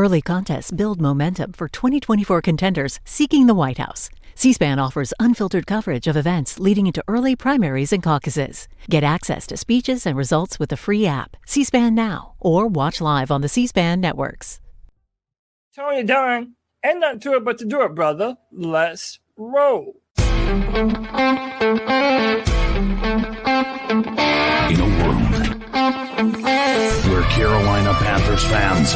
Early contests build momentum for 2024 contenders seeking the White House. C-SPAN offers unfiltered coverage of events leading into early primaries and caucuses. Get access to speeches and results with the free app, C-SPAN Now, or watch live on the C-SPAN networks. Tony Dunn, ain't nothing to it but to do it, brother. Let's roll. In a world where Carolina Panthers fans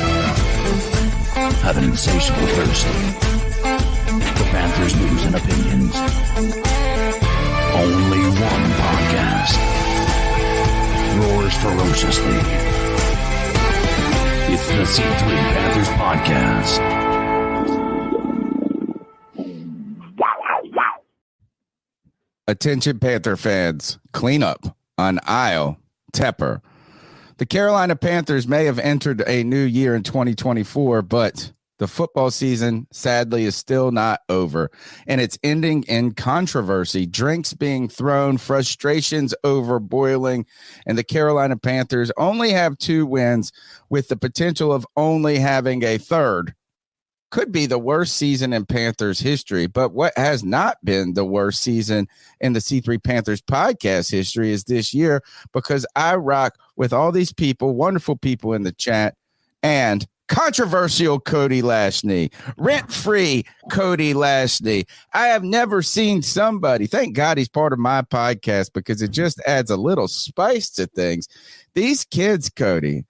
have an insatiable thirst for Panthers news and opinions, only one podcast roars ferociously. It's the C3 Panthers Podcast. Attention Panther fans, clean up on aisle Tepper. The Carolina Panthers may have entered a new year in 2024, but the football season, sadly, is still not over, and it's ending in controversy, drinks being thrown, frustrations over boiling, and the Carolina Panthers only have 2 wins with the potential of only having a third. Could be the worst season in Panthers history, but what has not been the worst season in the C3 Panthers podcast history is this year, because I rock with all these people, wonderful people in the chat, and controversial Cody Lashney, rent-free Cody Lashney. I have never seen somebody, thank God he's part of my podcast because it just adds a little spice to things. These kids, Cody,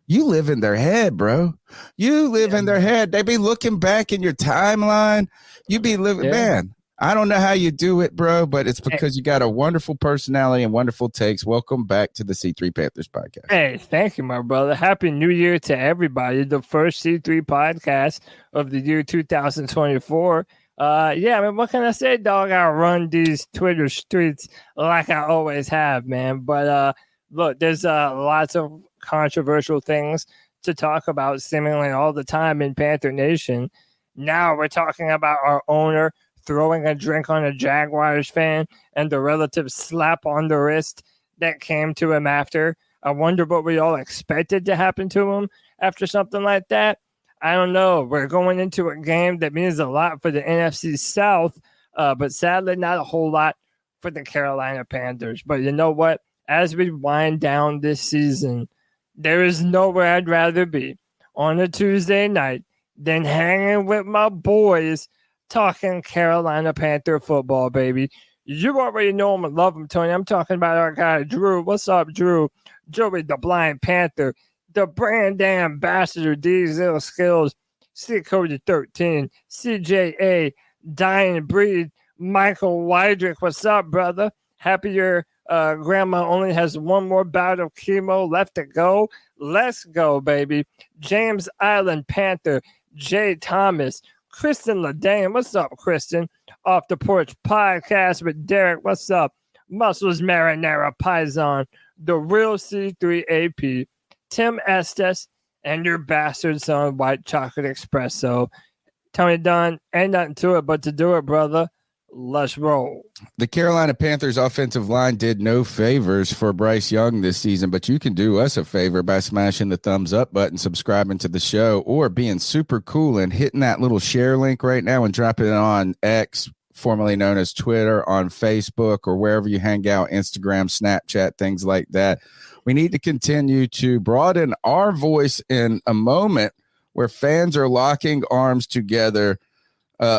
you live in their head, bro. You live in their head. They be looking back in your timeline. You be living, man. I don't know how you do it, bro, but it's because you got a wonderful personality and wonderful takes. Welcome back to the C3 Panthers Podcast. Hey, thank you, my brother. Happy New Year to everybody. The first C3 podcast of the year 2024. I mean, what can I say, dog? I run these Twitter streets like I always have, man. But look, there's lots of controversial things to talk about seemingly all the time in Panther Nation. Now we're talking about our owner throwing a drink on a Jaguars fan and the relative slap on the wrist that came to him after. I wonder what we all expected to happen to him after something like that. I don't know. We're going into a game that means a lot for the NFC South, but sadly not a whole lot for the Carolina Panthers. But you know what? As we wind down this season, there is nowhere I'd rather be on a Tuesday night than hanging with my boys talking Carolina Panther football, baby. You already know him and love him, Tony. I'm talking about our guy, Drew. What's up, Drew? Joey, the Blind Panther, the brand ambassador, these little skills. C Cody 13, CJA, Dying Breed, Michael Wydrick. What's up, brother? Happy your grandma only has one more bout of chemo left to go. Let's go, baby. James Island Panther, Jay Thomas, Kristen Ledane. What's up, Kristen? Off the Porch Podcast with Derek. What's up? Muscles Marinara Paisan, the real C3 AP, Tim Estes, and your bastard son, White Chocolate Espresso. Tony Dunn, ain't nothing to it but to do it, brother. Let's roll. The Carolina Panthers offensive line did no favors for Bryce Young this season, but you can do us a favor by smashing the thumbs up button, subscribing to the show, or being super cool and hitting that little share link right now and dropping it on X, formerly known as Twitter, on Facebook, or wherever you hang out, Instagram, Snapchat, things like that. We need to continue to broaden our voice in a moment where fans are locking arms together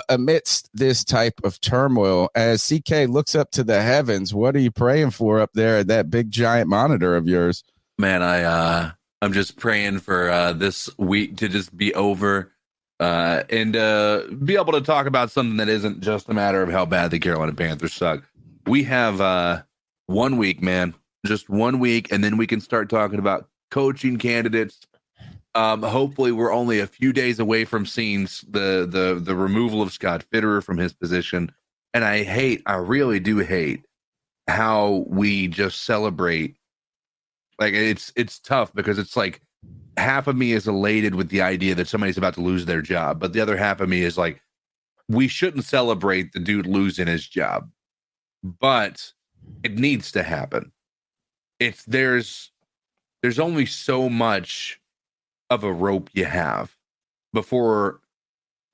amidst this type of turmoil. As CK looks up to the heavens, what are you praying for up there at that big giant monitor of yours? Man, I'm just praying for this week to just be over and be able to talk about something that isn't just a matter of how bad the Carolina Panthers suck. We have 1 week, man, just 1 week, and then we can start talking about coaching candidates. Hopefully we're only a few days away from seeing the removal of Scott Fitterer from his position. And I really do hate how we just celebrate. Like it's tough because it's like half of me is elated with the idea that somebody's about to lose their job. But the other half of me is like, we shouldn't celebrate the dude losing his job, but it needs to happen. There's only so much of a rope you have. before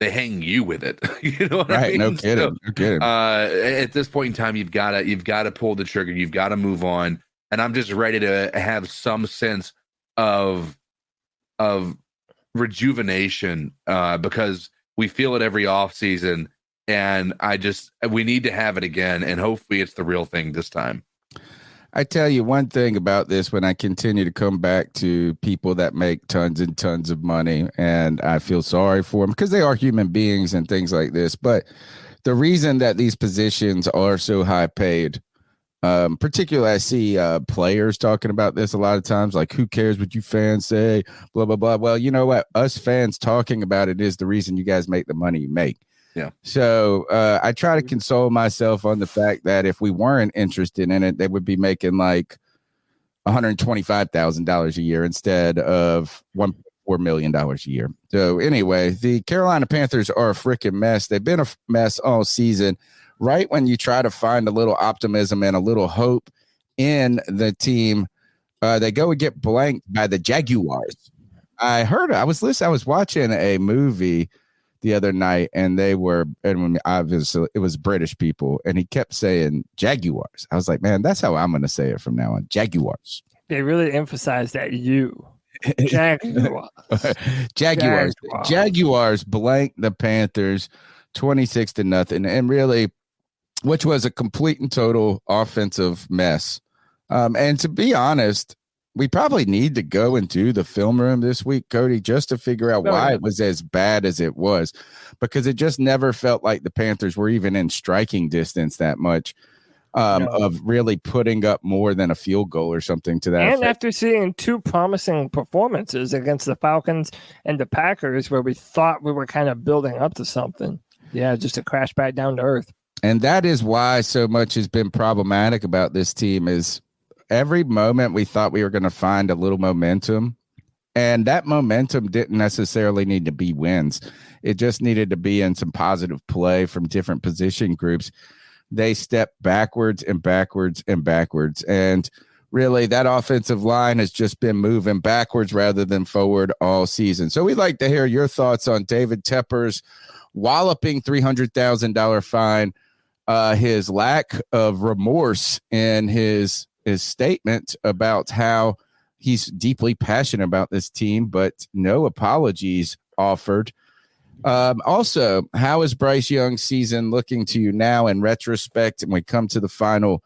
they hang you with it. You know what I Right. mean? No kidding. So, No kidding. at this point in time, you've got to pull the trigger. You've got to move on. And I'm just ready to have some sense of rejuvenation because we feel it every off season, and we need to have it again, and hopefully it's the real thing this time. I tell you one thing about this when I continue to come back to people that make tons and tons of money, and I feel sorry for them because they are human beings and things like this. But the reason that these positions are so high paid, particularly I see players talking about this a lot of times, like, who cares what you fans say, blah, blah, blah. Well, you know what? Us fans talking about it is the reason you guys make the money you make. Yeah. So I try to console myself on the fact that if we weren't interested in it, they would be making like $125,000 a year instead of $1.4 million a year. So anyway, the Carolina Panthers are a freaking mess. They've been a mess all season. Right when you try to find a little optimism and a little hope in the team, they go and get blanked by the Jaguars. I was watching a movie the other night, and obviously it was British people, and he kept saying Jaguars. I was like, man, that's how I'm going to say it from now on. Jaguars. They really emphasize that Jaguars. Jaguars blanked the Panthers 26-0, and really, which was a complete and total offensive mess. And to be honest, we probably need to go into the film room this week, Cody, just to figure out why it was as bad as it was, because it just never felt like the Panthers were even in striking distance that much of really putting up more than a field goal or something to that And effect. after seeing two promising performances against the Falcons and the Packers, where we thought we were kind of building up to something, just to crash back down to earth. And that is why so much has been problematic about this team is every moment we thought we were going to find a little momentum, and that momentum didn't necessarily need to be wins. It just needed to be in some positive play from different position groups. They stepped backwards and backwards and backwards. And really that offensive line has just been moving backwards rather than forward all season. So we'd like to hear your thoughts on David Tepper's walloping $300,000 fine, his lack of remorse in his statement about how he's deeply passionate about this team, but no apologies offered. Also, how is Bryce Young's season looking to you now in retrospect? And we come to the final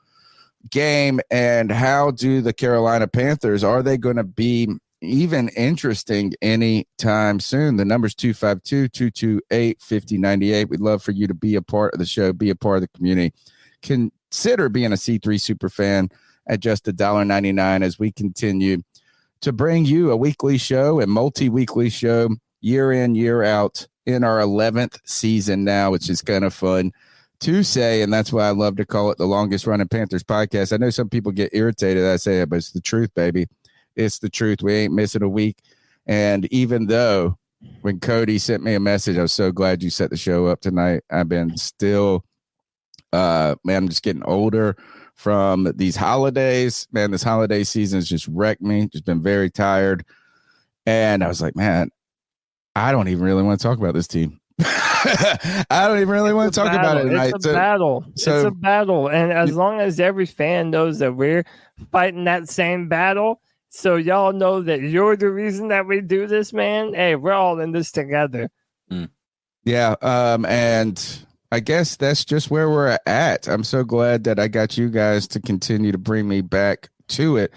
game, and how do the Carolina Panthers, are they going to be even interesting anytime soon? The number's 252-228-5098. We'd love for you to be a part of the show, be a part of the community. Consider being a C3 super fan at just $1.99 as we continue to bring you a weekly show and multi-weekly show year in, year out in our 11th season now, which is kind of fun to say. And that's why I love to call it the longest running Panthers podcast. I know some people get irritated that I say it, but it's the truth, baby. It's the truth. We ain't missing a week. And even though when Cody sent me a message, I was so glad you set the show up tonight. I've been still, I'm just getting older from these holidays. Man, this holiday season has just wrecked me. Just been very tired. And I was like, man, I don't even really want to talk about this team. I don't even really want to talk about it tonight. It's a battle. It's a battle. And as long as every fan knows that we're fighting that same battle, so y'all know that you're the reason that we do this, man. Hey, we're all in this together. Yeah. And I guess that's just where we're at. I'm so glad that I got you guys to continue to bring me back to it.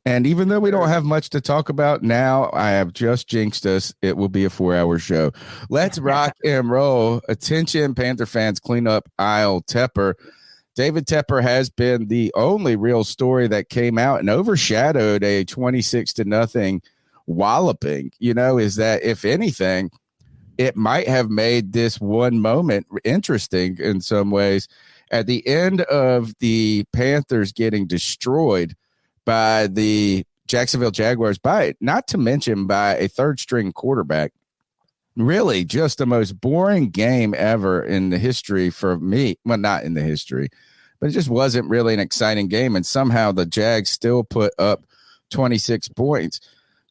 And even though we don't have much to talk about now, I have just jinxed us. It will be a 4-hour show. Let's rock and roll. Attention, Panther fans, clean up aisle. Tepper. David Tepper has been the only real story that came out and overshadowed a 26-0 walloping. Is that, if anything, it might have made this one moment interesting in some ways. At the end of the Panthers getting destroyed by the Jacksonville Jaguars, not to mention by a third-string quarterback, really just the most boring game ever in the history for me. Well, not in the history, but it just wasn't really an exciting game. And somehow the Jags still put up 26 points.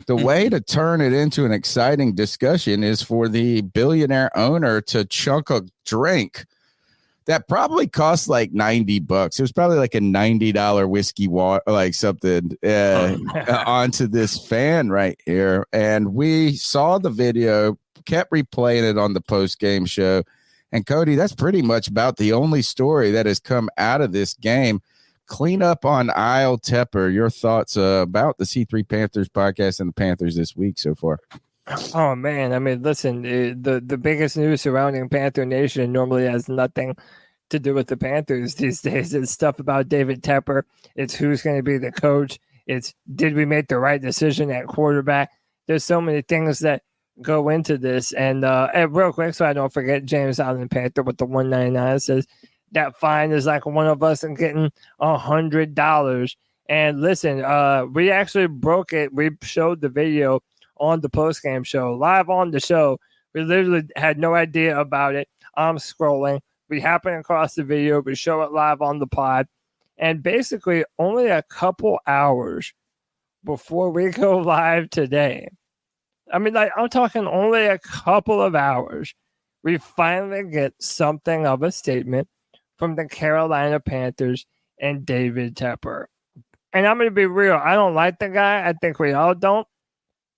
the way to turn it into an exciting discussion is for the billionaire owner to chunk a drink that probably cost like $90. It was probably like a $90 whiskey water, like something onto this fan right here. And we saw the video, kept replaying it on the post-game show. And Cody, that's pretty much about the only story that has come out of this game. Clean up on aisle Tepper. Your thoughts about the C3 Panthers podcast and the Panthers this week so far? Oh man, I mean, listen, the biggest news surrounding Panther Nation normally has nothing to do with the Panthers these days. It's stuff about David Tepper. It's who's going to be the coach. It's did we make the right decision at quarterback? There's so many things that go into this. And real quick, so I don't forget, James Allen Panther with the 199 says that fine is like one of us and getting $100. And listen, we actually broke it. We showed the video on the post-game show, live on the show. We literally had no idea about it. I'm scrolling. We happen across the video. We show it live on the pod. And basically, only a couple hours before we go live today, I mean, like, I'm talking only a couple of hours, we finally get something of a statement from the Carolina Panthers and David Tepper. And I'm going to be real. I don't like the guy. I think we all don't.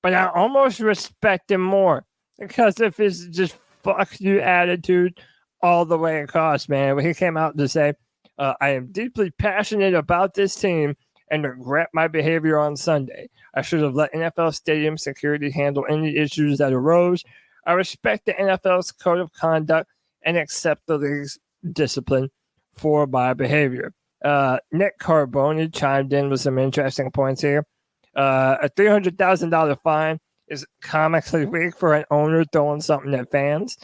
But I almost respect him more because of his just fuck you attitude all the way across, man. When he came out to say, I am deeply passionate about this team and regret my behavior on Sunday. I should have let NFL stadium security handle any issues that arose. I respect the NFL's code of conduct and accept the league's discipline for my behavior. Nick Carboni chimed in with some interesting points here. A $300,000 fine is comically weak for an owner throwing something at fans.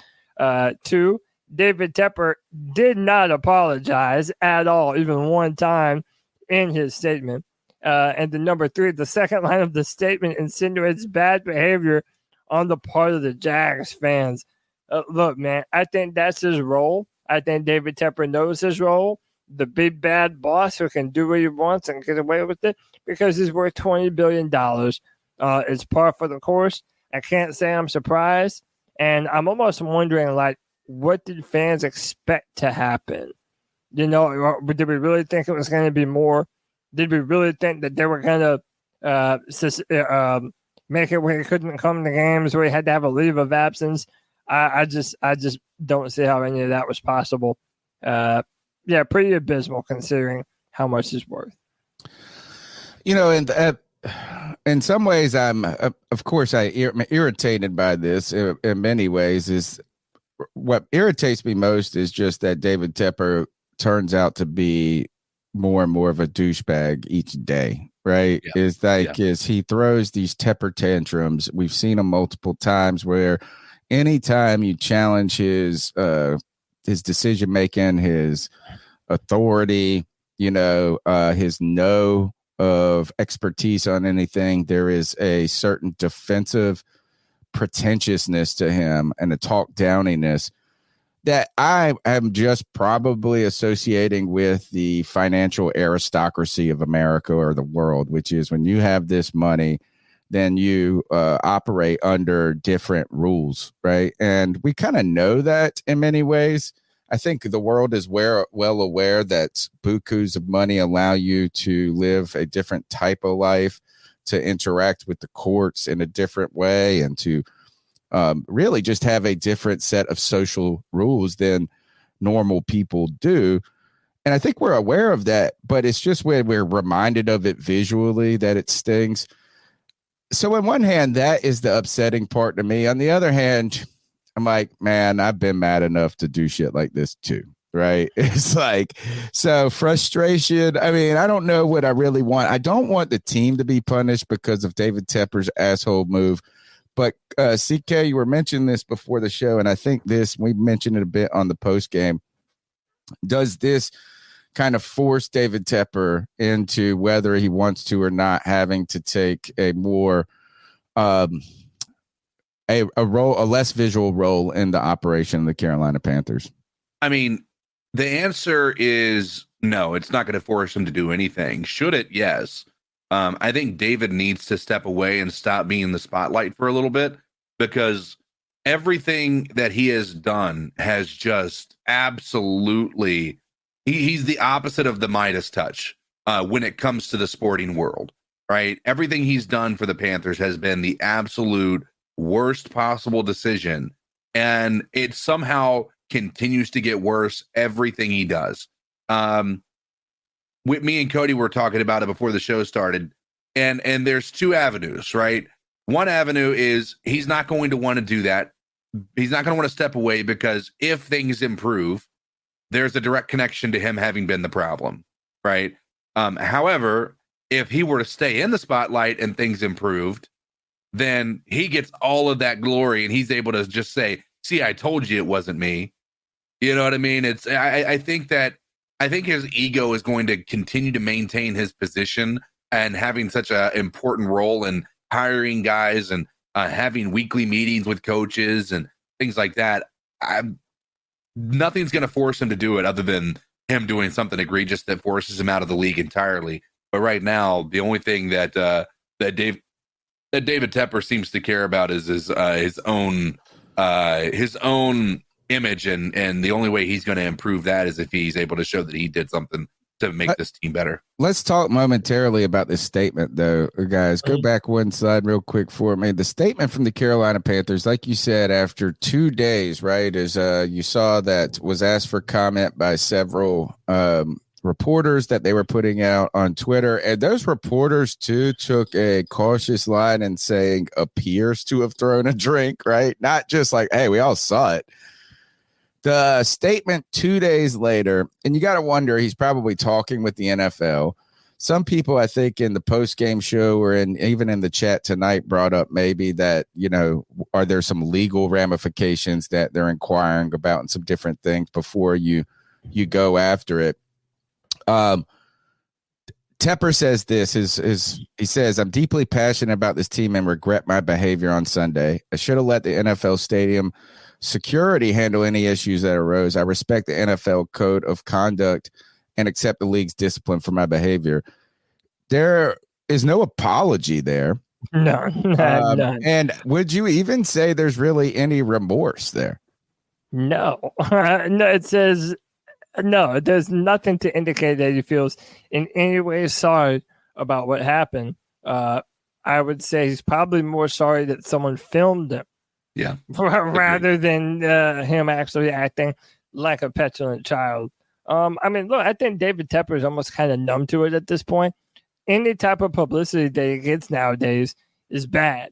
2, David Tepper did not apologize at all, even one time in his statement. And the number 3, the second line of the statement insinuates bad behavior on the part of the Jags fans. Look, man, I think that's his role. I think David Tepper knows his role. The big bad boss who can do what he wants and get away with it because he's worth $20 billion. It's par for the course. I can't say I'm surprised. And I'm almost wondering, like, what did fans expect to happen? You know, did we really think it was going to be more? Did we really think that they were going to make it where he couldn't come to games, where he had to have a leave of absence? I just don't see how any of that was possible. Yeah, pretty abysmal considering how much he's worth. You know, and in some ways, I'm irritated by this. In many ways, is what irritates me most is just that David Tepper turns out to be more and more of a douchebag each day. Right? Yeah. Is like is he throws these Tepper tantrums. We've seen him multiple times where anytime you challenge his decision making, his authority, you know, his no of expertise on anything, there is a certain defensive pretentiousness to him and a talk downiness that I am just probably associating with the financial aristocracy of America or the world, which is when you have this money, then you operate under different rules, right? And we kind of know that in many ways. I think the world is well aware that bukus of money allow you to live a different type of life, to interact with the courts in a different way, and to really just have a different set of social rules than normal people do. And I think we're aware of that, but it's just when we're reminded of it visually that it stings. So on one hand, that is the upsetting part to me. On the other hand, I'm like, man, I've been mad enough to do shit like this too, right? It's like, so frustration. I mean, I don't know what I really want. I don't want the team to be punished because of David Tepper's asshole move. But CK, you were mentioning this before the show, and I think we mentioned it a bit on the post game. Does this kind of force David Tepper into, whether he wants to or not, having to take a more a less visual role in the operation of the Carolina Panthers? I mean, the answer is no. It's not going to force him to do anything. Should it? Yes. I think David needs to step away and stop being the spotlight for a little bit, because everything that he has done has just absolutely, he's the opposite of the Midas touch when it comes to the sporting world, right? Everything he's done for the Panthers has been the absolute worst possible decision, and it somehow continues to get worse everything he does. With me and Cody were talking about it before the show started, and there's two avenues, right? One avenue is he's not going to want to do that. He's not going to want to step away, because if things improve, there's a direct connection to him having been the problem, right? However, if he were to stay in the spotlight and things improved, then he gets all of that glory, and he's able to just say, "See, I told you it wasn't me." You know what I mean? I think his ego is going to continue to maintain his position and having such an important role in hiring guys and having weekly meetings with coaches and things like that. Nothing's going to force him to do it other than him doing something egregious that forces him out of the league entirely. But right now, the only thing that David Tepper seems to care about is his own image, and the only way he's going to improve that is if he's able to show that he did something to make this team better. Let's talk momentarily about this statement, though, guys. Go back one slide real quick for me. The statement from the Carolina Panthers, like you said, after 2 days, right, is you saw that was asked for comment by several reporters that they were putting out on Twitter, and those reporters too took a cautious line and saying appears to have thrown a drink, right? Not just like, hey, we all saw it. The statement 2 days later, and you got to wonder, he's probably talking with the NFL. Some people, I think, in the post-game show or even in the chat tonight brought up maybe that, are there some legal ramifications that they're inquiring about and some different things before you go after it. Tepper says this, he says, "I'm deeply passionate about this team and regret my behavior on Sunday. I should have let the NFL stadium security handle any issues that arose. I respect the NFL code of conduct and accept the league's discipline for my behavior." There is no apology there. No, none. And would you even say there's really any remorse there? No, no. It says no. There's nothing to indicate that he feels in any way sorry about what happened. I would say he's probably more sorry that someone filmed him. Yeah. Rather than him actually acting like a petulant child. Look, I think David Tepper is almost kind of numb to it at this point. Any type of publicity that he gets nowadays is bad.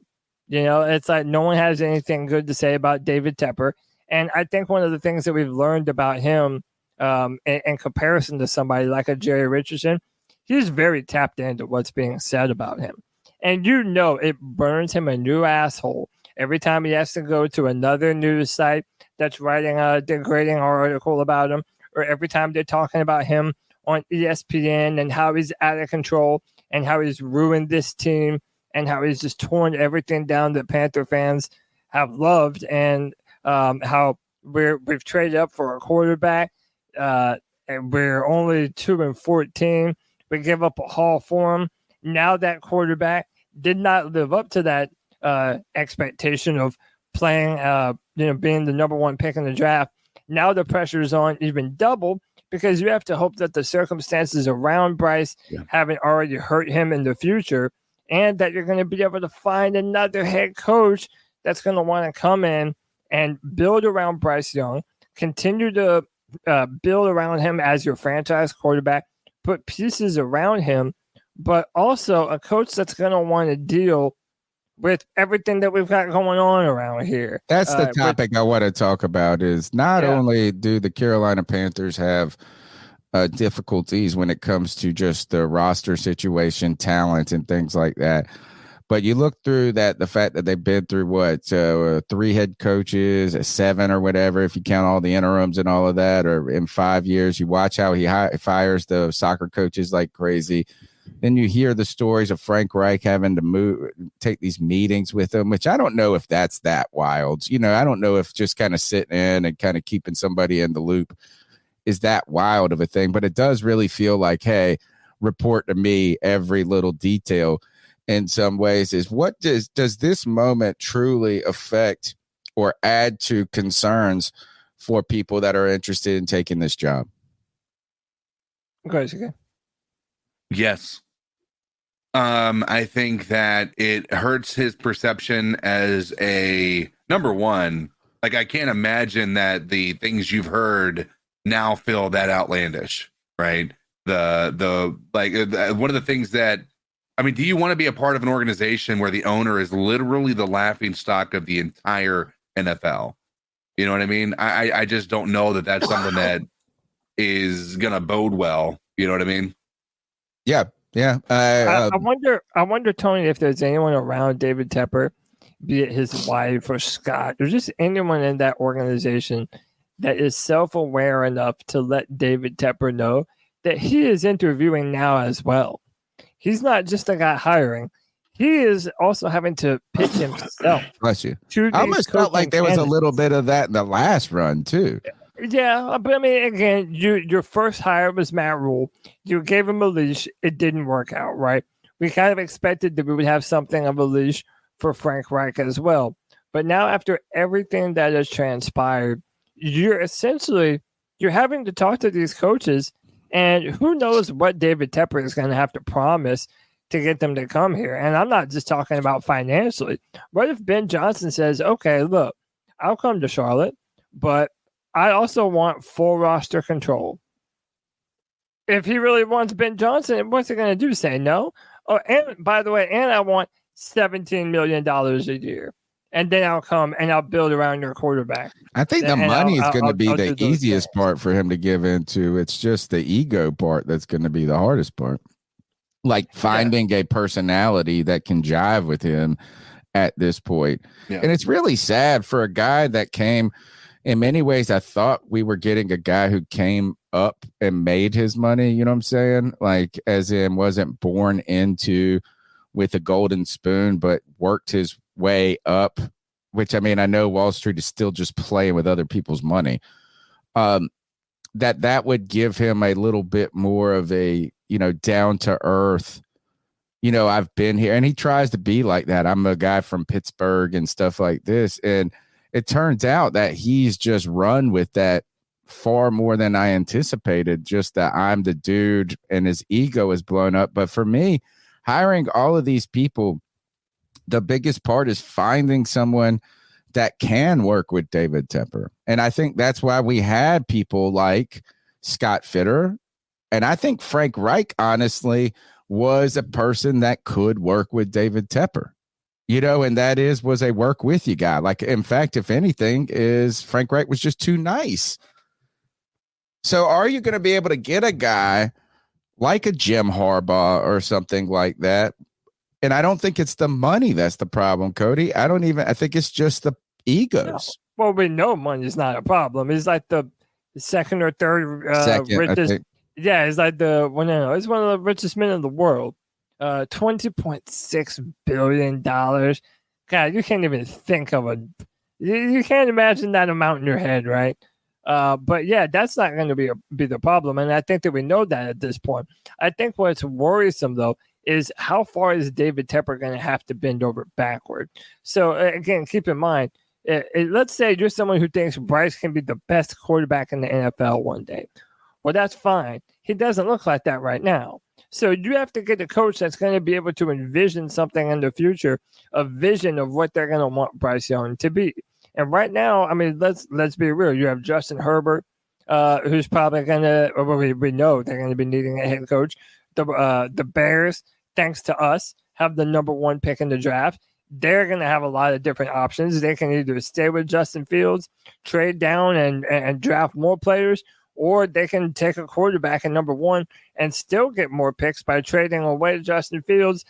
It's like no one has anything good to say about David Tepper. And I think one of the things that we've learned about him in comparison to somebody like a Jerry Richardson, he's very tapped into what's being said about him. And it burns him a new asshole every time he has to go to another news site that's writing a degrading article about him, or every time they're talking about him on ESPN and how he's out of control and how he's ruined this team and how he's just torn everything down that Panther fans have loved, and how we've traded up for a quarterback and we're only 2-14. We give up a haul for him. Now that quarterback did not live up to that expectation of playing, being the number one pick in the draft. Now the pressure is on even double, because you have to hope that the circumstances around Bryce haven't already hurt him in the future, and that you're going to be able to find another head coach that's going to want to come in and build around Bryce Young, continue to build around him as your franchise quarterback, put pieces around him, but also a coach that's going to want to deal with everything that we've got going on around here. That's the topic I want to talk about, is not only do the Carolina Panthers have difficulties when it comes to just the roster situation, talent, and things like that, but you look through that, the fact that they've been through 3 head coaches, 7 or whatever, if you count all the interims and all of that, or in 5 years, you watch how he fires the soccer coaches like crazy. Then you hear the stories of Frank Reich having to take these meetings with him, which I don't know if that's that wild. I don't know if just kind of sitting in and kind of keeping somebody in the loop is that wild of a thing, but it does really feel like, hey, report to me every little detail in some ways, is what does this moment truly affect or add to concerns for people that are interested in taking this job? Okay. Yes. I think that it hurts his perception as a number one. Like, I can't imagine that the things you've heard now feel that outlandish, right? One of the things that, I mean, do you want to be a part of an organization where the owner is literally the laughing stock of the entire NFL? You know what I mean? I just don't know that that's something that is gonna bode well. You know what I mean? Yeah. I wonder, Tony, if there's anyone around David Tepper, be it his wife or Scott, or just anyone in that organization that is self-aware enough to let David Tepper know that he is interviewing now as well. He's not just a guy hiring. He is also having to pitch himself. Bless you. I almost felt like there was a little bit of that in the last run too. Yeah, but I mean, again, your first hire was Matt Rule. You gave him a leash. It didn't work out, right? We kind of expected that we would have something of a leash for Frank Reich as well. But now, after everything that has transpired, you're having to talk to these coaches, and who knows what David Tepper is going to have to promise to get them to come here. And I'm not just talking about financially. What if Ben Johnson says, okay, look, I'll come to Charlotte, but I also want full roster control. If he really wants Ben Johnson, what's he going to do? Say no? Oh, and by the way, I want $17 million a year. And then I'll come and I'll build around your quarterback. I think the money is going to be the easiest part for him to give into. It's just the ego part that's going to be the hardest part. Like finding a personality that can jive with him at this point. Yeah. And it's really sad for a guy that came, in many ways, I thought we were getting a guy who came up and made his money. You know what I'm saying? Like, as in wasn't born into with a golden spoon, but worked his way up, which, I mean, I know Wall Street is still just playing with other people's money. That would give him a little bit more of a, down to earth, I've been here, and he tries to be like that. I'm a guy from Pittsburgh and stuff like this. And it turns out that he's just run with that far more than I anticipated, just that I'm the dude and his ego is blown up. But for me, hiring all of these people, the biggest part is finding someone that can work with David Tepper. And I think that's why we had people like Scott Fitter. And I think Frank Reich, honestly, was a person that could work with David Tepper, and that was a work with you guy. Like, in fact, if anything, is Frank Reich was just too nice. So are you going to be able to get a guy like a Jim Harbaugh or something like that? And I don't think it's the money that's the problem, Cody. I think it's just the egos. No. Well, we know money is not a problem. It's like the second or third richest. Yeah, it's like it's one of the richest men in the world. $20.6 billion. God, you can't even think of you can't imagine that amount in your head, right? But yeah, that's not going to be the problem. And I think that we know that at this point. I think what's worrisome, though, is how far is David Tepper going to have to bend over backward? So again, keep in mind, let's say you're someone who thinks Bryce can be the best quarterback in the NFL one day. Well, that's fine. He doesn't look like that right now. So you have to get a coach that's going to be able to envision something in the future, a vision of what they're going to want Bryce Young to be. And right now, I mean, let's be real. You have Justin Herbert, who's probably going to, we know they're going to be needing a head coach. The Bears, thanks to us, have the number 1 pick in the draft. They're going to have a lot of different options. They can either stay with Justin Fields, trade down and draft more players, or they can take a quarterback at number 1 and still get more picks by trading away Justin Fields.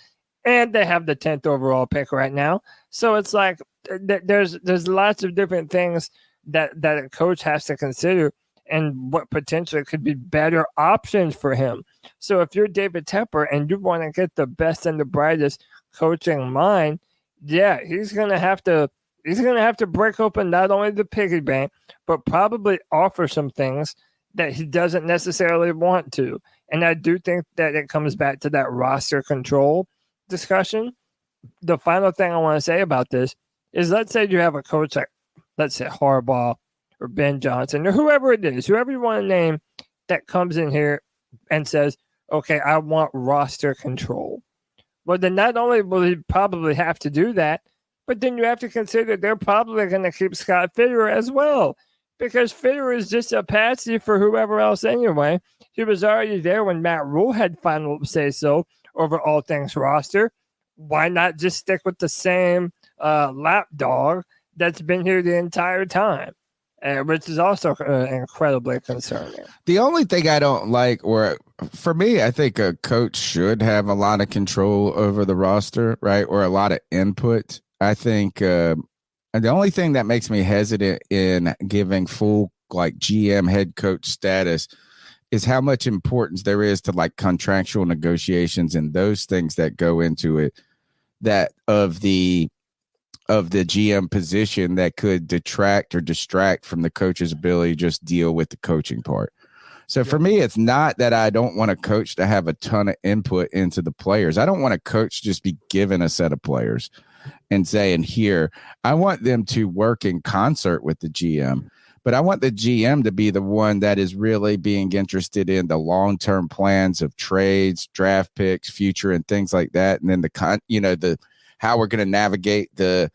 And they have the 10th overall pick right now. So it's like there's lots of different things that a coach has to consider and what potentially could be better options for him. So if you're David Tepper and you want to get the best and the brightest coaching mind, yeah, he's going to have to break open not only the piggy bank, but probably offer some things that he doesn't necessarily want to. And I do think that it comes back to that roster control discussion. The final thing I want to say about this is, let's say you have a coach like, let's say Harbaugh or Ben Johnson or whoever it is, whoever you want to name, that comes in here and says, okay, I want roster control. Well, then not only will he probably have to do that, but then you have to consider they're probably going to keep Scott Fitterer as well, because Fitterer is just a patsy for whoever else anyway. He was already there when Matt Rule had final say-so over all things roster. Why not just stick with the same lapdog that's been here the entire time? Which is also incredibly concerning. The only thing I don't like, or for me, I think a coach should have a lot of control over the roster, right? Or a lot of input. I think and the only thing that makes me hesitant in giving full like GM head coach status is how much importance there is to like contractual negotiations and those things that go into it, that of the GM position that could detract or distract from the coach's ability to just deal with the coaching part. So for me, it's not that I don't want a coach to have a ton of input into the players. I don't want a coach just be given a set of players and saying, here, I want them to work in concert with the GM, but I want the GM to be the one that is really being interested in the long-term plans of trades, draft picks, future, and things like that. And then the how we're going to navigate the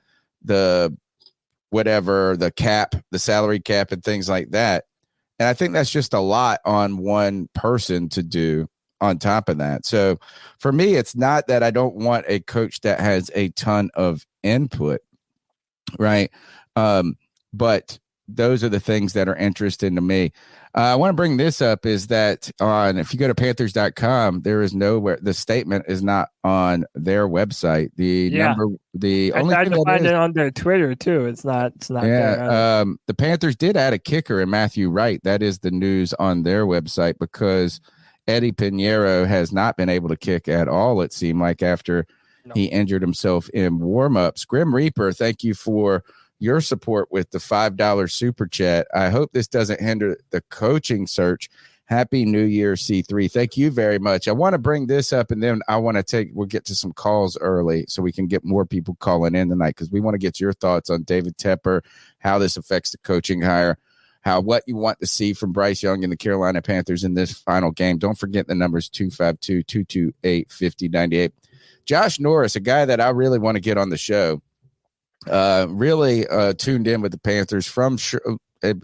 whatever, the cap, the salary cap and things like that. And I think that's just a lot on one person to do on top of that. So for me, it's not that I don't want a coach that has a ton of input, right? But those are the things that are interesting to me. I want to bring this up is that if you go to Panthers.com, there is nowhere, the statement is not on their website. I tried to find it on their Twitter too. It's not there. The Panthers did add a kicker in Matthew Wright. That is the news on their website, because Eddie Pinheiro has not been able to kick at all, it seemed like, after he injured himself in warmups. Grim Reaper, thank you for your support with the $5 super chat. I hope this doesn't hinder the coaching search. Happy New Year, C3. Thank you very much. I want to bring this up, and then we'll get to some calls early so we can get more people calling in tonight, because we want to get your thoughts on David Tepper, how this affects the coaching hire, what you want to see from Bryce Young and the Carolina Panthers in this final game. Don't forget the numbers 252-228-5098. Josh Norris, a guy that I really want to get on the show, really tuned in with the Panthers from it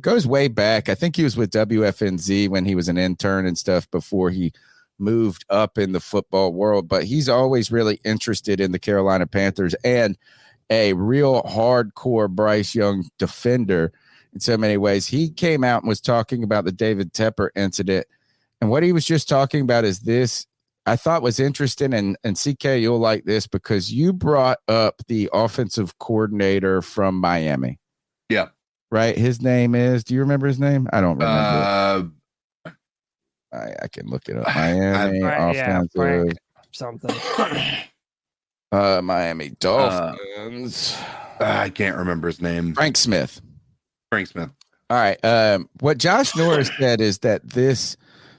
goes way back. I think he was with WFNZ when he was an intern and stuff before he moved up in the football world, but he's always really interested in the Carolina Panthers and a real hardcore Bryce Young defender in so many ways. He came out and was talking about the David Tepper incident, and what he was just talking about is this I thought was interesting, and CK, you'll like this, because you brought up the offensive coordinator from Miami. Yeah. Right? His name is, do you remember his name? I don't remember. I can look it up. Miami offensive something. Miami Dolphins. I can't remember his name. Frank Smith. All right. What Josh Norris said is that this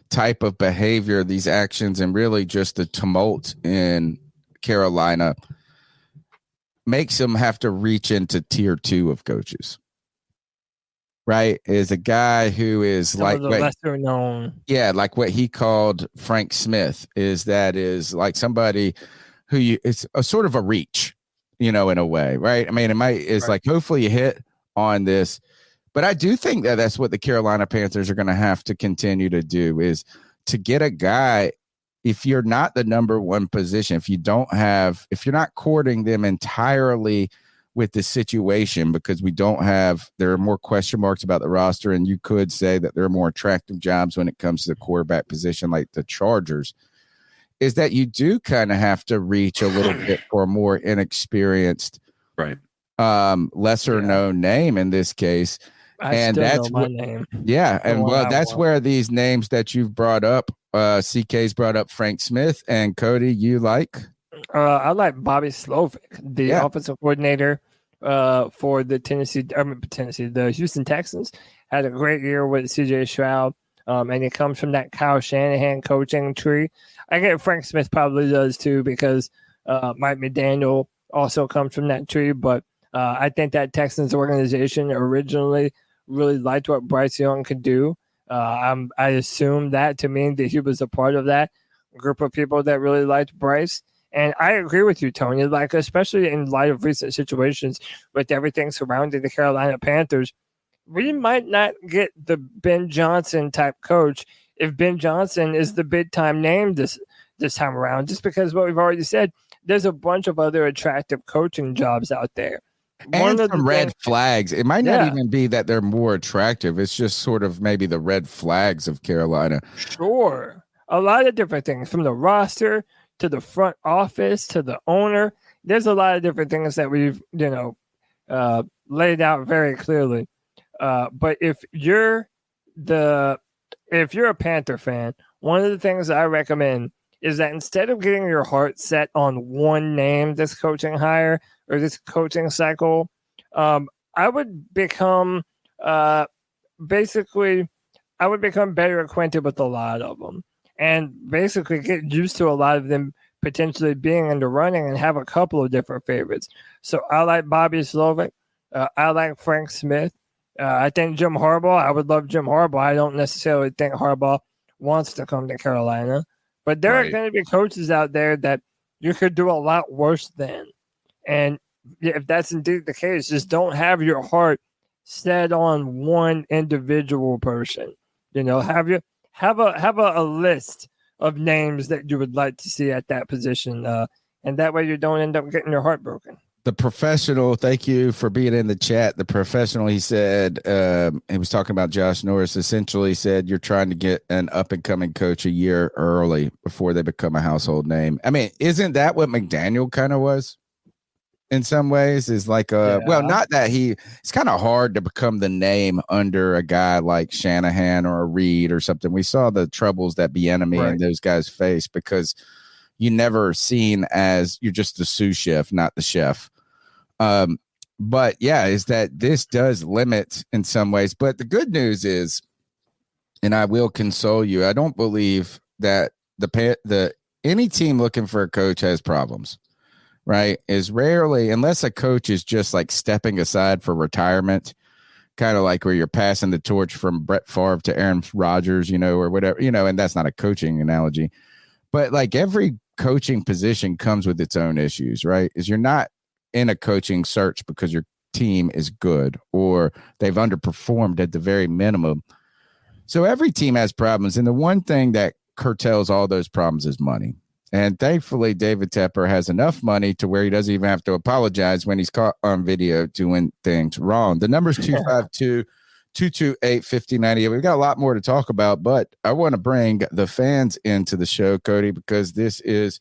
type of behavior, these actions, and really just the tumult in Carolina makes them have to reach into tier 2 of coaches. Right? Is a guy who is lesser known. Yeah, like what he called Frank Smith is like somebody who it's a sort of a reach, in a way, right? I mean, like hopefully you hit on this. But I do think that that's what the Carolina Panthers are going to have to continue to do, is to get a guy, if you're not the number one position, if you're not courting them entirely with the situation, because there are more question marks about the roster, and you could say that there are more attractive jobs when it comes to the quarterback position, like the Chargers, is that you do kind of have to reach a little bit for a more inexperienced, right, lesser known name in this case. That's where these names that you've brought up, CK's brought up Frank Smith, and Cody, you like? I like Bobby Slovic, the offensive coordinator for the the Houston Texans. Had a great year with CJ Stroud. and he comes from that Kyle Shanahan coaching tree. I get Frank Smith probably does too because Mike McDaniel also comes from that tree. But I think that Texans organization originally really liked what Bryce Young could do. I assume that to mean that he was a part of that group of people that really liked Bryce. And I agree with you, Tony, like, especially in light of recent situations with everything surrounding the Carolina Panthers, we might not get the Ben Johnson type coach if Ben Johnson is the big time name this time around, just because what we've already said, there's a bunch of other attractive coaching jobs out there. And some red flags. It might not even be that they're more attractive. It's just sort of maybe the red flags of Carolina. Sure. A lot of different things, from the roster to the front office to the owner. There's a lot of different things that we've, laid out very clearly. But if you're a Panther fan, one of the things I recommend is that instead of getting your heart set on one name this coaching hire or this coaching cycle, I would become better acquainted with a lot of them and basically get used to a lot of them potentially being in the running and have a couple of different favorites. So I like Bobby Slovic. I like Frank Smith. I think Jim Harbaugh. I would love Jim Harbaugh. I don't necessarily think Harbaugh wants to come to Carolina. But there are going to be coaches out there that you could do a lot worse than. And if that's indeed the case, just don't have your heart set on one individual person. Have a list of names that you would like to see at that position. And that way you don't end up getting your heart broken. The professional, thank you for being in the chat. The professional, he said, he was talking about Josh Norris, essentially said you're trying to get an up-and-coming coach a year early before they become a household name. I mean, isn't that what McDaniel kind of was in some ways? Is like, well, not that it's kind of hard to become the name under a guy like Shanahan or a Reed or something. We saw the troubles that Bieniemy and those guys face because you never seen as you're just the sous chef, not the chef. But yeah, is that this does limit in some ways. But the good news is, and I will console you, I don't believe that any team looking for a coach has problems, right? Is rarely, unless a coach is just like stepping aside for retirement, kind of like where you're passing the torch from Brett Favre to Aaron Rodgers, or whatever, and that's not a coaching analogy. But like every coaching position comes with its own issues, right? Is you're not in a coaching search because your team is good or they've underperformed at the very minimum. So every team has problems. And the one thing that curtails all those problems is money. And thankfully, David Tepper has enough money to where he doesn't even have to apologize when he's caught on video doing things wrong. The number's 252-228-5098. We've got a lot more to talk about, but I want to bring the fans into the show, Cody, because this is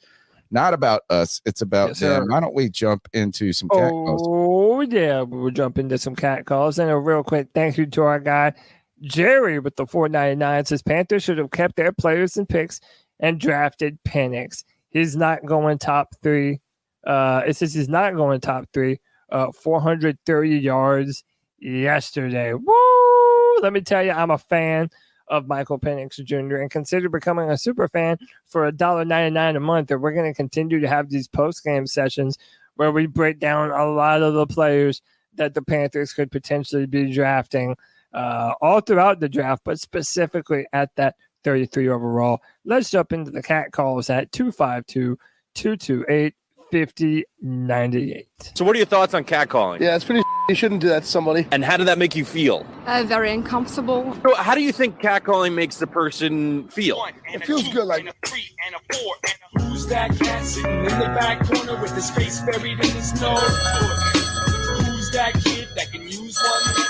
not about us. It's about them. Why don't we jump into some cat calls? Oh, yeah. We'll jump into some cat calls. And a real quick thank you to our guy, Jerry, with the $4.99. Says Panthers should have kept their players and picks and drafted Penix. He's not going top three. It says he's not going top three. 430 yards yesterday. Woo! Let me tell you, I'm a fan of Michael Penix Jr. and consider becoming a super fan for $1.99 a month. And we're going to continue to have these post-game sessions where we break down a lot of the players that the Panthers could potentially be drafting all throughout the draft, but specifically at that 33 overall. Let's jump into the cat calls at 252-228-5098. So what are your thoughts on catcalling? Yeah, it's pretty. You shouldn't do that to somebody. And how did that make you feel? Very uncomfortable. So how do you think catcalling makes the person feel? It feels good, like. Who's that cat sitting in the back corner with his face buried in his nose? Who's that kid that can use one?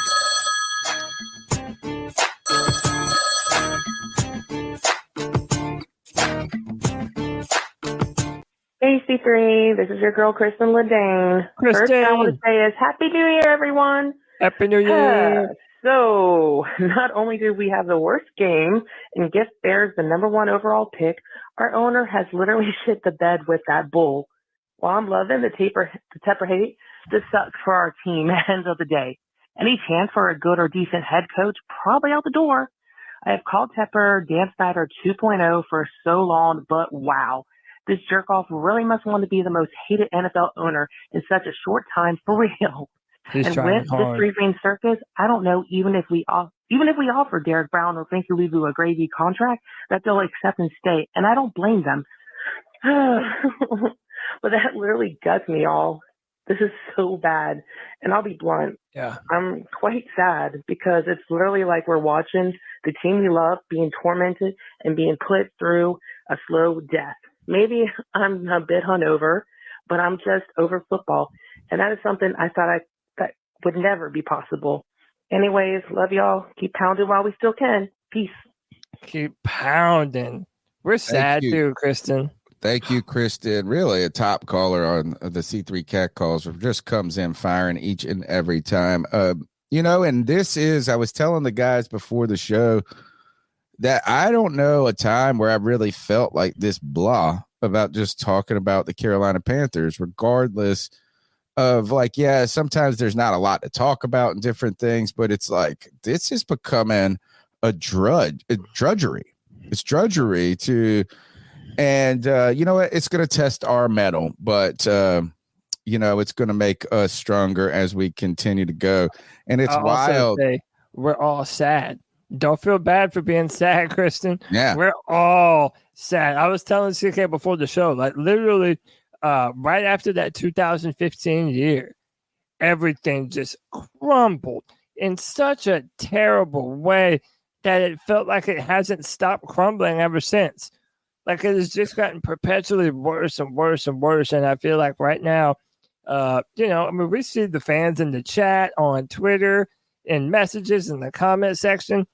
Hey, C3, this is your girl, Kristen Ledane. First thing I want to say is Happy New Year, everyone. Happy New Year. So, not only did we have the worst game and give Bears the number one overall pick, our owner has literally shit the bed with that bull. While I'm loving the Tepper hate, this sucks for our team at the end of the day. Any chance for a good or decent head coach? Probably out the door. I have called Tepper Dan Snyder 2.0 for so long, but wow. This jerk-off really must want to be the most hated NFL owner in such a short time for real. He's And trying with this hard. three-ring circus, I don't know even if we offer Derek Brown or Frankie Luvu a gravy contract that they'll accept and stay, and I don't blame them. But that literally guts me all. This is so bad. And I'll be blunt. Yeah. I'm quite sad because it's literally like we're watching the team we love being tormented and being put through a slow death. Maybe I'm a bit hungover, but I'm just over football. And that is something I thought that would never be possible. Anyways, love y'all. Keep pounding while we still can. Peace. Keep pounding. We're sad too, Kristen. Thank you, Kristen. Really a top caller on the C3 Cat Calls. Just comes in firing each and every time. And this is, I was telling the guys before the show that I don't know a time where I really felt like this blah about just talking about the Carolina Panthers, regardless of sometimes there's not a lot to talk about and different things, but it's like, this is becoming a drudgery. It's drudgery to, and you know what? It's going to test our mettle, but it's going to make us stronger as we continue to go. And it's wild. We're all sad. Don't feel bad for being sad, Kristen. Yeah. We're all sad. I was telling CK before the show, like literally right after that 2015 year, everything just crumbled in such a terrible way that it felt like it hasn't stopped crumbling ever since. Like it has just gotten perpetually worse and worse and worse. And I feel like right now, we see the fans in the chat on Twitter and messages in the comment section.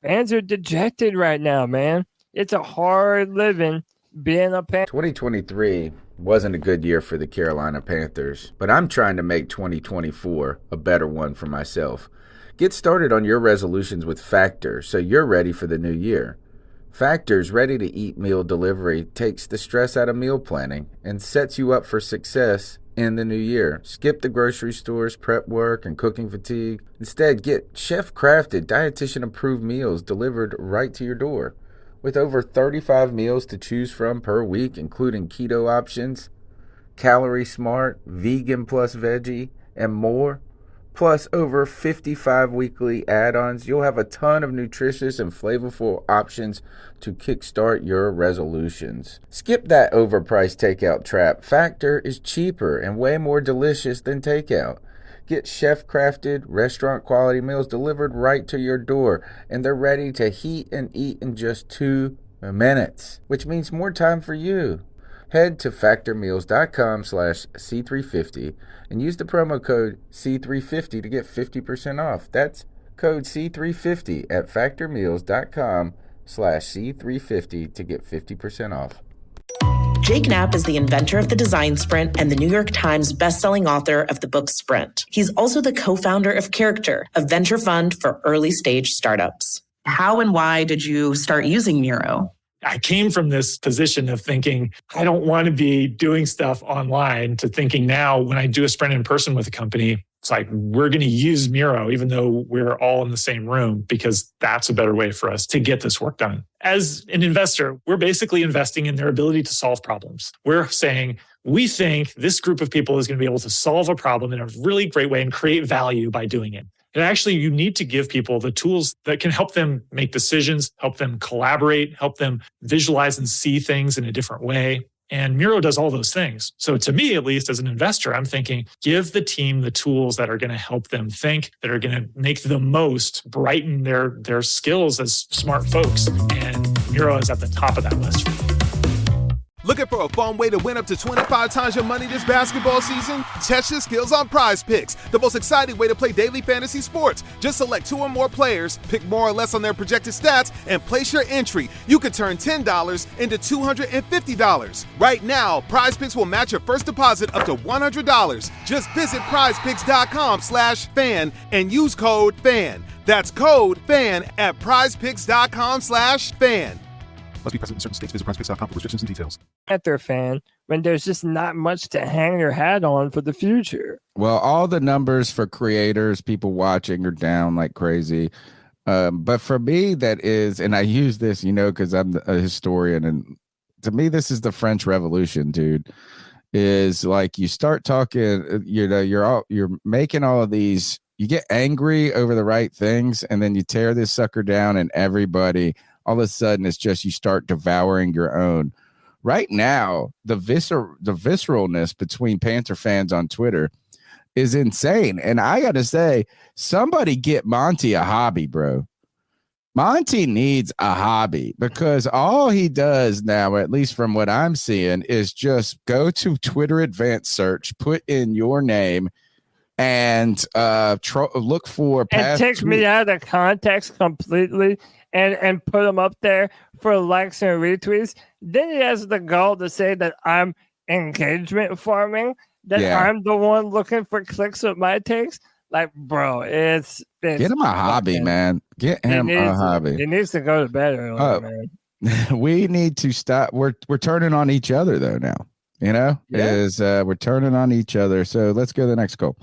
Fans are dejected right now, man. It's a hard living being a Panther. 2023 wasn't a good year for the Carolina Panthers, but I'm trying to make 2024 a better one for myself. Get started on your resolutions with Factor so you're ready for the new year. Factor's ready-to-eat meal delivery takes the stress out of meal planning and sets you up for success in the new year. Skip the grocery stores, prep work, and cooking fatigue. Instead, get chef-crafted, dietitian-approved meals delivered right to your door. With over 35 meals to choose from per week, including keto options, calorie smart, vegan plus veggie, and more, plus over 55 weekly add-ons, you'll have a ton of nutritious and flavorful options to kickstart your resolutions. Skip that overpriced takeout trap. Factor is cheaper and way more delicious than takeout. Get chef-crafted, restaurant-quality meals delivered right to your door, and they're ready to heat and eat in just 2 minutes, which means more time for you. Head to factormeals.com/C350 and use the promo code C350 to get 50% off. That's code C350 at factormeals.com/C350 to get 50% off. Jake Knapp is the inventor of the Design Sprint and the New York Times bestselling author of the book Sprint. He's also the co-founder of Character, a venture fund for early-stage startups. How and why did you start using Miro? I came from this position of thinking, I don't want to be doing stuff online, to thinking now when I do a sprint in person with a company, it's like, we're going to use Miro, even though we're all in the same room, because that's a better way for us to get this work done. As an investor, we're basically investing in their ability to solve problems. We're saying, we think this group of people is going to be able to solve a problem in a really great way and create value by doing it. And actually, you need to give people the tools that can help them make decisions, help them collaborate, help them visualize and see things in a different way. And Miro does all those things. So to me, at least as an investor, I'm thinking, give the team the tools that are going to help them think, that are going to make the most, brighten their skills as smart folks. And Miro is at the top of that list for me. Looking for a fun way to win up to 25 times your money this basketball season? Test your skills on PrizePicks, the most exciting way to play daily fantasy sports. Just select 2 or more players, pick more or less on their projected stats, and place your entry. You can turn $10 into $250. Right now, PrizePicks will match your first deposit up to $100. Just visit prizepicks.com/fan and use code FAN. That's code FAN at prizepicks.com/fan. Must be present in certain states. Visit PrizePicks.com for restrictions and details. Panther fan when there's just not much to hang your hat on for the future. Well, all the numbers for creators, people watching, are down like crazy. But for me, that is, and I use this, because I'm a historian, and to me, this is the French Revolution, dude. Is like you start talking, you're making all of these. You get angry over the right things, and then you tear this sucker down, and everybody, all of a sudden, it's just you start devouring your own. Right now, the visceralness between Panther fans on Twitter is insane. And I got to say, somebody get Monty a hobby, bro. Monty needs a hobby because all he does now, at least from what I'm seeing, is just go to Twitter advanced search, put in your name, and look for and take me out of context completely and put them up there for likes and retweets. Then he has the gall to say that I'm engagement farming, that I'm the one looking for clicks with my takes. Like, bro, it's get him a hobby, man. Get him a hobby. He needs to go to bed early, man. We need to stop. We're turning on each other though now. We're turning on each other. So let's go to the next call.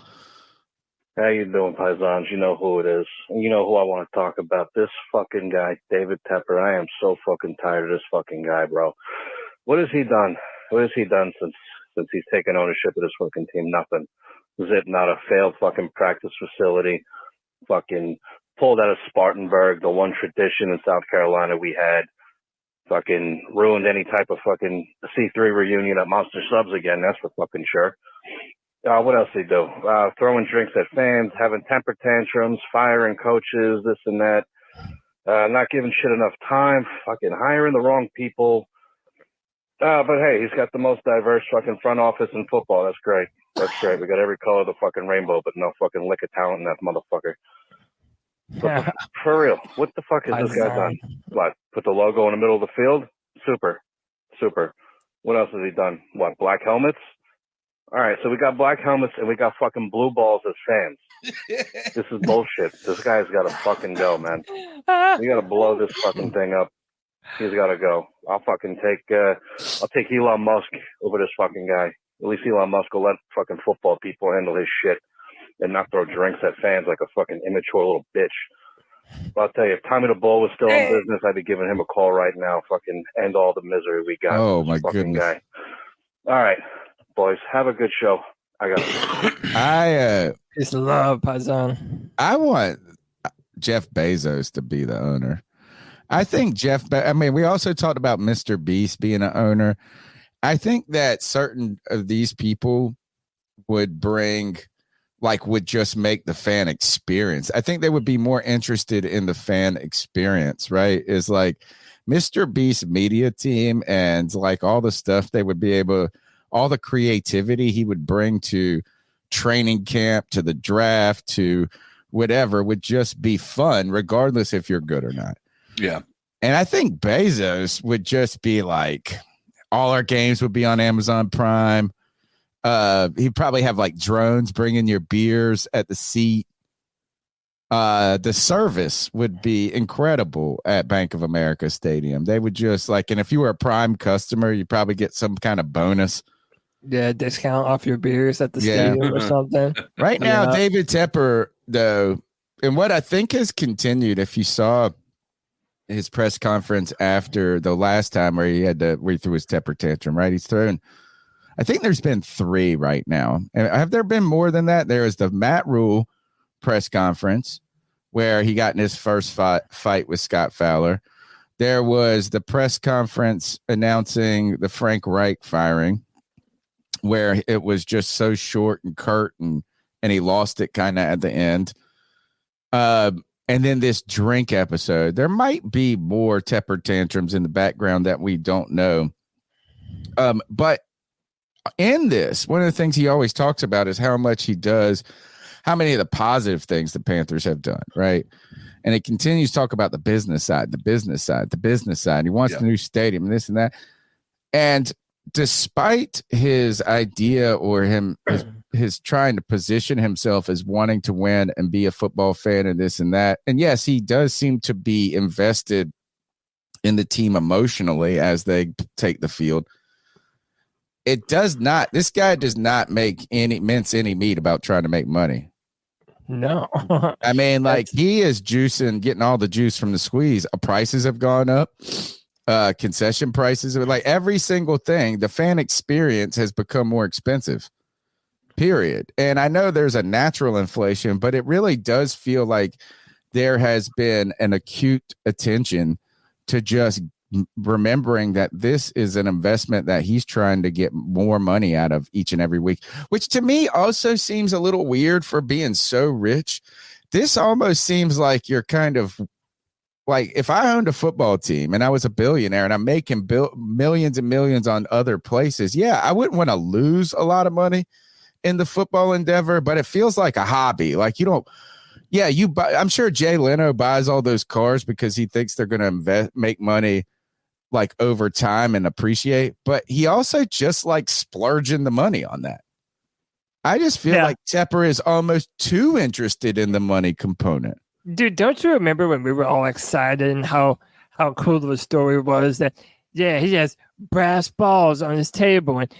How you doing, Paisans? You know who it is. You know who I want to talk about. This fucking guy, David Tepper. I am so fucking tired of this fucking guy, bro. What has he done? What has he done since he's taken ownership of this fucking team? Nothing. Was it not a failed fucking practice facility? Fucking pulled out of Spartanburg, the one tradition in South Carolina we had. Fucking ruined any type of fucking C3 reunion at Monster Subs again. That's for fucking sure. What else did he do? Throwing drinks at fans, having temper tantrums, firing coaches, this and that. Not giving shit enough time. Fucking hiring the wrong people. But hey, he's got the most diverse fucking front office in football. That's great. That's great. We got every color of the fucking rainbow, but no fucking lick of talent in that motherfucker. But for real, what the fuck has this guy done? What? Put the logo in the middle of the field? Super. What else has he done? What? Black helmets? All right, so we got black helmets and we got fucking blue balls as fans. This is bullshit. This guy's got to fucking go, man. We got to blow this fucking thing up. He's got to go. I'll take Elon Musk over this fucking guy. At least Elon Musk will let fucking football people handle his shit and not throw drinks at fans like a fucking immature little bitch. But I'll tell you, if Tommy the Bull was still in business, I'd be giving him a call right now. Fucking end all the misery we got. Oh, my goodness. Guy. All right, boys, have a good show. I got Just love Paisan. I want Jeff Bezos to be the owner. I think we also talked about Mr. Beast being an owner. I think that certain of these people would just make the fan experience. I think they would be more interested in the fan experience, right? Is like Mr. Beast media team and like all the stuff they would be able, all the creativity he would bring to training camp, to the draft, to whatever would just be fun, regardless if you're good or not. Yeah. And I think Bezos would just be like, all our games would be on Amazon Prime. He'd probably have like drones bringing your beers at the seat. The service would be incredible at Bank of America Stadium. They would just and if you were a Prime customer, you'd probably get some kind of bonus. Yeah, discount off your beers at the stadium or something. Right now, David Tepper, though, and what I think has continued, if you saw his press conference after the last time where he threw his temper tantrum, right? I think there's been 3 right now. And have there been more than that? There is the Matt Rule press conference where he got in his first fight with Scott Fowler. There was the press conference announcing the Frank Reich firing, where it was just so short and curt and he lost it kind of at the end. And then this drink episode, there might be more temper tantrums in the background that we don't know. But in this, one of the things he always talks about is how much he does, how many of the positive things the Panthers have done, right? And it continues to talk about the business side. He wants the new stadium and this and that. And despite his idea or his trying to position himself as wanting to win and be a football fan and this and that. And yes, he does seem to be invested in the team emotionally as they take the field. This guy does not mince any meat about trying to make money. No. I mean, like he is juicing, getting all the juice from the squeeze. Prices have gone up. Concession prices, like every single thing, the fan experience has become more expensive. Period. And I know there's a natural inflation, but it really does feel like there has been an acute attention to just remembering that this is an investment that he's trying to get more money out of each and every week, which to me also seems a little weird for being so rich. This almost seems like you're kind of like, if I owned a football team and I was a billionaire and I'm making millions and millions on other places, yeah, I wouldn't want to lose a lot of money in the football endeavor, but it feels like a hobby. Like you don't, yeah, you buy, I'm sure Jay Leno buys all those cars because he thinks they're going to make money like over time and appreciate, but he also just like splurging the money on that. I just feel like Tepper is almost too interested in the money component. Dude, don't you remember when we were all excited and how cool the story was that, yeah, he has brass balls on his table and,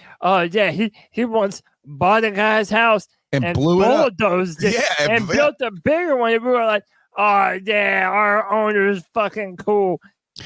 he once bought a guy's house and blew bulldozed it up. And built a bigger one. And we were like, oh, yeah, our owner is fucking cool.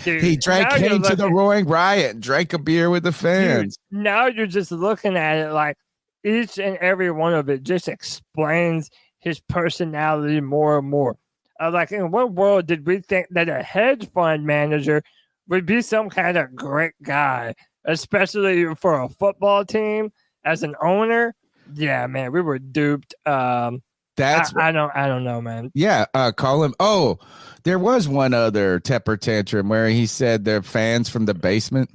Dude, he came to the Roaring Riot and drank a beer with the fans. Dude, now you're just looking at it like each and every one of it just explains his personality more and more. Like, in what world did we think that a hedge fund manager would be some kind of great guy, especially for a football team as an owner? Yeah, man, we were duped. I don't know, man. Yeah, call him. Oh, there was one other Tepper tantrum where he said they're fans from the basement.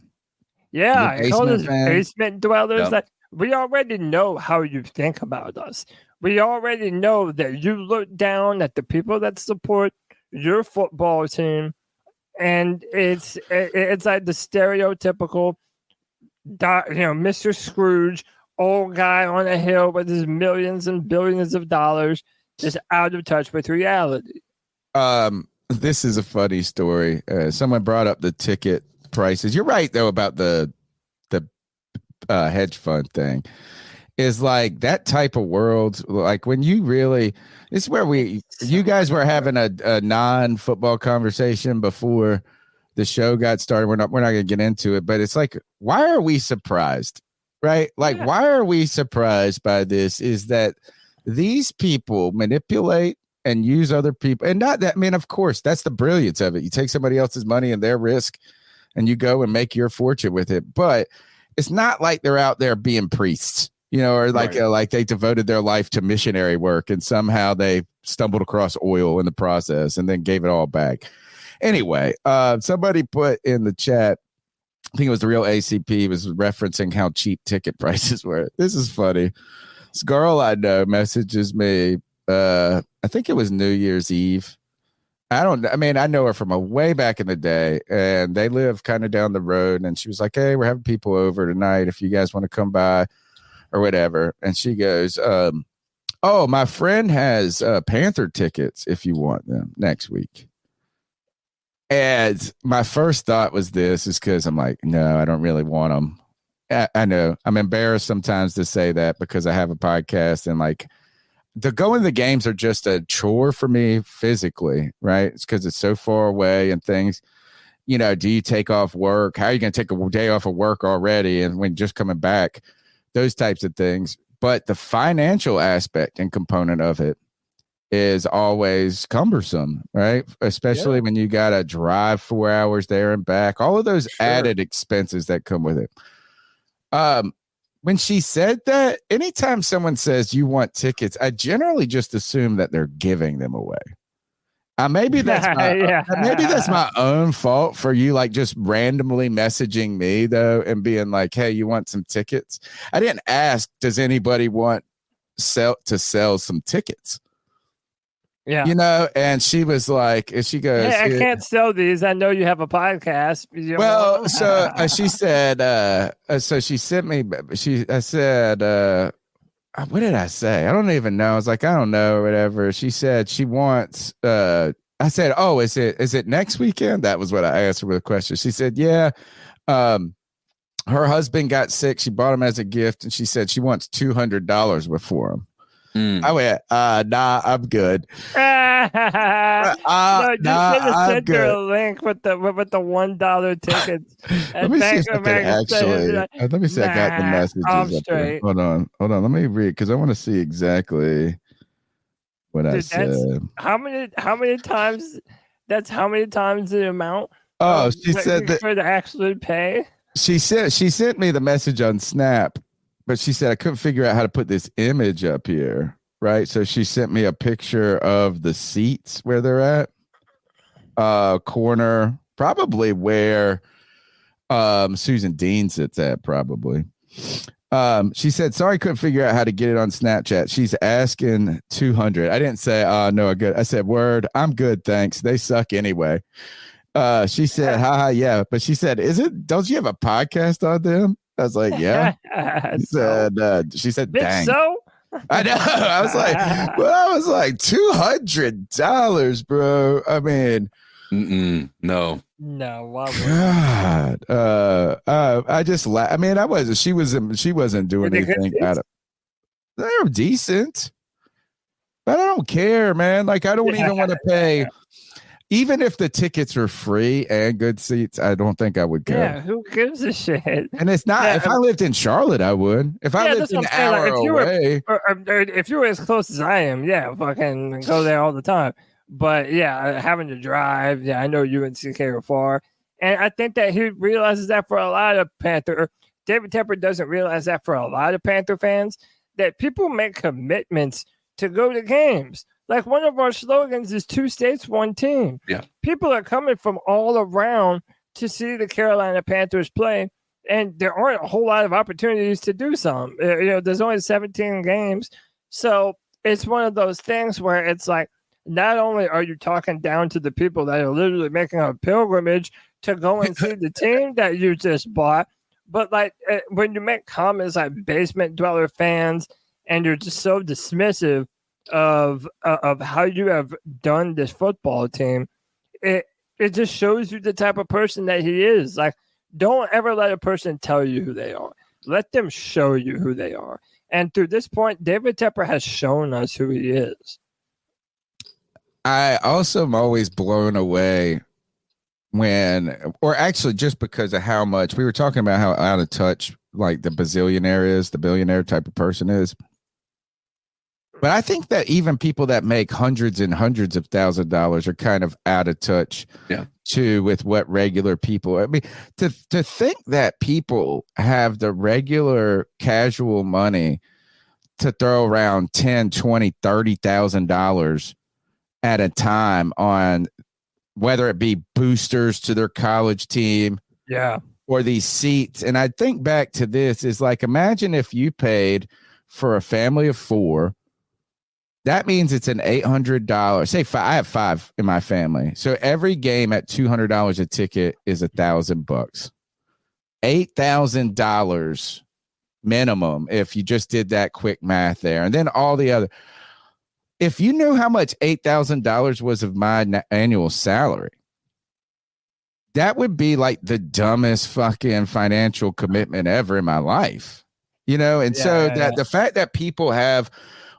Yeah, he called us basement dwellers. Yep. Like, we already know how you think about us. We already know that you look down at the people that support your football team, and it's like the stereotypical, Mr. Scrooge, old guy on a hill with his millions and billions of dollars, just out of touch with reality. This is a funny story. Someone brought up the ticket prices. You're right though about the hedge fund thing. Is like that type of world, like when you really, this is where you guys were having a non-football conversation before the show got started. We're not going to get into it, but it's like, why are we surprised? Right? Like, why are we surprised by this? Is that these people manipulate and use other people, and not that, I mean, of course, that's the brilliance of it. You take somebody else's money and their risk and you go and make your fortune with it. But it's not like they're out there being priests. Or like like they devoted their life to missionary work and somehow they stumbled across oil in the process and then gave it all back. Anyway, somebody put in the chat, I think it was the real ACP, was referencing how cheap ticket prices were. This is funny. This girl I know messages me, I think it was New Year's Eve. I know her from a way back in the day, and they live kind of down the road. And she was like, hey, we're having people over tonight if you guys want to come by or whatever. And she goes, oh, my friend has Panther tickets if you want them next week. And my first thought was this is because I'm like, no, I don't really want them. I know I'm embarrassed sometimes to say that because I have a podcast and like the going to the games are just a chore for me physically, right? It's because it's so far away and things. Do you take off work? How are you going to take a day off of work already? And when just coming back, those types of things. But the financial aspect and component of it is always cumbersome, right? Especially when you got to drive 4 hours there and back, all of those added expenses that come with it. When she said that, anytime someone says you want tickets, I generally just assume that they're giving them away. Maybe that's my own fault for you, like just randomly messaging me though and being like, "Hey, you want some tickets?" I didn't ask, "Does anybody want to sell some tickets?" Yeah, And she was like, she goes, "Hey, I can't sell these. I know you have a podcast." Well, so she said, so she sent me. I said, what did I say? I don't even know. I was like, I don't know, or whatever. She said she wants. I said, oh, is it next weekend? That was what I asked her with a question. She said, yeah. Her husband got sick. She bought him as a gift, and she said she wants $200 for him. I went, nah, I'm good. No, just I'm send her a good. link with the $1 tickets. Let me see if I can actually. Let me see. I got the messages I'm up there. straight. Hold on. Let me read because I want to see exactly what I Dude, said. How many times? That's how many times the amount. Oh, she said that for the actual pay. she sent me the message on Snap, but she said I couldn't figure out how to put this image up here. Right. So she sent me a picture of the seats where they're at. Corner, probably where Susan Dean sits at, probably. She said, sorry, couldn't figure out how to get it on Snapchat. She's asking 200. I didn't say, no, I'm good. I said, word, I'm good, thanks. They suck anyway. She said, haha, yeah. But she said, don't you have a podcast on them? I was like, yeah. She said, dang. So? I know. I was like, $200, bro. I mean, no. Why God. I just I mean, she wasn't doing anything out of. They're decent, but I don't care, man. Like, I don't even want to pay. Even if the tickets are free and good seats, I don't think I would go. Yeah, who gives a shit? And it's not. If I lived in Charlotte, I would. If I lived an hour away, if you were as close as I am, yeah, fucking go there all the time. But yeah, having to drive, yeah, I know UNCK are far, and I think that he realizes that for a lot of Panther. David Tepper doesn't realize that for a lot of Panther fans, that people make commitments to go to games. Like, one of our slogans is 2 states, 1 team. Yeah. People are coming from all around to see the Carolina Panthers play, and there aren't a whole lot of opportunities to do some. There's only 17 games. So it's one of those things where it's like, not only are you talking down to the people that are literally making a pilgrimage to go and see the team that you just bought, but like when you make comments like basement dweller fans and you're just so dismissive of how you have done this football team, it just shows you the type of person that he is. Like, don't ever let a person tell you who they are. Let them show you who they are. And through this point, David Tepper has shown us who he is. I also am always blown away just because of how much we were talking about, how out of touch like the billionaire type of person is. But I think that even people that make hundreds and hundreds of $1,000s are kind of out of touch too with what regular people. I mean, to think that people have the regular casual money to throw around $10,000, $20,000, $30,000 at a time on whether it be boosters to their college team, or these seats. And I think back to this is like, imagine if you paid for a family of 4. That means it's an $800. Say I have 5 in my family, so every game at $200 a ticket is $1,000. $8,000 minimum if you just did that quick math there, and then all the other. If you knew how much $8,000 was of my annual salary, that would be like the dumbest fucking financial commitment ever in my life, And so the fact that people have.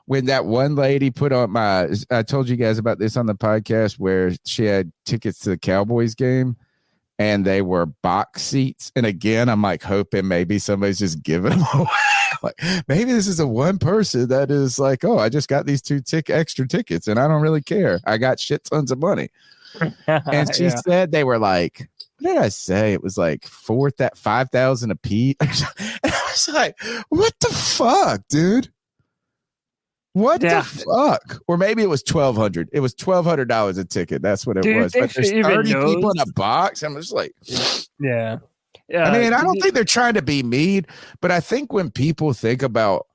When that one lady put on I told you guys about this on the podcast where she had tickets to the Cowboys game and they were box seats. And again, I'm like hoping maybe somebody's just giving them away. Like, maybe this is a one person that is like, oh, I just got these 2 extra tickets and I don't really care. I got shit tons of money. And she said they were like, what did I say? It was like 5,000 a piece. And I was like, what the fuck, dude? What the fuck? Or maybe it was $1,200. It was $1,200 a ticket. That's what it was. But there's 30 people in a box. I'm just like, yeah. I mean, I don't think they're trying to be mean, but I think when people think about,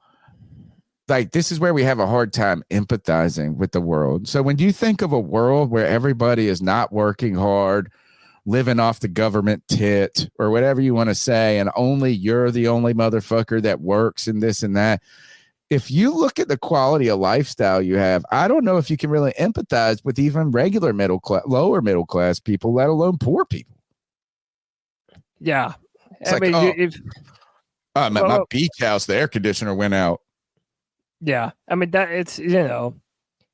like, this is where we have a hard time empathizing with the world. So when you think of a world where everybody is not working hard, living off the government tit or whatever you want to say, and only you're the only motherfucker that works and this and that. If you look at the quality of lifestyle you have, I don't know if you can really empathize with even regular middle class, lower middle class people, let alone poor people. Yeah. It's my beach house, the air conditioner went out. Yeah, I mean that it's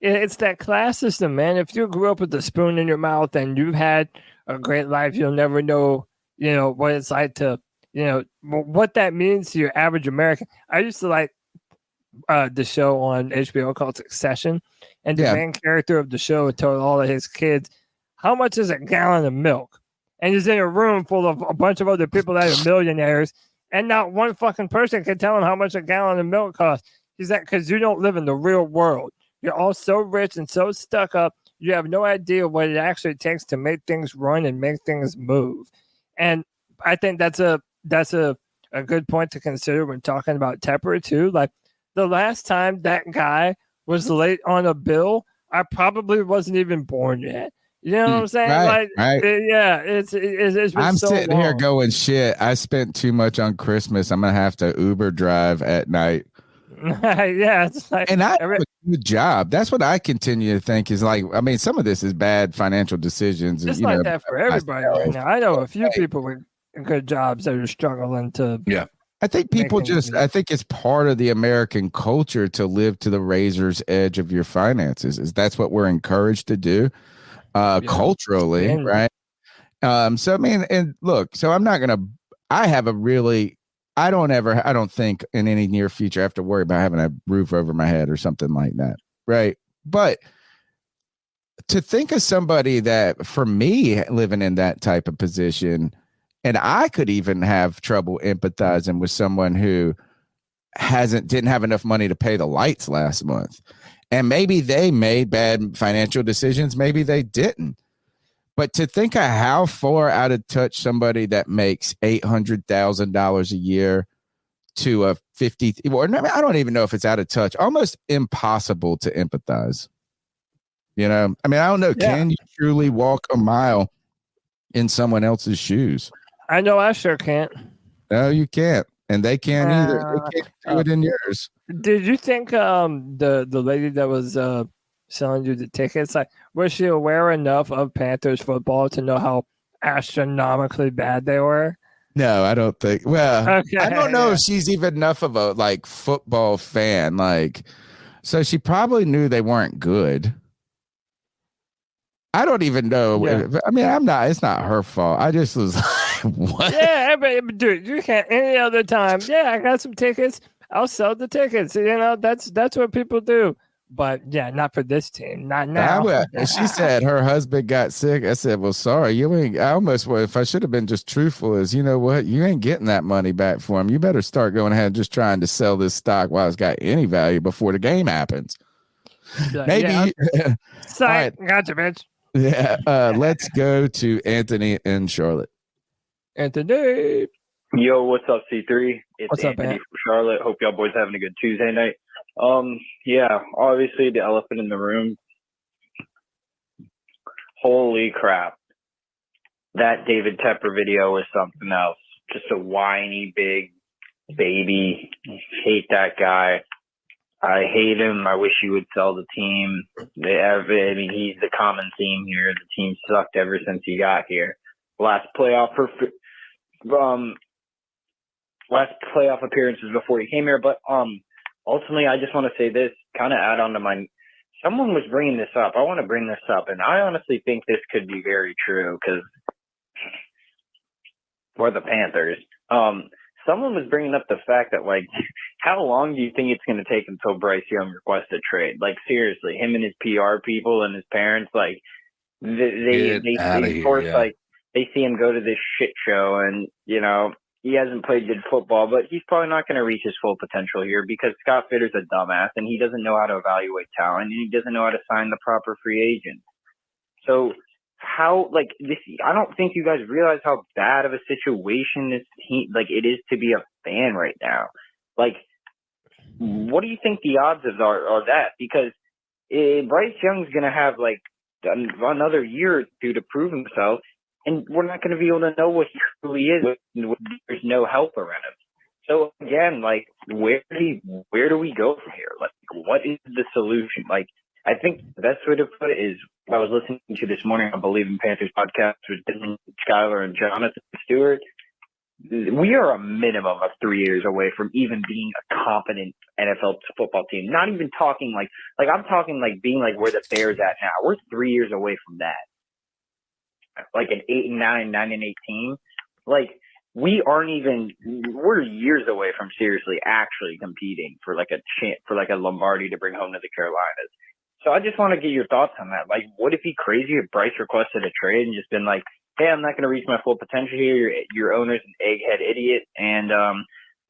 it's that class system, man. If you grew up with a spoon in your mouth and you've had a great life, you'll never know what it's like to what that means to your average American. I used to like the show on HBO called Succession, and the main character of the show told all of his kids, "How much is a gallon of milk?" And he's in a room full of a bunch of other people that are millionaires, and not one fucking person can tell him how much a gallon of milk costs. He's like, because you don't live in the real world. You're all so rich and so stuck up, you have no idea what it actually takes to make things run and make things move. And I think that's a good point to consider when talking about Tepper too. Like the last time that guy was late on a bill, I probably wasn't even born yet. You know what I'm saying? Right. It's been I'm so sitting long. here going, shit, I spent too much on Christmas. I'm going to have to Uber drive at night. Yeah, it's like, and I have a good job. That's what I continue to think is like, I mean, some of this is bad financial decisions. It's like that for everybody right now. I know a few people with good jobs that are struggling to. Yeah. I think people I think it's part of the American culture to live to the razor's edge of your finances. That's what we're encouraged to do culturally, right? So, I mean, and look, so I'm not going to, I don't think in any near future I have to worry about having a roof over my head or something like that. Right. But to think of somebody that, for me, living in that type of position, and I could even have trouble empathizing with someone who didn't have enough money to pay the lights last month. And maybe they made bad financial decisions. Maybe they didn't. But to think of how far out of touch somebody that makes $800,000 a year to a 50, I don't even know if it's out of touch, almost impossible to empathize. I mean, I don't know. Yeah. Can you truly walk a mile in someone else's shoes? I know I sure can't. No, you can't. And they can't either. They can't do it in yours. Did you think the lady that was selling you the tickets, like, was she aware enough of Panthers football to know how astronomically bad they were? No, I don't think. Well, okay, I don't know if she's even enough of a football fan. So she probably knew they weren't good. I don't even know. Yeah. I mean, it's not her fault. I just was like, what? Yeah, but dude, you can't any other time. Yeah, I got some tickets. I'll sell the tickets. That's what people do. But yeah, not for this team. Not now. She said her husband got sick. I said, well, sorry, you ain't. I almost, if I should have been just truthful, is you know what, you ain't getting that money back for him. You better start going ahead and just trying to sell this stock while it's got any value before the game happens. Maybe. Yeah, right. Gotcha, bitch. Yeah. Let's go to Anthony in Charlotte. Anthony. Yo, what's up, C3? What's up, Anthony man? from Charlotte. Hope y'all boys having a good Tuesday night. Yeah, obviously the elephant in the room. Holy crap. That David Tepper video is something else. Just a whiny big baby. Hate that guy. I hate him. I wish he would sell the team. He's the common theme here. The team sucked ever since he got here. Last playoff appearances before he came here. But ultimately, I just want to say this, kind of add on to someone was bringing this up. I want to bring this up, and I honestly think this could be very true because for the Panthers, someone was bringing up the fact that, how long do you think it's going to take until Bryce Young requests a trade? Seriously, him and his PR people and his parents, they see him go to this shit show and, he hasn't played good football, but he's probably not going to reach his full potential here because Scott Fitter's a dumbass and he doesn't know how to evaluate talent and he doesn't know how to sign the proper free agent. So I don't think you guys realize how bad of a situation this team, it is to be a fan right now. What do you think the odds are that? Because Bryce Young's going to have another year or two to prove himself. And we're not going to be able to know what he truly is. There's no help around him. So again, where do we go from here? What is the solution? I think the best way to put it is I was listening to this morning, I believe in Panthers Podcast with Dylan, Skylar, and Jonathan Stewart. we are a minimum of 3 years away from even being a competent NFL football team. Not even talking like I'm talking like being like where the Bears at now. We're 3 years away from that. Like an 8-9, 9-8 team. Like we're years away from seriously actually competing for like a Lombardi to bring home to the Carolinas. So I just want to get your thoughts on that. Like, would it be crazy if Bryce requested a trade and just been like, hey, I'm not going to reach my full potential here. Your owner's an egghead idiot, and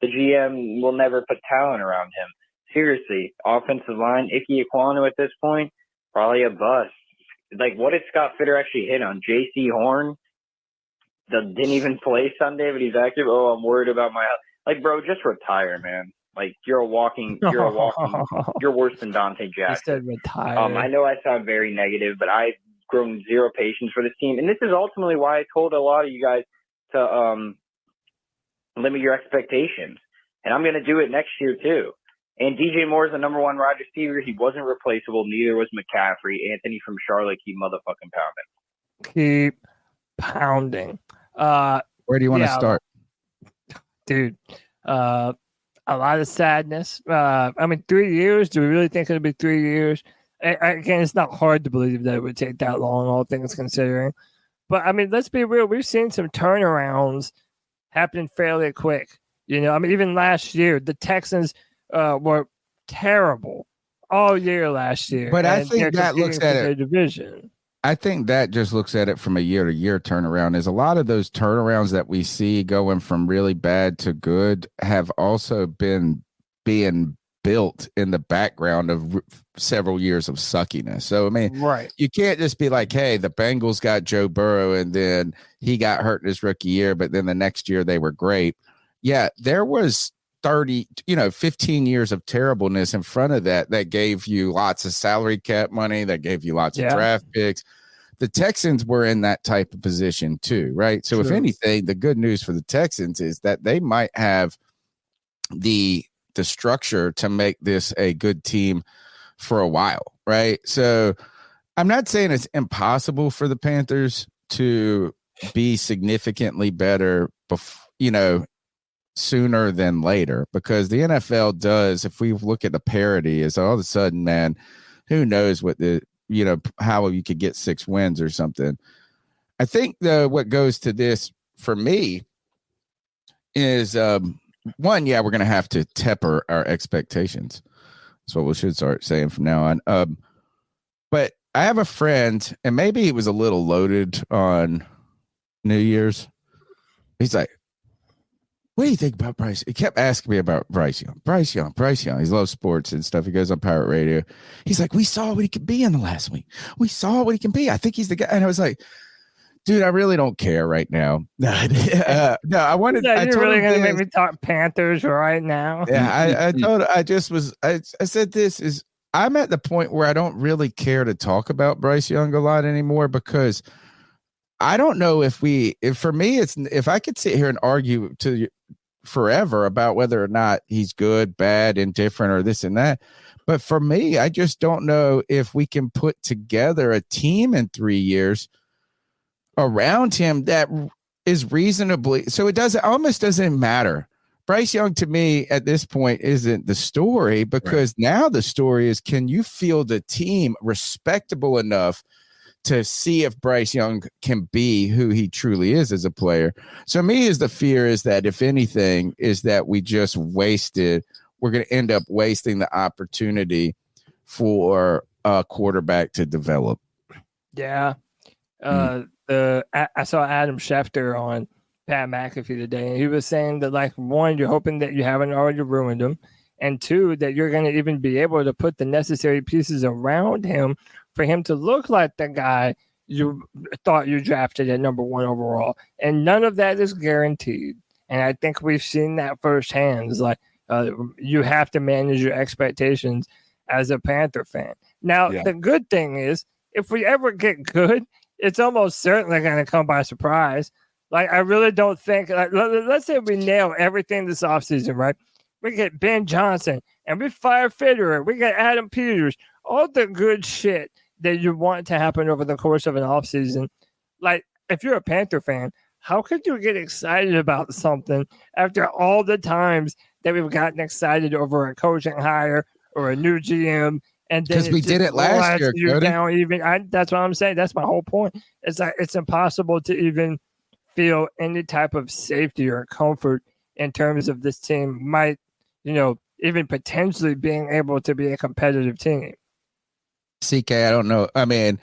the GM will never put talent around him. Seriously, offensive line, Ike Ekwonu at this point, probably a bust. Like, what did Scott Fitter actually hit on? J.C. Horn that didn't even play Sunday, but he's active. Oh, I'm worried about my health. Like, bro, just retire, man. Like, you're worse than Dante Jackson. He said retire. I know I sound very negative, but I've grown zero patience for this team. And this is ultimately why I told a lot of you guys to limit your expectations. And I'm going to do it next year, too. And DJ Moore is the number one wide receiver. He wasn't replaceable. Neither was McCaffrey. Anthony from Charlotte, keep motherfucking pounding. Keep pounding. Where do you want to start? Dude, a lot of sadness. 3 years. Do we really think it'll be 3 years? Again, it's not hard to believe that it would take that long, all things considering. But, let's be real. We've seen some turnarounds happening fairly quick. Even last year, the Texans were terrible all year last year. But I think that looks at it. Division. I think that just looks at it from a year-to-year turnaround. Is a lot of those turnarounds that we see going from really bad to good have also been being built in the background of several years of suckiness. So, right. You can't just be like, hey, the Bengals got Joe Burrow and then he got hurt in his rookie year, but then the next year they were great. Yeah, there was 15 years of terribleness in front of that gave you lots of salary cap money, that gave you lots of draft picks. The Texans were in that type of position too, right? So if anything, the good news for the Texans is that they might have the structure to make this a good team for a while, right? So I'm not saying it's impossible for the Panthers to be significantly better sooner than later, because the NFL does, if we look at the parity, is all of a sudden, man, who knows what how you could get 6 wins or something. I think what goes to this for me is one, we're going to have to temper our expectations. That's what we should start saying from now on. But I have a friend, and maybe he was a little loaded on New Year's. He's like, what do you think about Bryce? He kept asking me about Bryce Young. Bryce Young. He loves sports and stuff. He goes on Pirate Radio. He's like, we saw what he could be in the last week. We saw what he can be. I think he's the guy. And I was like, dude, I really don't care right now. No, I wanted. Yeah, you're really going to make me talk Panthers right now? Yeah, I said this is, I'm at the point where I don't really care to talk about Bryce Young a lot anymore, because I don't know if for me, it's, if I could sit here and argue to forever about whether or not he's good, bad, indifferent, or this and that. But for me, I just don't know if we can put together a team in 3 years around him that is reasonably, so it almost doesn't matter. Bryce Young to me at this point isn't the story, because now the story is, can you field a team respectable enough to see if Bryce Young can be who he truly is as a player? So me, is the fear is that if anything is that we're going to end up wasting the opportunity for a quarterback to develop. Yeah. I saw Adam Schefter on Pat McAfee today, and he was saying that, like, one, you're hoping that you haven't already ruined him, and two, that you're going to even be able to put the necessary pieces around him for him to look like the guy you thought you drafted at number 1 overall. And none of that is guaranteed. And I think we've seen that firsthand. It's like, you have to manage your expectations as a Panther fan. Now, the good thing is, if we ever get good, it's almost certainly going to come by surprise. Like, I really don't think, like, let's say we nail everything this offseason, right? We get Ben Johnson, and we fire Fitterer. We get Adam Peters, all the good shit that you want to happen over the course of an offseason. Like, if you're a Panther fan, how could you get excited about something after all the times that we've gotten excited over a coaching hire or a new GM? And then because we did it last year, you Cody. down even. That's what I'm saying. That's my whole point. It's like it's impossible to even feel any type of safety or comfort in terms of this team might, even potentially being able to be a competitive team. CK, I don't know. I mean,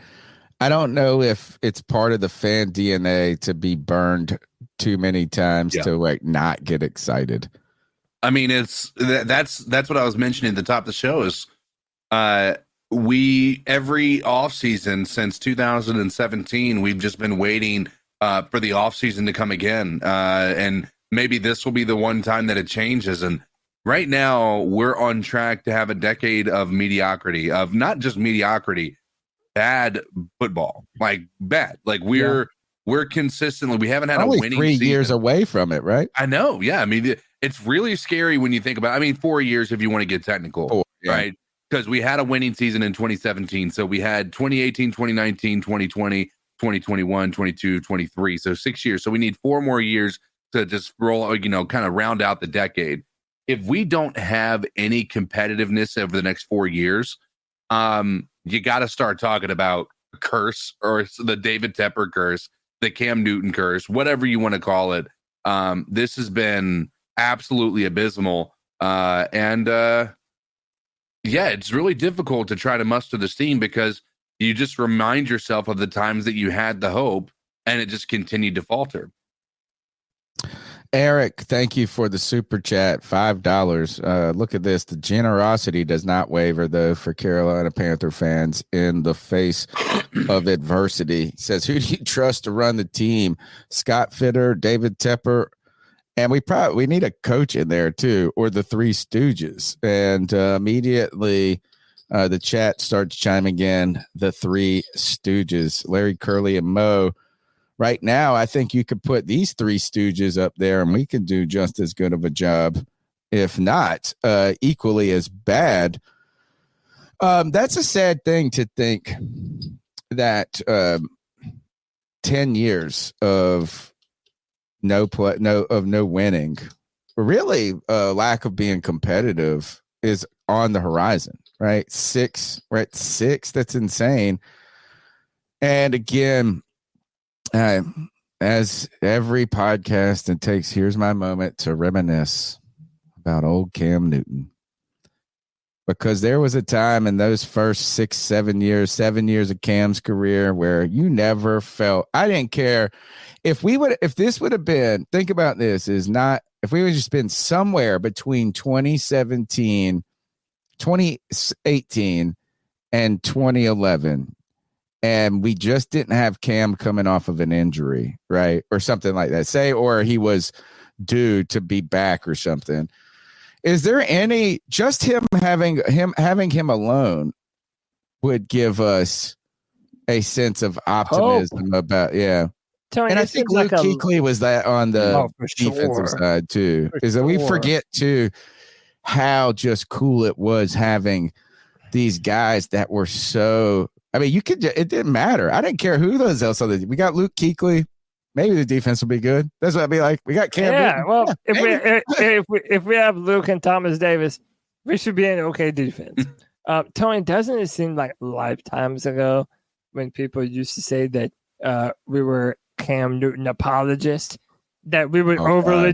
I don't know if it's part of the fan DNA to be burned too many times to like not get excited. I mean, that's what I was mentioning at the top of the show is we every offseason since 2017, we've just been waiting for the offseason to come again. And maybe this will be the one time that it changes. And right now we're on track to have a decade of mediocrity, of not just mediocrity, bad football, like bad. Like we're consistently, we haven't had only a winning 3 season. years away from it, right? I know. Yeah. I mean, it's really scary when you think about, 4 years if you want to get technical, right? Because we had a winning season in 2017. So we had 2018, 2019, 2020, 2021, 22, 23. So 6 years. So we need 4 more years to just roll, kind of round out the decade. If we don't have any competitiveness over the next 4 years, you got to start talking about a curse, or the David Tepper curse, the Cam Newton curse, whatever you want to call it. This has been absolutely abysmal. It's really difficult to try to muster the steam because you just remind yourself of the times that you had the hope and it just continued to falter. Eric, thank you for the super chat, $5. Look at this. The generosity does not waver, though, for Carolina Panther fans in the face of adversity. It says, who do you trust to run the team? Scott Fitter, David Tepper, and we need a coach in there, too, or the Three Stooges. And immediately the chat starts chiming in, the Three Stooges, Larry, Curly, and Mo. Right now, I think you could put these Three Stooges up there and we can do just as good of a job, if not equally as bad. That's a sad thing to think that 10 years of no winning, really lack of being competitive is on the horizon, right? We're at 6. That's insane. And again, as every podcast it takes, here's my moment to reminisce about old Cam Newton, because there was a time in those first 7 years of Cam's career where you never felt, I didn't care if this would have been, think about this, if we would just been somewhere between 2018 and 2011, and we just didn't have Cam coming off of an injury, right? Or something like that. Or he was due to be back or something. Is there any, just having him alone would give us a sense of optimism about, Tony, and I think Luke Kuechly was that on the defensive side too. Is that we forget too how just cool it was having these guys that were so, it didn't matter. I didn't care who those else we got Luke Kuechly. Maybe the defense will be good. That's what I'd be like. We got Cam. Yeah, well, if we have Luke and Thomas Davis, we should be an okay defense. Tony, doesn't it seem like lifetimes ago when people used to say that we were Cam Newton apologists, that we would overly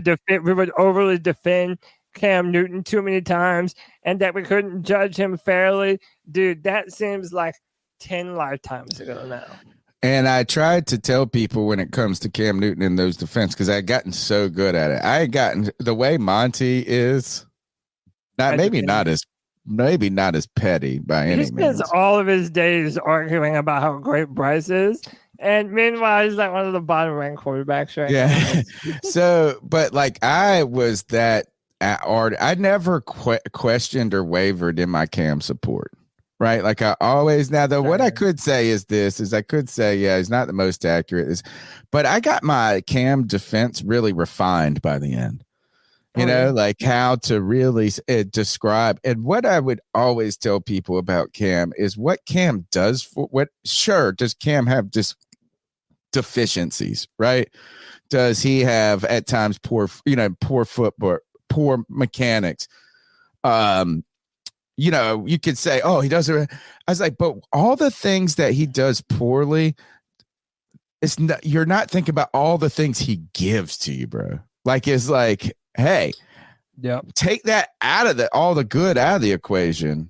defend Cam Newton too many times, and that we couldn't judge him fairly? Dude, that seems like 10 lifetimes ago now. And I tried to tell people when it comes to Cam Newton in those defense, because I had gotten so good at it. I had gotten the way Monty is, maybe not as petty by any means. He spends all of his days arguing about how great Bryce is, and meanwhile he's like one of the bottom ranked quarterbacks right now. So, but like I was that I never questioned or wavered in my Cam support. Right. Like I always, now though, what I could say is I could say, he's not the most accurate, but I got my Cam defense really refined by the end, like how to really describe. And what I would always tell people about Cam is what Cam does does Cam have just deficiencies, right? does he have at times poor footwork, poor mechanics? You could say, oh, he does it. I was like, but all the things that he does poorly, you're not thinking about all the things he gives to you, bro. Like, it's like, hey, take that out of all the good out of the equation.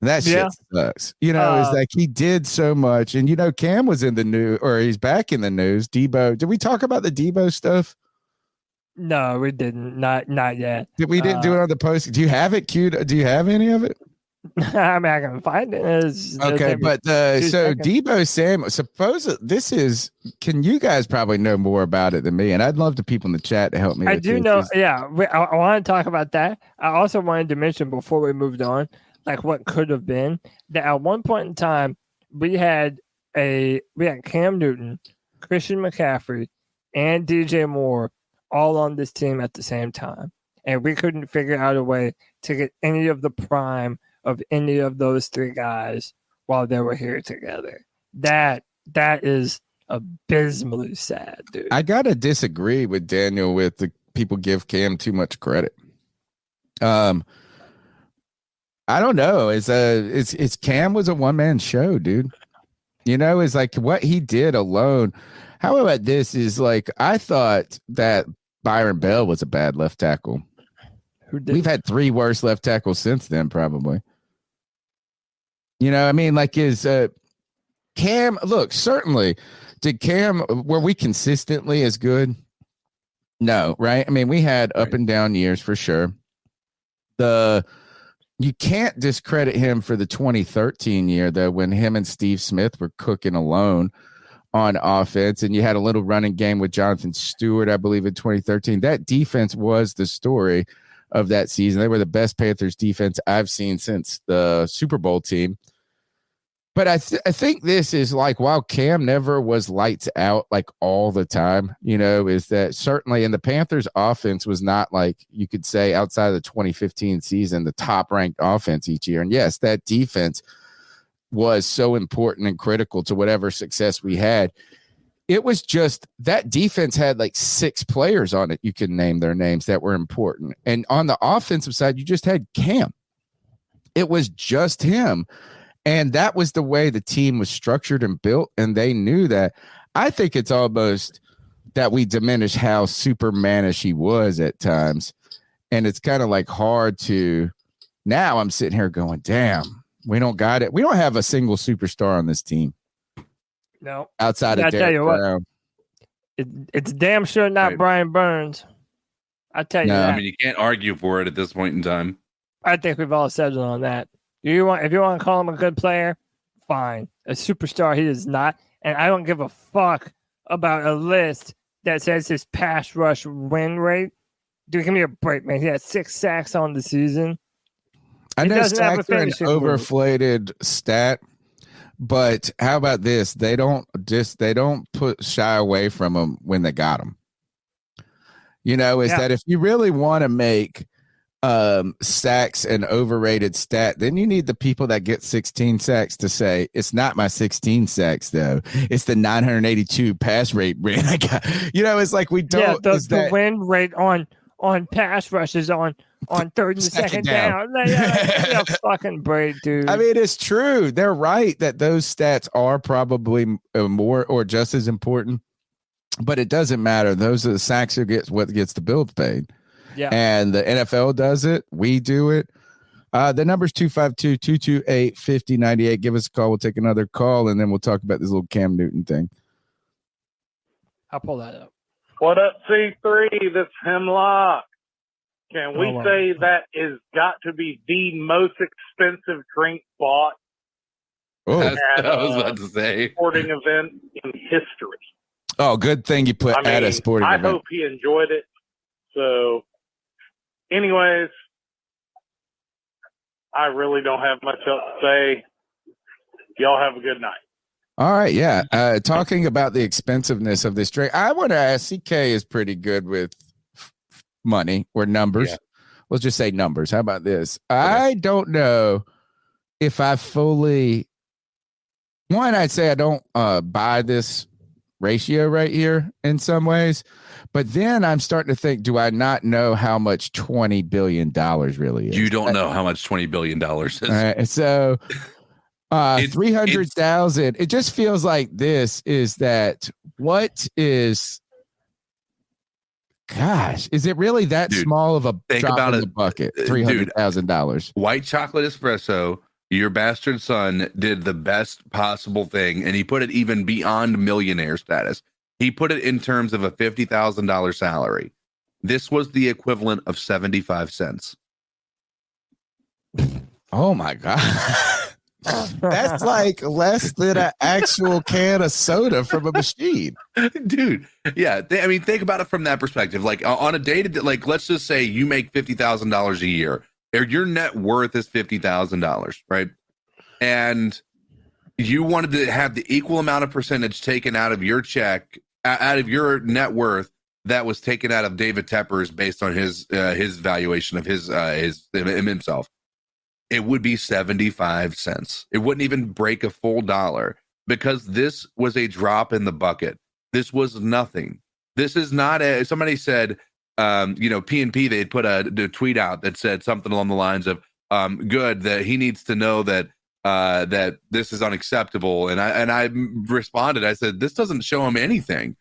That shit sucks. It's like he did so much. And, Cam was in the news, or he's back in the news. Debo. Did we talk about the Debo stuff? No, we didn't. Not yet. We didn't do it on the post. Do you have it queued? Do you have any of it? I mean, I can find it. Okay, but so Debo Samuel, can you guys probably know more about it than me? And I'd love the people in the chat to help me. I do know. Yeah, I want to talk about that. I also wanted to mention before we moved on, like what could have been, that at one point in time we had Cam Newton, Christian McCaffrey, and DJ Moore all on this team at the same time, and we couldn't figure out a way to get any of the prime of any of those three guys while they were here together. That is abysmally sad, dude. I gotta disagree with Daniel with the people give Cam too much credit. I don't know. It's Cam was a one-man show, dude. It's like what he did alone. How about this is like, I thought that Byron Bell was a bad left tackle. We've had 3 worse left tackles since then, probably. Is Cam, look, certainly, were we consistently as good? No, right? I mean, we had up and down years for sure. You can't discredit him for the 2013 year, though, when him and Steve Smith were cooking alone on offense, and you had a little running game with Jonathan Stewart, I believe, in 2013. That defense was the story of that season. They were the best Panthers defense I've seen since the Super Bowl team. But I think this is like, while Cam never was lights out like all the time, is that certainly in the Panthers offense was not like, you could say, outside of the 2015 season, the top ranked offense each year. And yes, that defense was so important and critical to whatever success we had. It was just that defense had like 6 players on it. You can name their names that were important. And on the offensive side, you just had Cam. It was just him. And that was the way the team was structured and built. And they knew that. I think it's almost that we diminish how supermanish he was at times. And it's kind of like hard to, now I'm sitting here going, damn, we don't got it. We don't have a single superstar on this team. No. Outside of Derek Brown. It's damn sure not Brian Burns. I tell you that. I mean, you can't argue for it at this point in time. I think we've all settled on that. If you want to call him a good player, fine. A superstar, he is not. And I don't give a fuck about a list that says his pass rush win rate. Dude, give me a break, man. He had 6 sacks on the season. I know sacks are an overflated stat, but how about this? They don't shy away from them when they got them. That if you really want to make sacks an overrated stat, then you need the people that get 16 sacks to say, it's not my 16 sacks though, it's the 982 pass rate I got. It's like, we don't. The win rate on pass rushes on 3rd and second down. Yeah, fucking break, dude. I mean, it's true. They're right that those stats are probably more or just as important, but it doesn't matter. Those are the sacks who gets what gets the bills paid. Yeah. And the NFL does it. We do it. The number's 252-228-5098. Give us a call. We'll take another call, and then we'll talk about this little Cam Newton thing. I'll pull that up. What up, C3? This Hemlock. Can we say that is got to be the most expensive drink bought at I was about to say sporting event in history? Oh, good thing you put at a sporting event. I hope he enjoyed it. So, anyways, I really don't have much else to say. Y'all have a good night. All right, yeah. Talking about the expensiveness of this drink, I want to ask, CK is pretty good with money or numbers. Yeah. Let's just say numbers. How about this? Okay. I don't know if I fully, I'd say I don't buy this ratio right here in some ways. But then I'm starting to think, do I not know how much $20 billion really is? You don't know how much $20 billion is. All right, so 300,000. It just feels like this is that what is, gosh, is it really that small of a drop in the bucket? $300,000. White chocolate espresso. Your bastard son did the best possible thing, and he put it even beyond millionaire status. He put it in terms of a $50,000 salary. This was the equivalent of 75 cents. Oh my God. That's like less than an actual can of soda from a machine. Dude, yeah. I mean, think about it from that perspective. Like on a day to like, let's just say you make $50,000 a year, or your net worth is $50,000, right? And you wanted to have the equal amount of percentage taken out of your check, out of your net worth that was taken out of David Tepper's based on his valuation of himself. It would be 75 cents. It wouldn't even break a full dollar because this was a drop in the bucket. This was nothing. This is not somebody said, PNP, they'd put a tweet out that said something along the lines of, good, that he needs to know that this is unacceptable. And I responded, I said, this doesn't show him anything.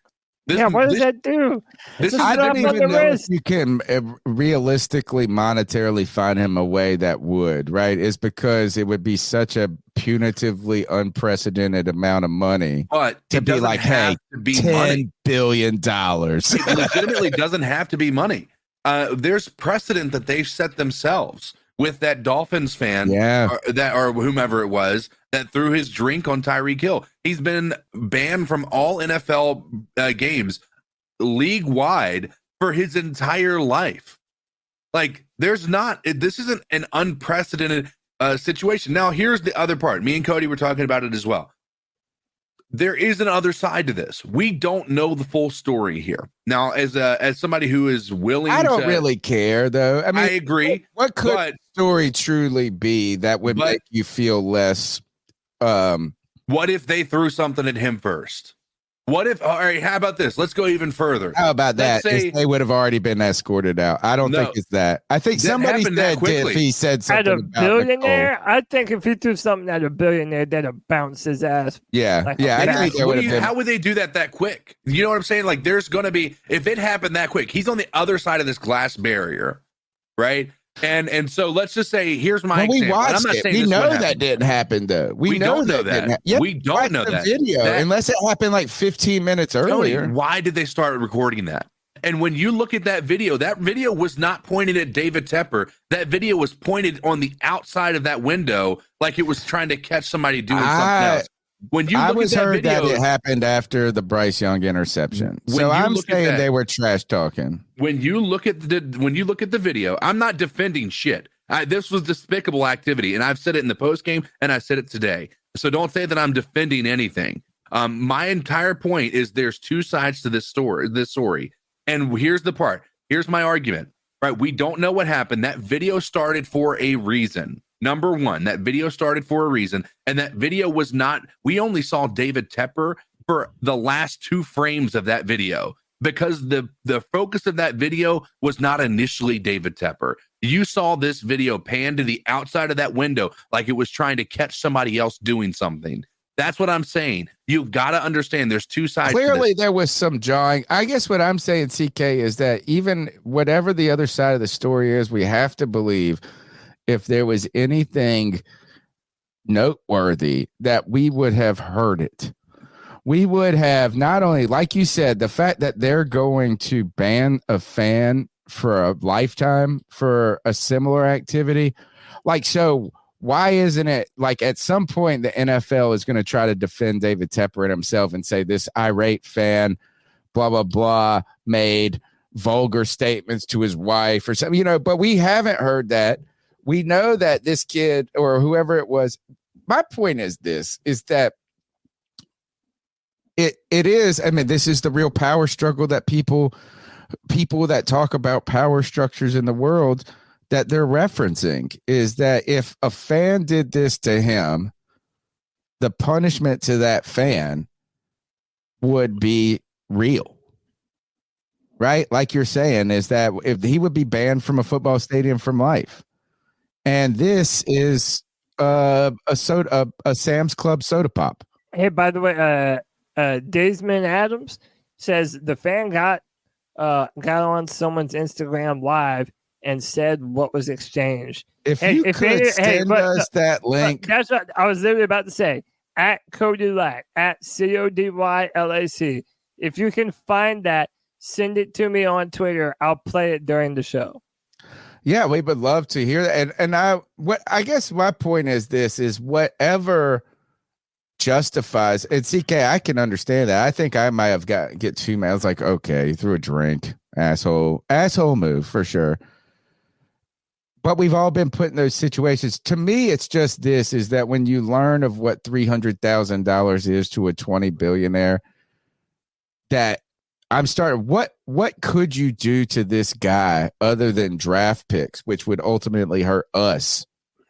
What does that do? I don't even know if you can realistically, monetarily find him a way that would, right? It's because it would be such a punitively unprecedented amount of money. But to be like, hey, $10 billion. It legitimately doesn't have to be money. There's precedent that they've set themselves with that Dolphins fan, or whomever it was, that threw his drink on Tyreek Hill. He's been banned from all NFL games league wide for his entire life. Like, this isn't an unprecedented situation. Now, here's the other part. Me and Cody were talking about it as well. There is an other side to this. We don't know the full story here. Now, as somebody who is willing, I don't really care, though. I mean, I agree. What could the story truly be that would make you feel less? What if they threw something at him first? What if? All right, how about this? Let's go even further. How about that? They would have already been escorted out. I don't think it's that. I think somebody said if he said something at a billionaire. I think if he threw something at a billionaire, that'd bounce his ass. Yeah, like I think how would they do that quick? You know what I'm saying? Like, there's going to be, if it happened that quick, he's on the other side of this glass barrier, right? And so let's just say, here's my example. We watched it. We know that didn't happen, though. We don't know that. We don't know that video unless it happened like 15 minutes earlier. Tony, why did they start recording that? And when you look at that video was not pointed at David Tepper. That video was pointed on the outside of that window, like it was trying to catch somebody doing something else. When you look at that heard video, that it happened after the Bryce Young interception. So I'm saying they were trash talking. When you look at the video, I'm not defending shit. This was despicable activity, and I've said it in the post game, and I said it today. So don't say that I'm defending anything. My entire point is there's two sides to this story, and here's the part. Here's my argument. Right? We don't know what happened. That video started for a reason. Number one, that video started for a reason, and that video was not, we only saw David Tepper for the last 2 frames of that video because the focus of that video was not initially David Tepper. You saw this video pan to the outside of that window like it was trying to catch somebody else doing something. That's what I'm saying. You've got to understand there's two sides. Clearly, there was some jawing. I guess what I'm saying, CK, is that even whatever the other side of the story is, we have to believe if there was anything noteworthy that we would have heard it. We would have not only, like you said, the fact that they're going to ban a fan for a lifetime for a similar activity. Like, so why isn't it like at some point the NFL is going to try to defend David Tepper and himself and say this irate fan, blah, blah, blah, made vulgar statements to his wife or something, but we haven't heard that. We know that this kid or whoever it was, my point is that it is, I mean, this is the real power struggle that people that talk about power structures in the world that they're referencing is that if a fan did this to him, the punishment to that fan would be real. Right? Like you're saying, is that if he would be banned from a football stadium for life. And this is a Sam's Club soda pop. Hey, by the way, Daysman Adams says the fan got on someone's Instagram live and said what was exchanged. If you could send us that link. That's what I was literally about to say. At Cody Lack, at CODYLAC. If you can find that, send it to me on Twitter. I'll play it during the show. Yeah, we would love to hear that. And I guess my point is this is whatever justifies, and CK, I can understand that. I think I might have get too mad. I was like, okay, you threw a drink, asshole move for sure. But we've all been put in those situations. To me, it's just this is that when you learn of what $300,000 is to a 20 billionaire, that I'm starting. What could you do to this guy other than draft picks, which would ultimately hurt us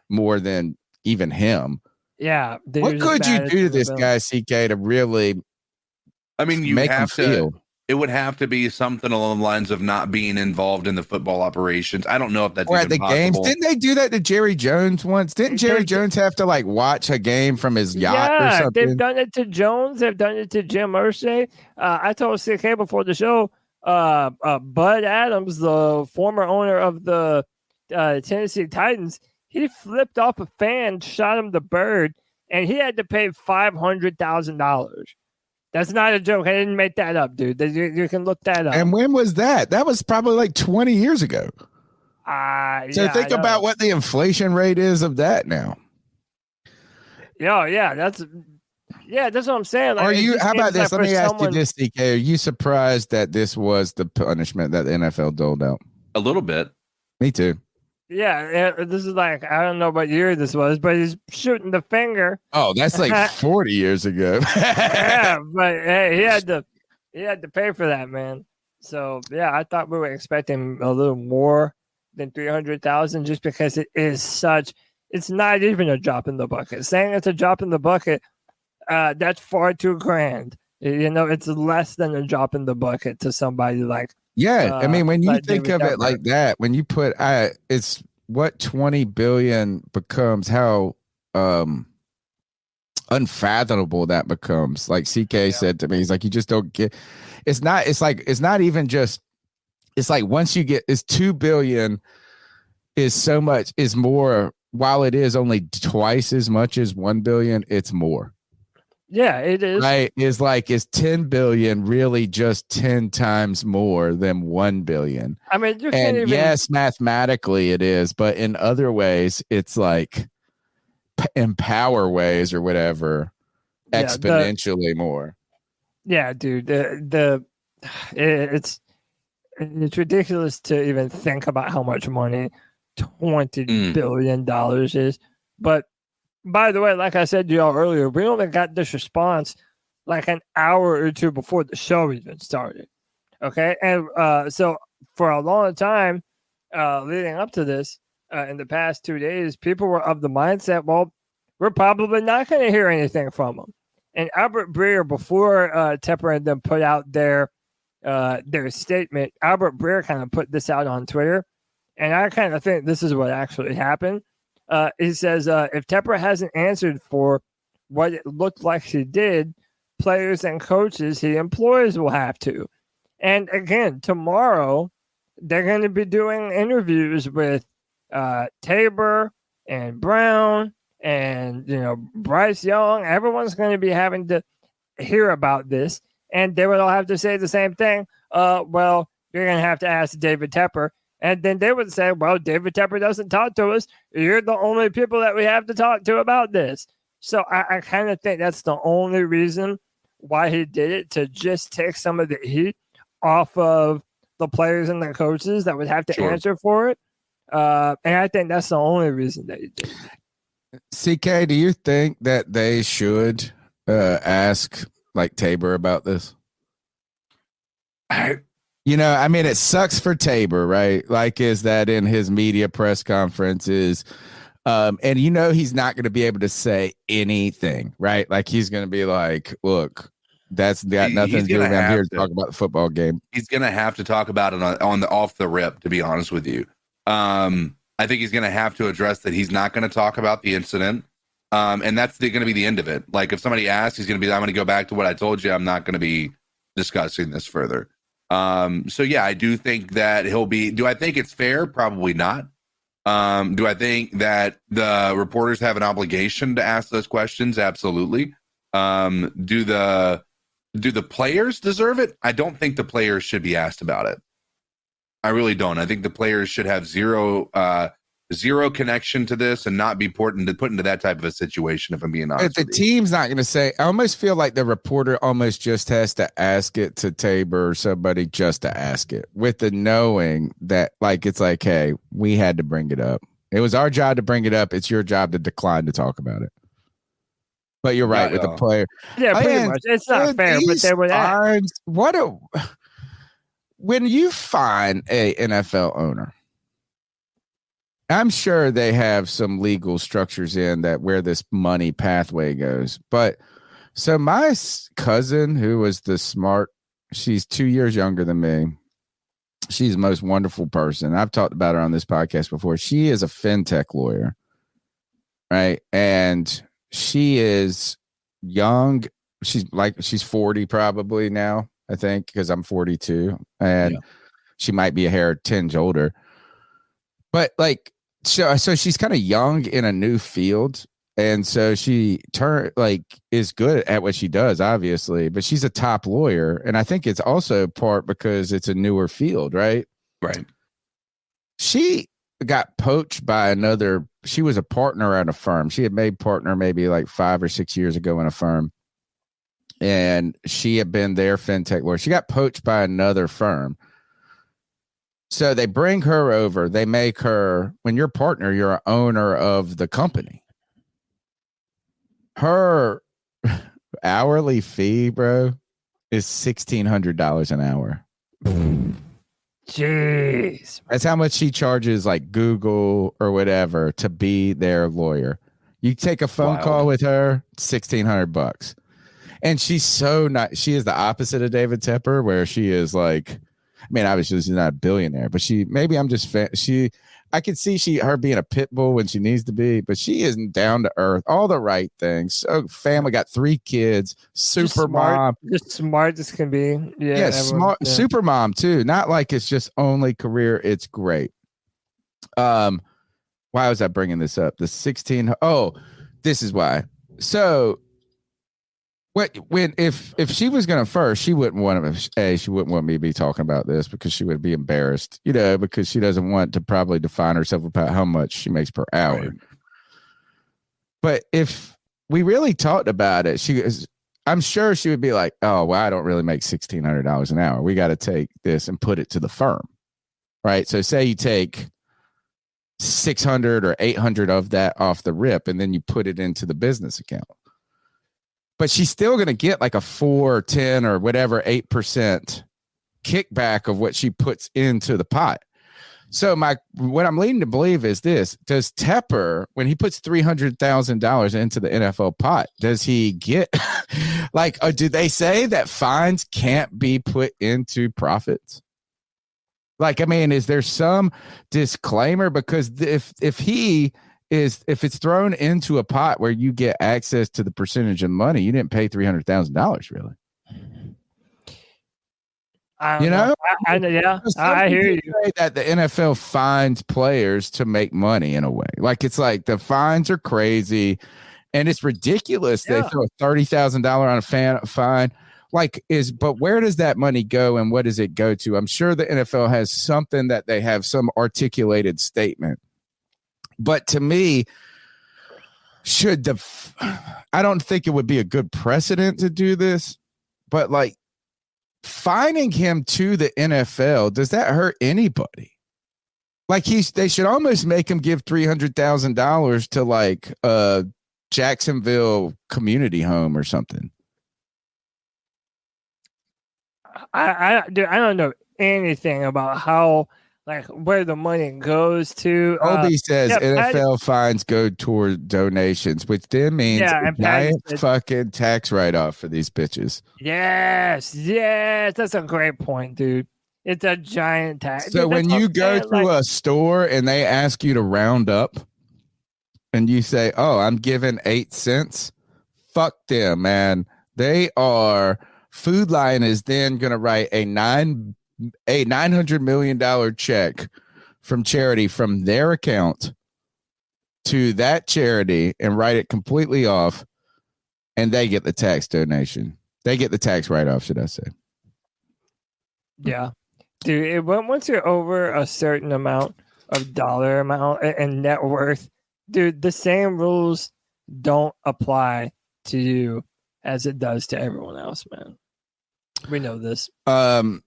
more than even him? Yeah. What could you do to this guy, CK, to really? I mean, you make have him feel? It would have to be something along the lines of not being involved in the football operations. I don't know if that's or even at the possible. games. Didn't they do that to Jerry Jones once? Didn't Jerry Jones have to like watch a game from his yacht or something? They've done it to Jones. They've done it to Jim Irsay. I told CK before the show, Bud Adams, the former owner of the Tennessee Titans, he flipped off a fan, shot him the bird, and he had to pay $500,000. That's not a joke. I didn't make that up, dude. You can look that up. And when was that? That was probably like 20 years ago. So think about what the inflation rate is of that now. Yeah, that's what I'm saying. Like, how about this? Let me ask you this, DK. Are you surprised that this was the punishment that the NFL doled out? A little bit. Me too. Yeah, this is like, I don't know what year this was, but he's shooting the finger. Oh, that's like 40 years ago. Yeah, but hey, he had to pay for that, man. So yeah, I thought we were expecting a little more than 300,000 just because it's not even a drop in the bucket. Saying it's a drop in the bucket, that's far too grand. You know, it's less than a drop in the bucket to somebody like. Yeah, I mean, when you like think David of Tepper. it like that, when you put, it's what 20 billion becomes, how unfathomable that becomes. Like CK said to me, he's like, you just don't get. It's not even just. It's like once you get, it's 2 billion is more. While it is only twice as much as 1 billion, it's more. Yeah, it is. Right. Is 10 billion really just 10 times more than 1 billion? I mean, you can't even. Yes, mathematically it is, but in other ways, it's like in power ways or whatever, exponentially more. Yeah, dude. It's ridiculous to even think about how much money $20 billion is. But by the way, like I said to y'all earlier, we only got this response like an hour or two before the show even started. Okay. And so for a long time leading up to this, in the past 2 days, people were of the mindset, well, we're probably not going to hear anything from them. And Albert Breer, before Tepper and them put out their statement, Albert Breer kind of put this out on Twitter. And I kind of think this is what actually happened. He says, if Tepper hasn't answered for what it looked like she did, players and coaches he employs will have to. And again, tomorrow, they're going to be doing interviews with Tabor and Brown and, Bryce Young. Everyone's going to be having to hear about this. And they would all have to say the same thing. Well, you're going to have to ask David Tepper. And then they would say, well, David Tepper doesn't talk to us. You're the only people that we have to talk to about this. So I kind of think that's the only reason why he did it, to just take some of the heat off of the players and the coaches that would have to answer for it. And I think that's the only reason that he did it. CK, do you think that they should ask like Tabor about this? I mean, it sucks for Tabor, right? Like, is that in his media press conferences? And he's not going to be able to say anything, right? Like, he's going to be like, look, That's got nothing to do with it. I'm here to talk about the football game. He's going to have to talk about it on the off the rip, to be honest with you. I think he's going to have to address that he's not going to talk about the incident. And that's going to be the end of it. Like if somebody asks, he's going to be, I'm going to go back to what I told you. I'm not going to be discussing this further. So yeah, I do think that he'll be, do I think it's fair? Probably not. Do I think that the reporters have an obligation to ask those questions? Absolutely. Do the players deserve it? I don't think the players should be asked about it. I really don't. I think the players should have zero connection to this and not be put into that type of a situation, if I'm being honest. If the team's not going to say, I almost feel like the reporter almost just has to ask it to Tabor or somebody just to ask it with the knowing that, like, it's like, hey, we had to bring it up. It was our job to bring it up. It's your job to decline to talk about it. But you're right with the player. Yeah, pretty much. It's not fair, but they were fines, when you find a NFL owner, I'm sure they have some legal structures in that where this money pathway goes. But so my cousin, who was she's 2 years younger than me. She's the most wonderful person. I've talked about her on this podcast before. She is a fintech lawyer, right? And she is young. She's 40 probably now, I think, because I'm 42. And she might be a hair tinge older. But like, so she's kind of young in a new field. And so she is good at what she does, obviously, but she's a top lawyer. And I think it's also part because it's a newer field, right? Right. She got poached by she was a partner at a firm. She had made partner maybe like 5 or 6 years ago in a firm. And she had been their fintech lawyer. She got poached by another firm. So they bring her over. They make her, when you're a partner, you're an owner of the company. Her hourly fee, bro, is $1,600 an hour. Jeez. That's how much she charges, like Google or whatever, to be their lawyer. You take a phone call with her, $1,600. And she's so not. She is the opposite of David Tepper, where she is like, I mean, obviously she's not a billionaire, but I could see her being a pit bull when she needs to be, but she isn't down to earth. All the right things. So family, got 3 kids, super mom, just smart as can be. Yeah, smart, super mom too. Not like it's just only career. It's great. Why was I bringing this up? The 16. Oh, this is why. So. If she was going to first, she wouldn't want me to be talking about this because she would be embarrassed, because she doesn't want to probably define herself about how much she makes per hour. Right. But if we really talked about it, I'm sure she would be like, oh, well, I don't really make $1,600 an hour. We got to take this and put it to the firm. Right. So say you take 600 or 800 of that off the rip, and then you put it into the business account. But she's still going to get like a 4 or 10 or whatever 8% kickback of what she puts into the pot. So what I'm leading to believe is this: does Tepper, when he puts $300,000 into the NFL pot, does he get do they say that fines can't be put into profits? Like, I mean, is there some disclaimer? Because if it's thrown into a pot where you get access to the percentage of money, you didn't pay $300,000 really. I hear you. That the NFL fines players to make money in a way. Like, it's like the fines are crazy and it's ridiculous. Yeah. They throw a $30,000 on a fine. But where does that money go and what does it go to? I'm sure the NFL has something that they have some articulated statement. But to me, I don't think it would be a good precedent to do this, but like fining him to the NFL, does that hurt anybody? Like they should almost make him give $300,000 to like a Jacksonville community home or something. I don't know anything about how like where the money goes to. Obi says Patty, NFL fines go toward donations, which then means a and Patty giant said, fucking tax write-off for these bitches. yes, that's a great point, dude. It's a giant tax. So Dude, when you go to a store and they ask you to round up and you say, oh, I'm giving 8 cents, fuck them, man. They are, Food Lion is then going to write a $900 million check from charity from their account to that charity and write it completely off, and they get the tax donation. They get the tax write-off, should I say. Yeah. Dude, once you're over a certain amount of dollar amount and net worth, dude, the same rules don't apply to you as it does to everyone else, man. We know this. The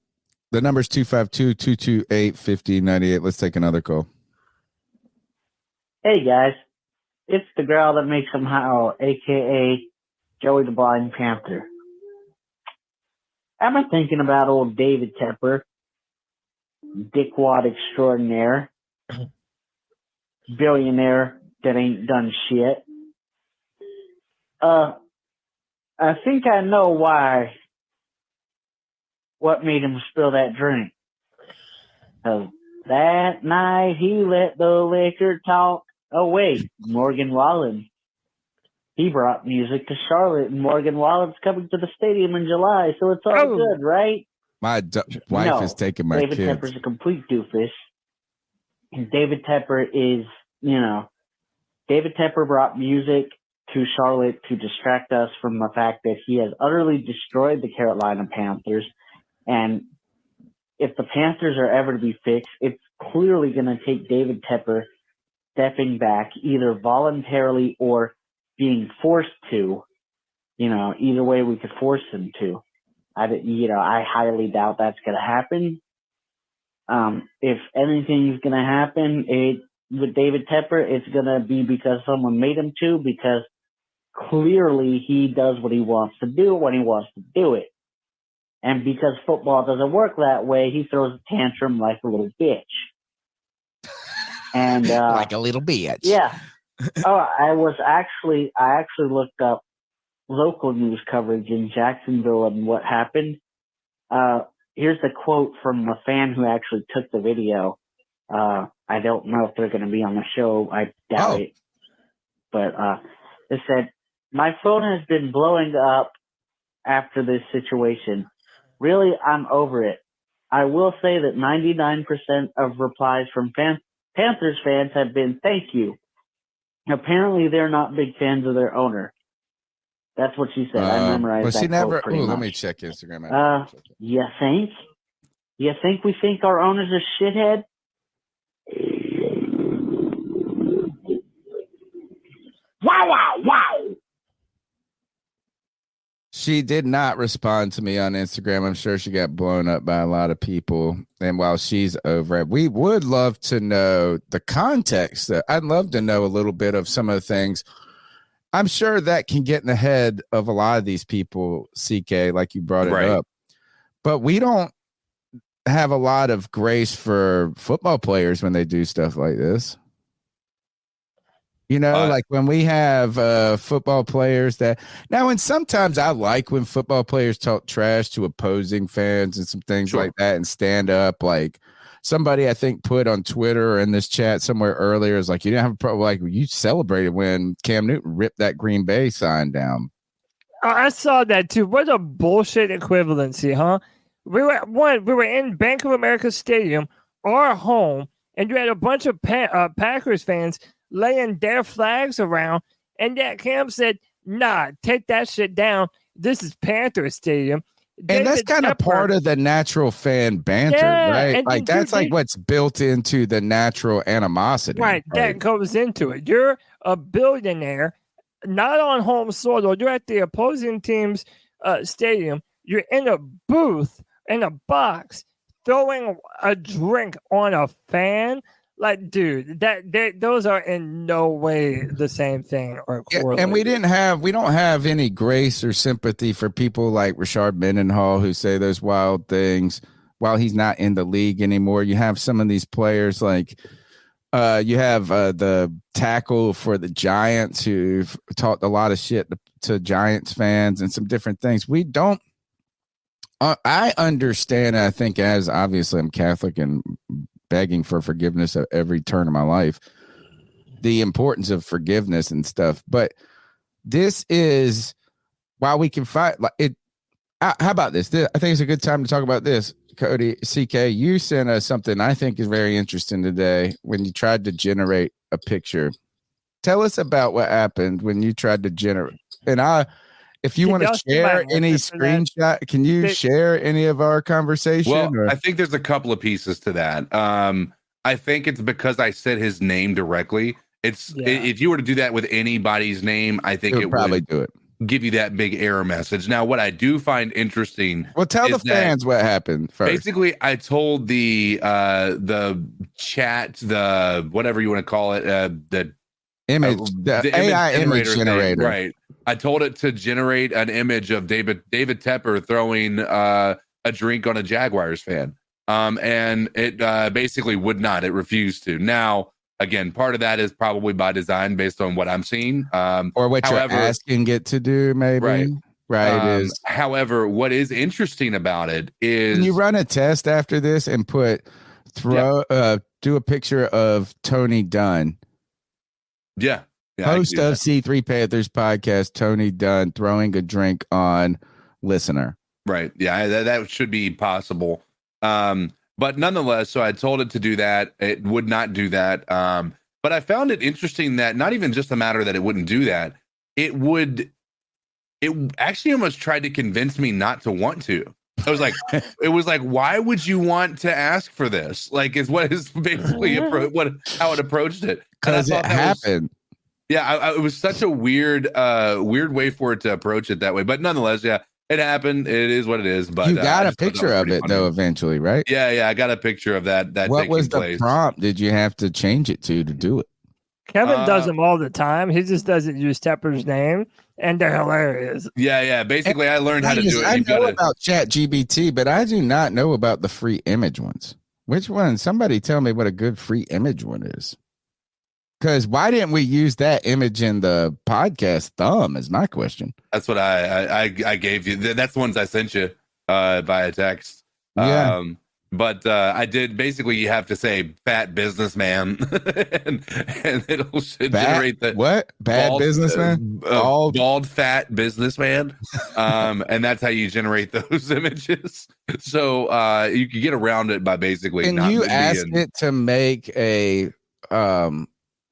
number's 252-228-5098. Let's take another call. Hey, guys. It's the girl that makes them howl, a.k.a. Joey the Blind Panther. I've been thinking about old David Tepper, dickwad extraordinaire, billionaire that ain't done shit. I think I know what made him spill that drink. That night he let the liquor talk away. Morgan Wallen. He brought music to Charlotte, and Morgan Wallen's coming to the stadium in July, so it's all good, right? My wife is taking my David kids. Tepper's a complete doofus. And David Tepper is, David Tepper brought music to Charlotte to distract us from the fact that he has utterly destroyed the Carolina Panthers. And if the Panthers are ever to be fixed, it's clearly going to take David Tepper stepping back, either voluntarily or being forced to. Either way we could force him to. I highly doubt that's going to happen. If anything's going to happen with David Tepper, it's going to be because someone made him to, because clearly he does what he wants to do when he wants to do it. And because football doesn't work that way, he throws a tantrum like a little bitch. And like a little bitch. Yeah. I actually looked up local news coverage in Jacksonville and what happened. Here's the quote from a fan who actually took the video. I don't know if they're going to be on the show. I doubt it. But it said, "My phone has been blowing up after this situation. Really, I'm over it. I will say that 99% of replies from Panthers fans have been thank you. Apparently, they're not big fans of their owner." That's what she said. I memorized that quote pretty much. Let me check Instagram. You think? You think we think our owner's a shithead? Wow. She did not respond to me on Instagram. I'm sure she got blown up by a lot of people. And while she's over it, we would love to know the context. I'd love to know a little bit of some of the things. I'm sure that can get in the head of a lot of these people, CK, like you brought it up. But we don't have a lot of grace for football players when they do stuff like this. Like when we have football players and sometimes I like when football players talk trash to opposing fans and some things like that and stand up. Like somebody I think put on Twitter or in this chat somewhere earlier is like, you didn't have a problem. Like you celebrated when Cam Newton ripped that Green Bay sign down. I saw that too. What a bullshit equivalency, huh? We were in Bank of America Stadium, our home, and you had a bunch of Packers fans laying their flags around, and yet Cam said, "Nah, take that shit down. This is Panther Stadium." And that's kind of part of the natural fan banter, right? Like that's like what's built into the natural animosity. Right, that goes into it. You're a billionaire, not on home soil. You're at the opposing team's stadium. You're in a booth, in a box, throwing a drink on a fan. Like, dude, those are in no way the same thing or correlated. And we don't have any grace or sympathy for people like Rashard Mendenhall who say those wild things. while he's not in the league anymore. You have some of these players like you have the tackle for the Giants who've talked a lot of shit to Giants fans and some different things. We don't. I understand. I think, as obviously I'm Catholic and begging for forgiveness at every turn of my life, the importance of forgiveness and stuff. But this is while we can fight like it. How about this? I think it's a good time to talk about this. Cody, CK, you sent us something I think is very interesting today when you tried to generate a picture. Tell us about what happened when you tried to generate. And if you want to share any screenshot, can you share any of our conversation? Well, I think there's a couple of pieces to that. I think it's because I said his name directly. If you were to do that with anybody's name, I think it would probably do it. Give you that big error message. Now, what I do find interesting. Well, tell the fans what happened first. Basically, I told the chat, the whatever you want to call it, the image, the AI image generator, thing, right? I told it to generate an image of David Tepper throwing a drink on a Jaguars fan, and it basically would not. It refused to. Now, again, part of that is probably by design based on what I'm seeing. Or what you're asking it to do, maybe. Right. However, what is interesting about it is... Can you run a test after this and do a picture of Tony Dunn? Yeah. Host of C3 Panthers Podcast, Tony Dunn, throwing a drink on listener. Right. Yeah, that should be possible. But nonetheless, so I told it to do that. It would not do that. But I found it interesting that not even just a matter that it wouldn't do that, it actually almost tried to convince me not to want to. I was like, why would you want to ask for this? Like, is what is basically how it approached it. Because it happened. It was such a weird way for it to approach it that way. But nonetheless, yeah. It happened. It is what it is. But you got a picture of it though, eventually, right? Yeah. I got a picture of that. What was the prompt? Did you have to change it to do it? Kevin does them all the time. He just doesn't use Tepper's name, and they're hilarious. Yeah. Basically, I learned how to do it. I know about ChatGPT, but I do not know about the free image ones. Which one? Somebody tell me what a good free image one is. Because why didn't we use that image in the podcast thumb is my question. That's what I gave you. That's the ones I sent you via text. Yeah. But I did basically you have to say fat businessman and it'll generate the what? Bad bald, businessman? Bald fat businessman. And that's how you generate those images. So you can get around it by basically Can you ask it to make a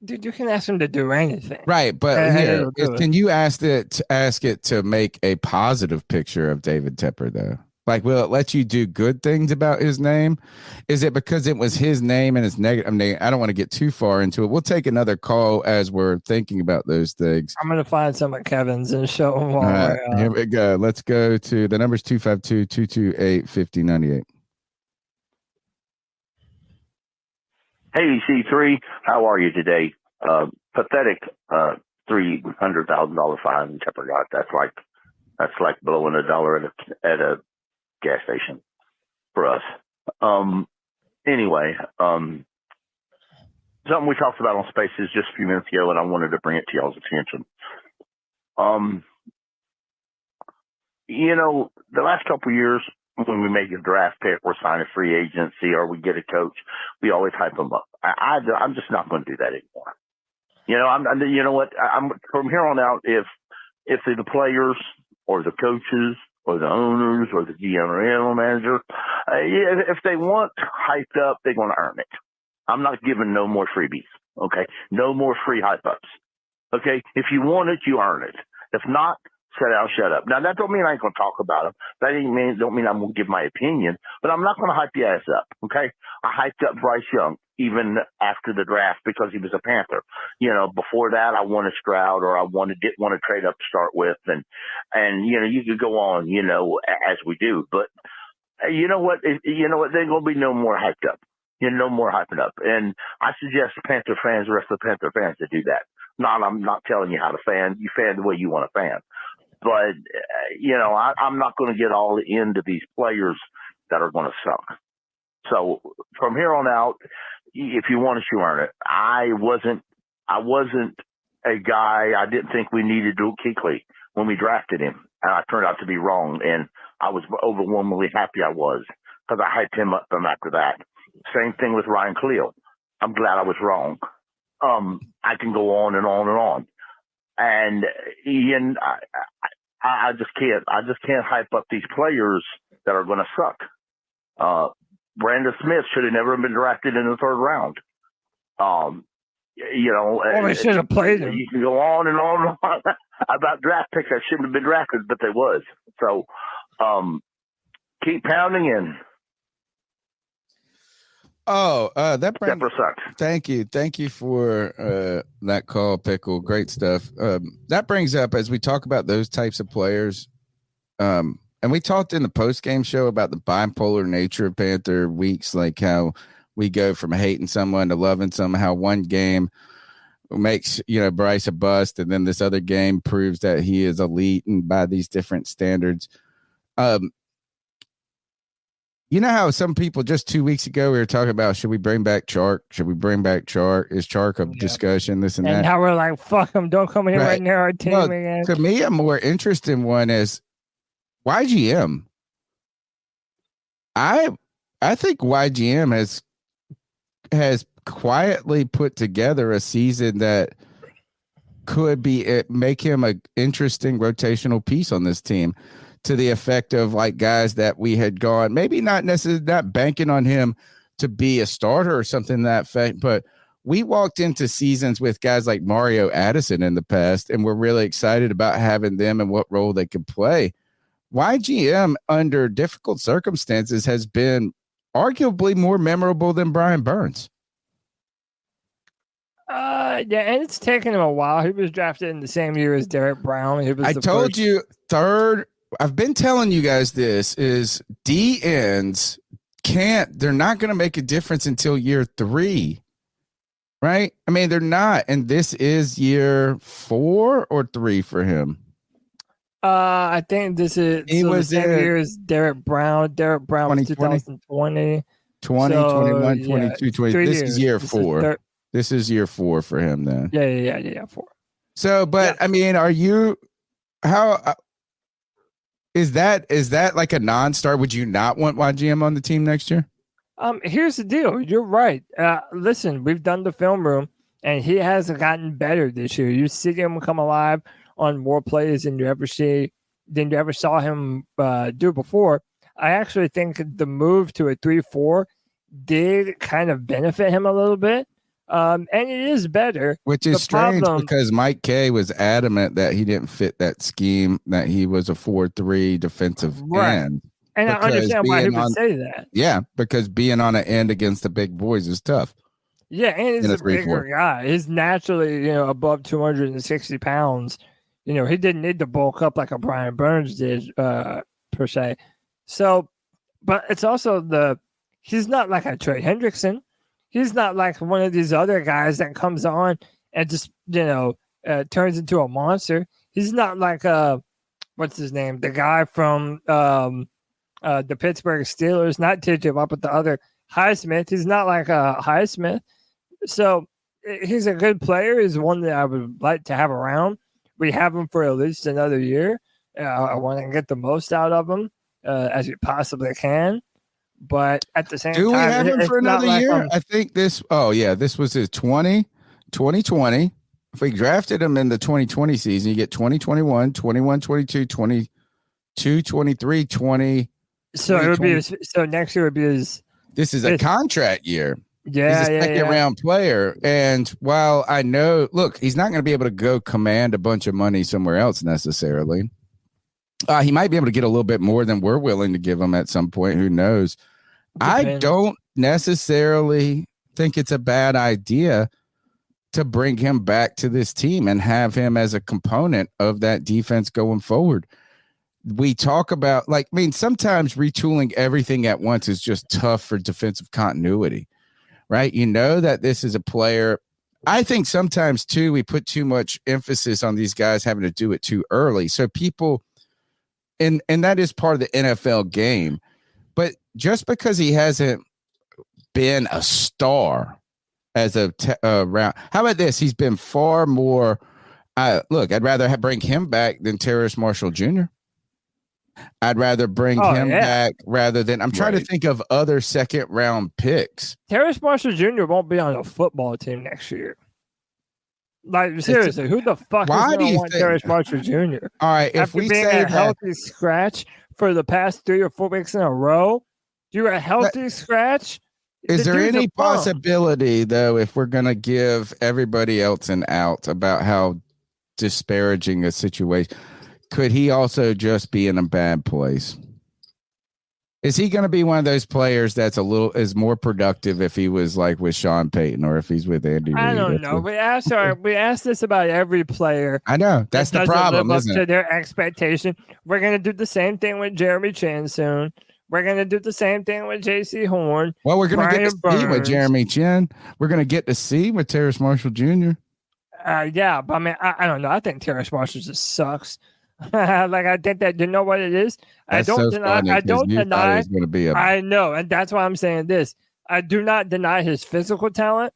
Dude, you can ask him to do anything. Right, but here, can you ask it to make a positive picture of David Tepper, though? Like, will it let you do good things about his name? Is it because it was his name and it's negative? I mean, I don't want to get too far into it. We'll take another call as we're thinking about those things. I'm going to find some of Kevin's and show him. All right, here we go. Let's go to the numbers 252-228-5098. Hey, C3, how are you today? Pathetic $300,000 fine Tepper got. That's like blowing $1 at a gas station for us. Anyway, something we talked about on Spaces just a few minutes ago, and I wanted to bring it to y'all's attention. The last couple of years, when we make a draft pick or sign a free agency or we get a coach, we always hype them up. I'm just not going to do that anymore. I'm from here on out, if the players or the coaches or the owners or the GM or general manager, if they want hyped up, they're going to earn it. I'm not giving no more freebies. Okay. No more free hype ups. Okay. If you want it, you earn it. If not, sit down, shut up. Now, that don't mean I ain't going to talk about them. That don't mean I'm going to give my opinion, but I'm not going to hype your ass up, okay? I hyped up Bryce Young even after the draft because he was a Panther. Before that, I wanted Stroud or I didn't want to trade up to start with. And you could go on, as we do. But you know what? There's going to be no more hyped up. No more hyping up. And I suggest Panther fans, the rest of the Panther fans, to do that. I'm not telling you how to fan. You fan the way you want to fan. But, I'm not going to get all into these players that are going to suck. So from here on out, if you want it, you earn it. I wasn't a guy. I didn't think we needed Luke Kuechly when we drafted him, and I turned out to be wrong. And I was overwhelmingly happy I was, because I hyped him up from after that. Same thing with Ryan Cleo. I'm glad I was wrong. I can go on and on and on. And Ian, I just can't hype up these players that are going to suck. Brandon Smith should have never been drafted in the third round. They should have played him. You can go on and on and on about draft picks that shouldn't have been drafted, but they was. So keep pounding in. That brings, Tepper sucks. Thank you for that call, Pickle. Great stuff. That brings up, as we talk about those types of players, and we talked in the post-game show about the bipolar nature of Panther weeks, like how we go from hating someone to loving someone, how one game makes Bryce a bust, and then this other game proves that he is elite and by these different standards. You know how some people just 2 weeks ago we were talking about, should we bring back Chark? Should we bring back Chark? Is Chark a discussion? This and that. And now we're like, fuck him. Don't come in here right near our team again. To me, a more interesting one is YGM. I think YGM has quietly put together a season that could make him an interesting rotational piece on this team, to the effect of like guys that we had gone, maybe not necessarily not banking on him to be a starter or something to that effect, but we walked into seasons with guys like Mario Addison in the past, and we're really excited about having them and what role they could play. YGM, under difficult circumstances, has been arguably more memorable than Brian Burns. And it's taken him a while. He was drafted in the same year as Derek Brown. I told you, third. I've been telling you guys this is DNs they're not going to make a difference until year 3, right? I mean, they're not. And this is year 4 or 3 for him. I think this is the same year as Derek Brown. Derek Brown was 2020. 21, 22, 20. This is year 4. This is year 4 for him then. Yeah, 4. So, but I mean, is that like a non-star? Would you not want YGM on the team next year? Here's the deal. You're right. Listen, we've done the film room, and he has gotten better this year. You see him come alive on more plays than you ever saw him do before. I actually think the move to a 3-4 did kind of benefit him a little bit. And it is better. Which is strange because Mike Kay was adamant that he didn't fit that scheme, that he was a 4-3 defensive end. And I understand why he would say that. Yeah, because being on an end against the big boys is tough. Yeah, and he's a bigger guy. He's naturally, above 260 pounds. He didn't need to bulk up like a Brian Burns did, per se. So, but it's also he's not like a Trey Hendrickson. He's not like one of these other guys that comes on and just, turns into a monster. He's not like, what's his name? The guy from the Pittsburgh Steelers, not TJ Watt, but the other Highsmith. He's not like a Highsmith. So he's a good player. He's one that I would like to have around. We have him for at least another year. I want to get the most out of him as you possibly can. But at the same time, do we have him for another year? I think this was his 2020. If we drafted him in the 2020 season, you get 2021, 21, 22, 22, 23, 20. So it would be so next year would be his. This is a contract year. Yeah, he's a second round player. And while I know, look, he's not going to be able to go command a bunch of money somewhere else necessarily. He might be able to get a little bit more than we're willing to give him at some point. Who knows? I don't necessarily think it's a bad idea to bring him back to this team and have him as a component of that defense going forward. We talk about, sometimes retooling everything at once is just tough for defensive continuity, right? You know that this is a player. I think sometimes, too, we put too much emphasis on these guys having to do it too early. So people, and that is part of the NFL game. But just because he hasn't been a star as a round. How about this? He's been far more. Look, I'd rather bring him back than Terrace Marshall Jr. I'd rather bring him back rather than. I'm trying to think of other second round picks. Terrace Marshall Jr. won't be on a football team next year. Like, seriously, who the fuck is going to want Terrace Marshall Jr.? All right, if After we being say a healthy scratch for the past 3 or 4 weeks in a row, you're a healthy scratch. Is there any possibility, though, if we're going to give everybody else an out about how disparaging a situation, could he also just be in a bad place? Is he going to be one of those players that's is more productive if he was like with Sean Payton or if he's with Andy Reid? I don't know. We asked this about every player. I know. That's the problem, live isn't up to it? their expectation. We're going to do the same thing with Jeremy Chin soon. We're going to do the same thing with J.C. Horn. Well, we're going to get to see with Burns. Jeremy Chin. We're going to get to see with Terrace Marshall Jr. Yeah, but I mean, I don't know. I think Terrace Marshall just sucks. Like, I think that, you know what it is? That's I don't deny. I know, and that's why I'm saying this. I do not deny his physical talent.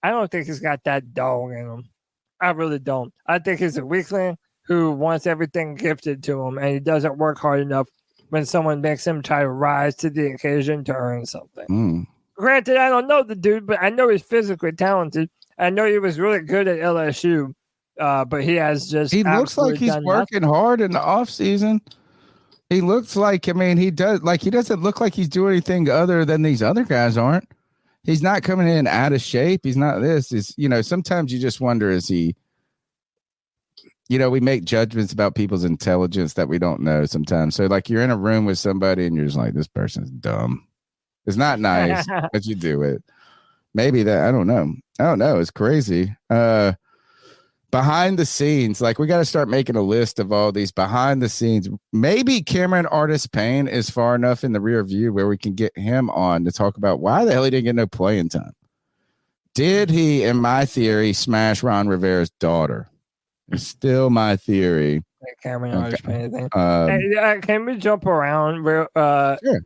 I don't think he's got that dog in him. I really don't. I think he's a weakling who wants everything gifted to him, and he doesn't work hard enough when someone makes him try to rise to the occasion to earn something. Granted, I don't know the dude, but I know he's physically talented. I know he was really good at LSU. But he has just. He looks like he's working hard in the off season. He looks like, he does. Like, he doesn't look like he's doing anything other than these other guys aren't. He's not coming in out of shape. He's not this. Sometimes you just wonder, is he. We make judgments about people's intelligence that we don't know sometimes. So, like, you're in a room with somebody and you're just like, this person's dumb. It's not nice, but you do it. Maybe that. I don't know. It's crazy. Behind the scenes, like, we got to start making a list of all these behind the scenes. Maybe Cameron Artis-Payne is far enough in the rear view where we can get him on to talk about why the hell he didn't get no playing time. Did he, in my theory, smash Ron Rivera's daughter? It's still my theory. Cameron Artis-Payne thing. Can we jump around?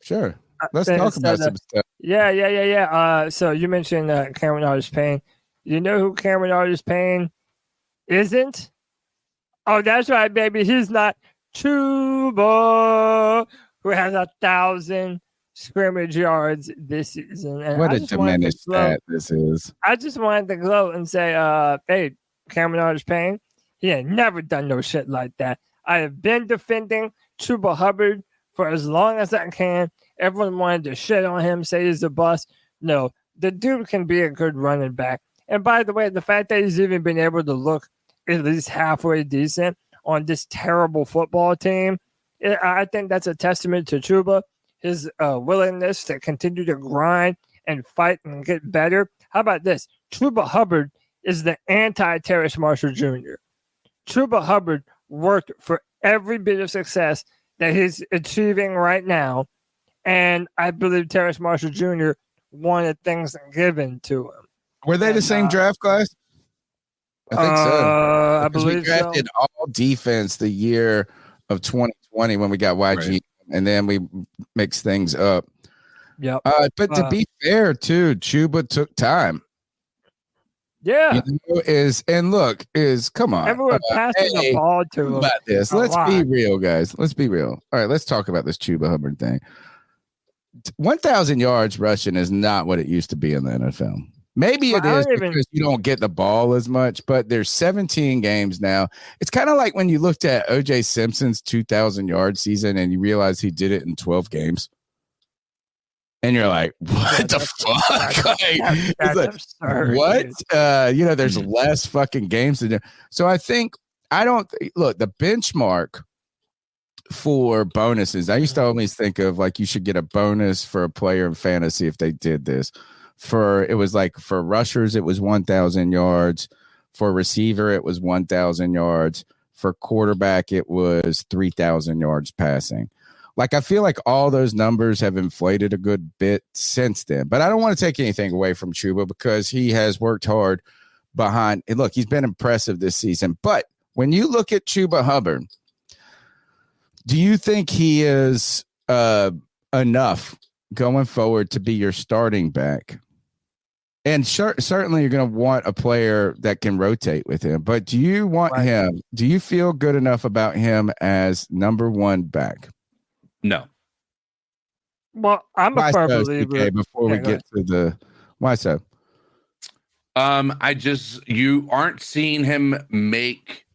Sure. Let's talk about some stuff. Yeah. So you mentioned Cameron Artis-Payne. You know who Cameron Artis-Payne isn't? Oh, that's right, baby. He's not Chuba, who has 1,000 scrimmage yards this season. And what a diminished stat this is. I just wanted to gloat and say, hey, Cameron Artis-Payne, he ain't never done no shit like that. I have been defending Chuba Hubbard for as long as I can. Everyone wanted to shit on him, say he's a bust. No, the dude can be a good running back. And by the way, the fact that he's even been able to look at least halfway decent on this terrible football team, I think that's a testament to Chuba, his willingness to continue to grind and fight and get better. How about this? Chuba Hubbard is the anti-Terrace Marshall Jr. Chuba Hubbard worked for every bit of success that he's achieving right now, and I believe Terrace Marshall Jr. wanted things given to him. Were they the same draft class? I think so. I believe we drafted all defense the year of 2020 when we got YG, right. And then we mixed things up. Yep. But to be fair, too, Chuba took time. Yeah. Come on. Everyone passing the ball to him. About this. Let's be real, guys. Let's be real. All right, let's talk about this Chuba Hubbard thing. 1,000 yards rushing is not what it used to be in the NFL. Maybe it is because you don't get the ball as much, but there's 17 games now. It's kind of like when you looked at O.J. Simpson's 2,000-yard season and you realize he did it in 12 games. And you're like, what the fuck? That's absurd. What? There's less fucking games to do. So I think look, the benchmark for bonuses, I used to always think of like you should get a bonus for a player in fantasy if they did this. For rushers, it was 1,000 yards. For receiver, it was 1,000 yards. For quarterback, it was 3,000 yards passing. Like, I feel like all those numbers have inflated a good bit since then. But I don't want to take anything away from Chuba because he has worked hard behind. And look, he's been impressive this season. But when you look at Chuba Hubbard, do you think he is enough going forward to be your starting back. And certainly you're going to want a player that can rotate with him. But do you want him? Do you feel good enough about him as number one back? No. Well, I'm a firm believer. Okay, before we get to the why so? You aren't seeing him make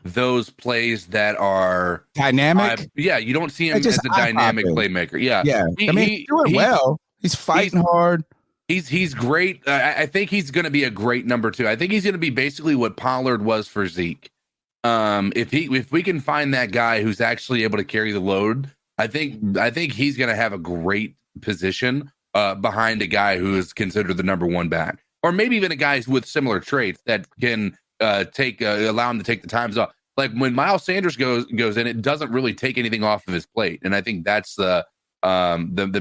those plays that are dynamic. You don't see him as a dynamic playmaker. Yeah. He's doing well. He's fighting hard. He's great. I think he's going to be a great number 2. I think he's going to be basically what Pollard was for Zeke. If we can find that guy who's actually able to carry the load, I think he's going to have a great position behind a guy who is considered the number 1 back, or maybe even a guy with similar traits that can allow him to take the times off. Like when Miles Sanders goes in, it doesn't really take anything off of his plate, and I think that's the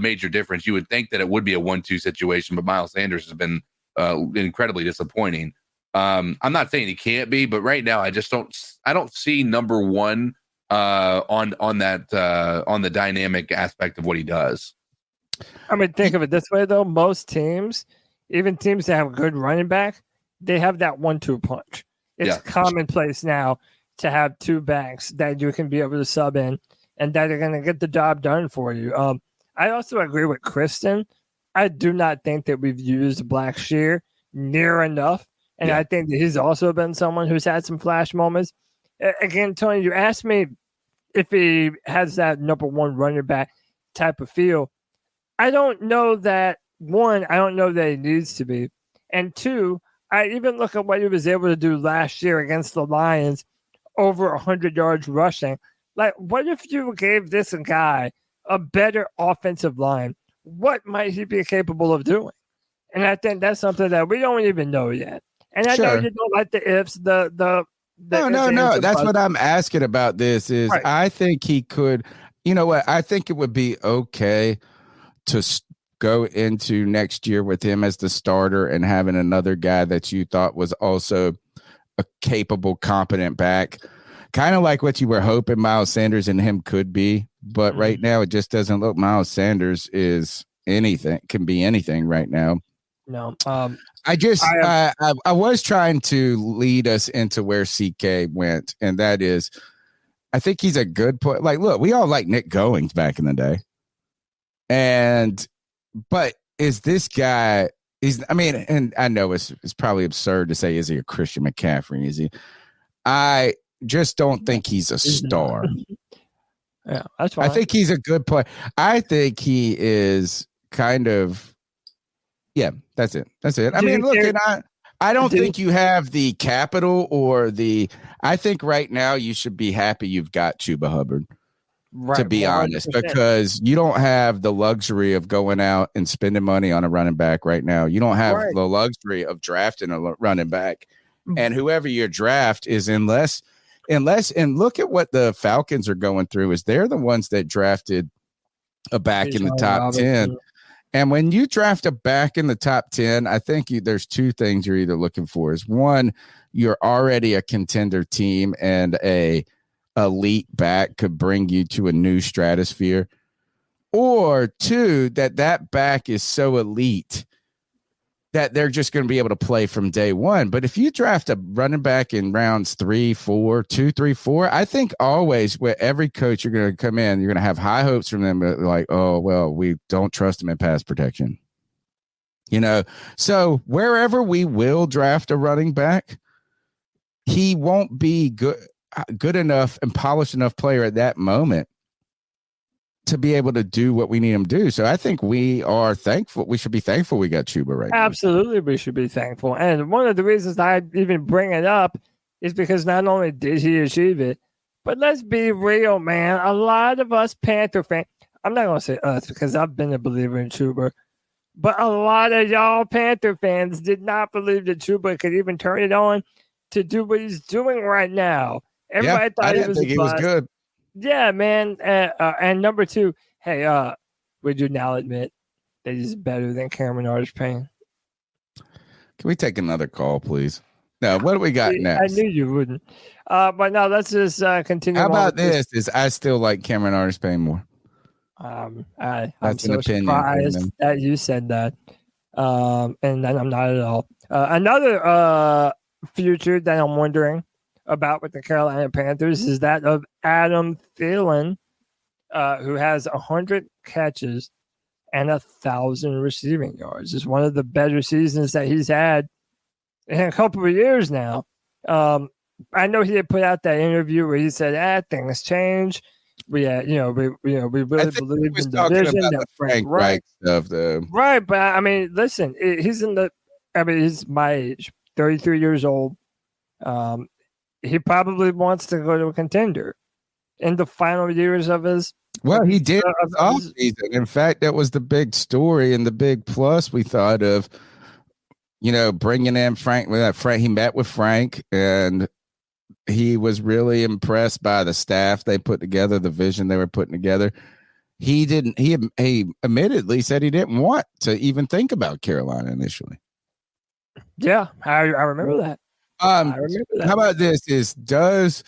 major difference. You would think that it would be a 1-2 situation, but Miles Sanders has been incredibly disappointing. I'm not saying he can't be, but right now I don't see number 1 on the dynamic aspect of what he does. I mean, think of it this way though. Most teams, even teams that have a good running back, they have that 1-2 punch. It's commonplace now to have 2 backs that you can be able to sub in and that are going to get the job done for you. I also agree with Kristen. I do not think that we've used Blackshear near enough. And I think that he's also been someone who's had some flash moments. Again, Tony, you asked me if he has that number 1 running back type of feel. I don't know that, 1, I don't know that he needs to be. And 2, I even look at what he was able to do last year against the Lions, over 100 yards rushing. Like, what if you gave this guy a better offensive line? What might he be capable of doing? And I think that's something that we don't even know yet. And I know you don't like the ifs, the no. That's what I'm asking about this is I think he could, you know what? I think it would be okay to go into next year with him as the starter and having another guy that you thought was also a capable, competent back. Kind of like what you were hoping Miles Sanders and him could be. But right now, it just doesn't look Miles Sanders is anything, can be anything right now. No. I was trying to lead us into where CK went, and that is, I think he's a good player. Like, look, we all like Nick Goings back in the day. But is this guy, and I know it's probably absurd to say, is he a Christian McCaffrey? Is he? I just don't think he's a star. Yeah, that's fine. I think he's a good player. I think he is kind of, that's it. I mean, look, and I don't think you have the capital or I think right now you should be happy you've got Chuba Hubbard, to be 100%. Honest, because you don't have the luxury of going out and spending money on a running back right now. You don't have the luxury of drafting a running back, and whoever your draft is, unless, and look at what the Falcons are going through, is they're the ones that drafted a back in the top 10. And when you draft a back in the top 10, I think there's 2 things you're either looking for. Is 1, you're already a contender team and a elite back could bring you to a new stratosphere, or 2, that back is so elite that they're just going to be able to play from day one. But if you draft a running back in rounds 3, 4, 2, 3, 4, I think always with every coach, you're going to come in, you're going to have high hopes from them, but like, oh, well, we don't trust him in pass protection. So wherever we will draft a running back, he won't be good enough and polished enough player at that moment to be able to do what we need him to do. So I think we are thankful. We should be thankful we got Chuba right now. Absolutely, we should be thankful. And one of the reasons I even bring it up is because not only did he achieve it, but let's be real, man. A lot of us Panther fans, I'm not going to say us because I've been a believer in Chuba, but a lot of y'all Panther fans did not believe that Chuba could even turn it on to do what he's doing right now. Everybody thought he was good. Yeah, man. And number 2, hey, would you now admit that he's better than Cameron Artis-Payne? Can we take another call, please? No, what do we got next? I knew you wouldn't. But now let's just continue. How about this? I still like Cameron Artis-Payne more. I'm That's so an opinion, surprised Freeman. that you said that. And then I'm not at all. Another future that I'm wondering about with the Carolina Panthers is that of Adam Thielen, who has 100 catches and 1,000 receiving yards. It's one of the better seasons that he's had in a couple of years now. I know he had put out that interview where he said, things change. We really believe in the vision that Frank Reich stuff, though. Right, but I mean, listen, he's my age, 33 years old. He probably wants to go to a contender in the final years of his. Well, he did offseason. In fact, that was the big story and the big plus we thought of. Bringing in Frank. He met with Frank, and he was really impressed by the staff they put together, the vision they were putting together. He admittedly said he didn't want to even think about Carolina initially. Yeah, I remember that. I remember that. How about this? Does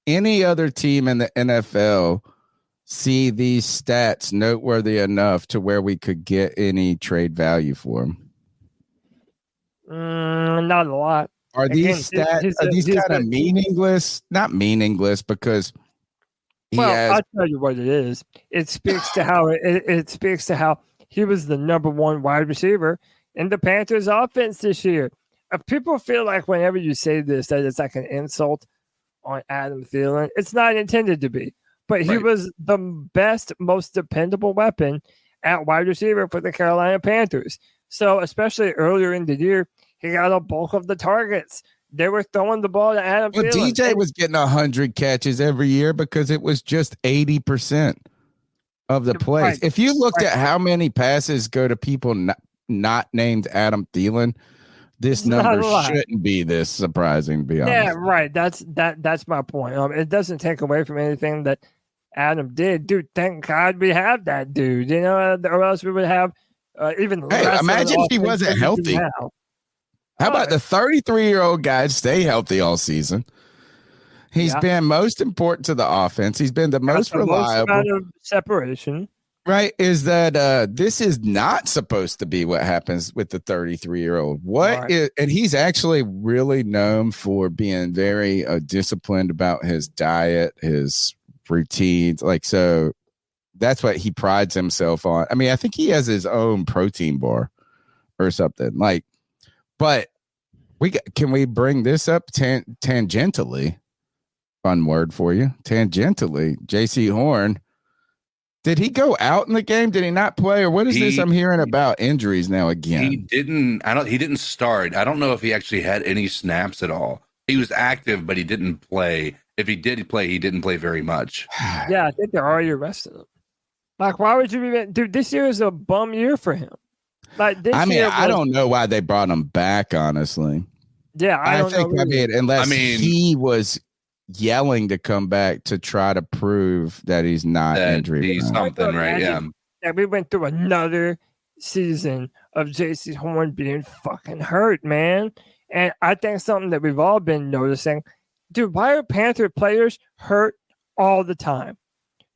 any other team in the NFL see these stats noteworthy enough to where we could get any trade value for them? Not a lot. Are these stats kind of meaningless? Not meaningless because I'll tell you what it is. It speaks to how it speaks to how he was the number one wide receiver in the Panthers offense this year. People feel like whenever you say this that it's like an insult on Adam Thielen. It's not intended to be, but he was the best, most dependable weapon at wide receiver for the Carolina Panthers. So especially earlier in the year, he got a bulk of the targets. They were throwing the ball to Adam Thielen. DJ was getting 100 catches every year because it was just 80% of the plays. Right. If you looked at how many passes go to people not named Adam Thielen, this number shouldn't be this surprising, to be honest. Yeah, right. That's my point. It doesn't take away from anything that Adam did. Dude, thank God we have that dude, or else we would have even less. Imagine if he wasn't healthy. How about the 33-year-old guy stay healthy all season? He's been most important to the offense. He's been the most reliable. Most amount of separation. Right, is that this is not supposed to be what happens with the 33-year-old. And he's actually really known for being very disciplined about his diet, his routines. So that's what he prides himself on. I mean, I think he has his own protein bar or something. But can we bring this up tangentially? Fun word for you. Tangentially, J.C. Horn. Did he go out in the game? Did he not play? Or what is this I'm hearing about injuries now again? He didn't start. I don't know if he actually had any snaps at all. He was active, but he didn't play. If he did play, he didn't play very much. Yeah, I think they're already arrested him. Why would you even dude, this year is a bum year for him. I don't know why they brought him back, honestly. Yeah, I think unless he was yelling to come back to try to prove that he's not injured. He's something, right? Yeah. And we went through another season of J.C. Horn being fucking hurt, man. And I think something that we've all been noticing, dude, why are Panther players hurt all the time?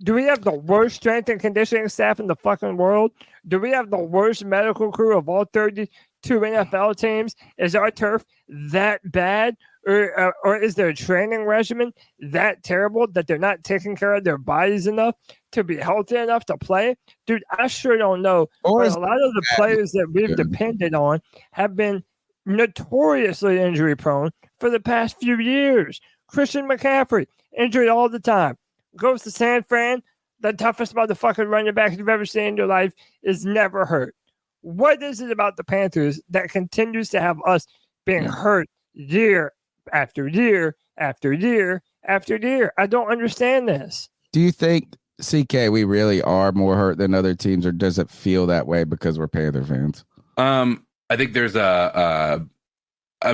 Do we have the worst strength and conditioning staff in the fucking world? Do we have the worst medical crew of all 32 NFL teams? Is our turf that bad? Or is their training regimen that terrible that they're not taking care of their bodies enough to be healthy enough to play? Dude, I sure don't know. But a lot of the players that we've depended on have been notoriously injury prone for the past few years. Christian McCaffrey, injured all the time. Goes to San Fran, the toughest motherfucking running back you've ever seen in your life, is never hurt. What is it about the Panthers that continues to have us being hurt year after year after year after year? I don't understand this. Do you think, CK, we really are more hurt than other teams, or does it feel that way because we're Panther fans? I think there's a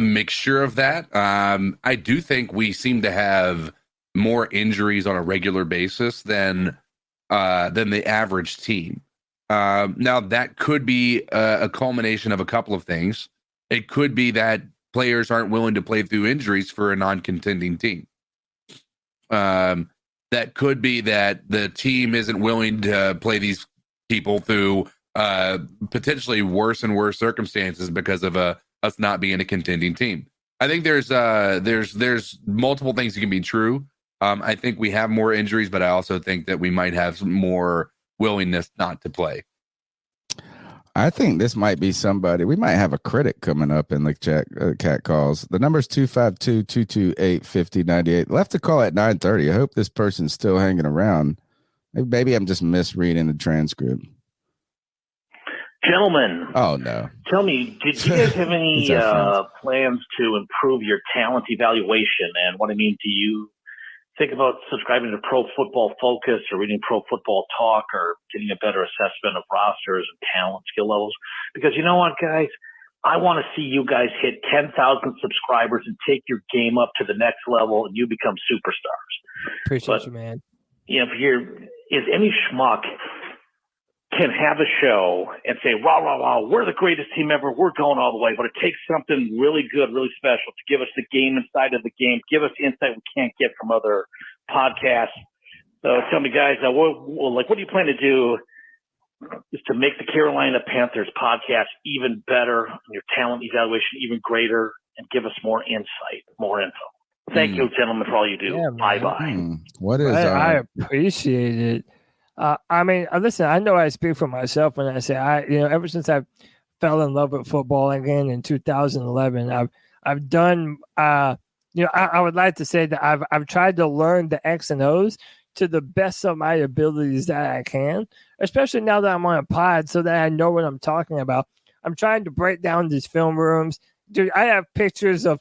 mixture of that. I do think we seem to have more injuries on a regular basis than the average team. Now, that could be a culmination of a couple of things. It could be that players aren't willing to play through injuries for a non-contending team. that could be that the team isn't willing to play these people through potentially worse and worse circumstances because of us not being a contending team. I think there's multiple things that can be true. I think we have more injuries, but I also think that we might have some more willingness not to play. I think this might be somebody. We might have a critic coming up in the chat cat calls. The number's 252-228-5098. Left a call at 9:30. I hope this person's still hanging around. Maybe I'm just misreading the transcript. Gentlemen. Oh, no. Tell me, did you guys have any plans to improve your talent evaluation? And what I mean, do you think about subscribing to Pro Football Focus or reading Pro Football Talk or getting a better assessment of rosters and talent skill levels? Because you know what, guys? I want to see you guys hit 10,000 subscribers and take your game up to the next level and you become superstars. Appreciate you, man. You know, if any schmuck can have a show and say, rah, rah, rah, we're the greatest team ever, we're going all the way, but it takes something really good, really special to give us the game inside of the game, give us the insight we can't get from other podcasts. So tell me, guys, what do you plan to do is to make the Carolina Panthers podcast even better, your talent evaluation even greater, and give us more insight, more info? Thank you, gentlemen, for all you do. Yeah, bye-bye. What is I appreciate it. I mean, listen, I know I speak for myself when I say ever since I fell in love with football again in 2011, I've done, I would like to say that I've tried to learn the X and O's to the best of my abilities that I can, especially now that I'm on a pod so that I know what I'm talking about. I'm trying to break down these film rooms. Dude, I have pictures of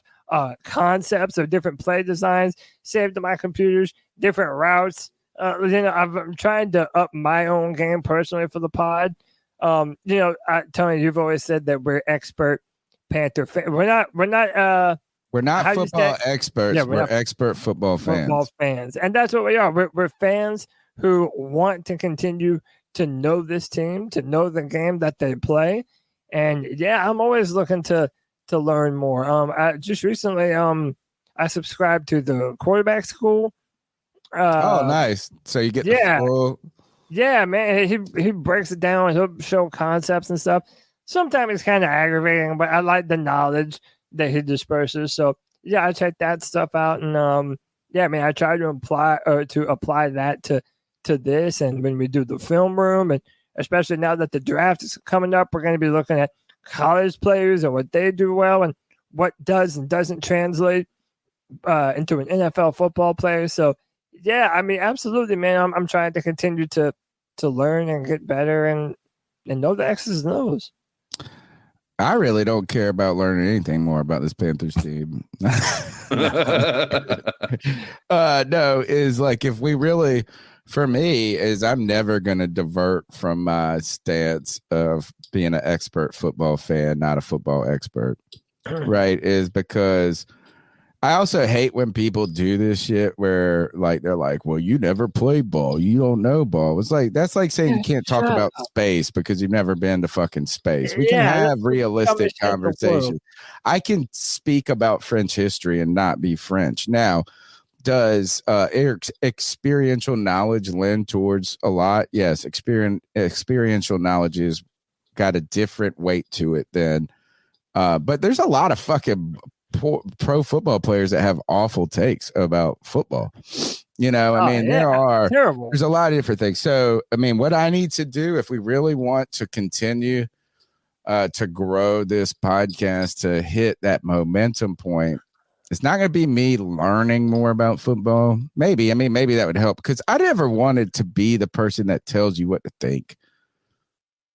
concepts of different play designs saved to my computers, different routes. I'm trying to up my own game personally for the pod. Tony, you've always said that we're expert Panther fans. We're not football experts. Yeah, we're expert football fans. And that's what we are. We're fans who want to continue to know this team, to know the game that they play. And yeah, I'm always looking to learn more. I just recently I subscribed to the quarterback school. Nice. So you get the full... Yeah, man. He breaks it down. He'll show concepts and stuff. Sometimes it's kind of aggravating, but I like the knowledge that he disperses. So yeah, I check that stuff out, and I try to apply that to this. And when we do the film room, and especially now that the draft is coming up, we're going to be looking at college players and what they do well and what does and doesn't translate into an NFL football player. So yeah, I mean, absolutely, man. I'm trying to continue to learn and get better and know the X's and O's. I really don't care about learning anything more about this Panthers team. No, is like if we really, for me, is I'm never going to divert from my stance of being an expert football fan, not a football expert, right? Is because I also hate when people do this shit where like they're like, well, you never played ball. You don't know ball. It's like that's like saying you can't talk about space because you've never been to fucking space. We can have realistic conversations. I can speak about French history and not be French. Now, does experiential knowledge lend towards a lot? Yes, experiential knowledge is got a different weight to it than but there's a lot of fucking pro football players that have awful takes about football. There's a lot of different things. So, I mean, what I need to do if we really want to continue to grow this podcast to hit that momentum point, it's not going to be me learning more about football. Maybe that would help because I never wanted to be the person that tells you what to think.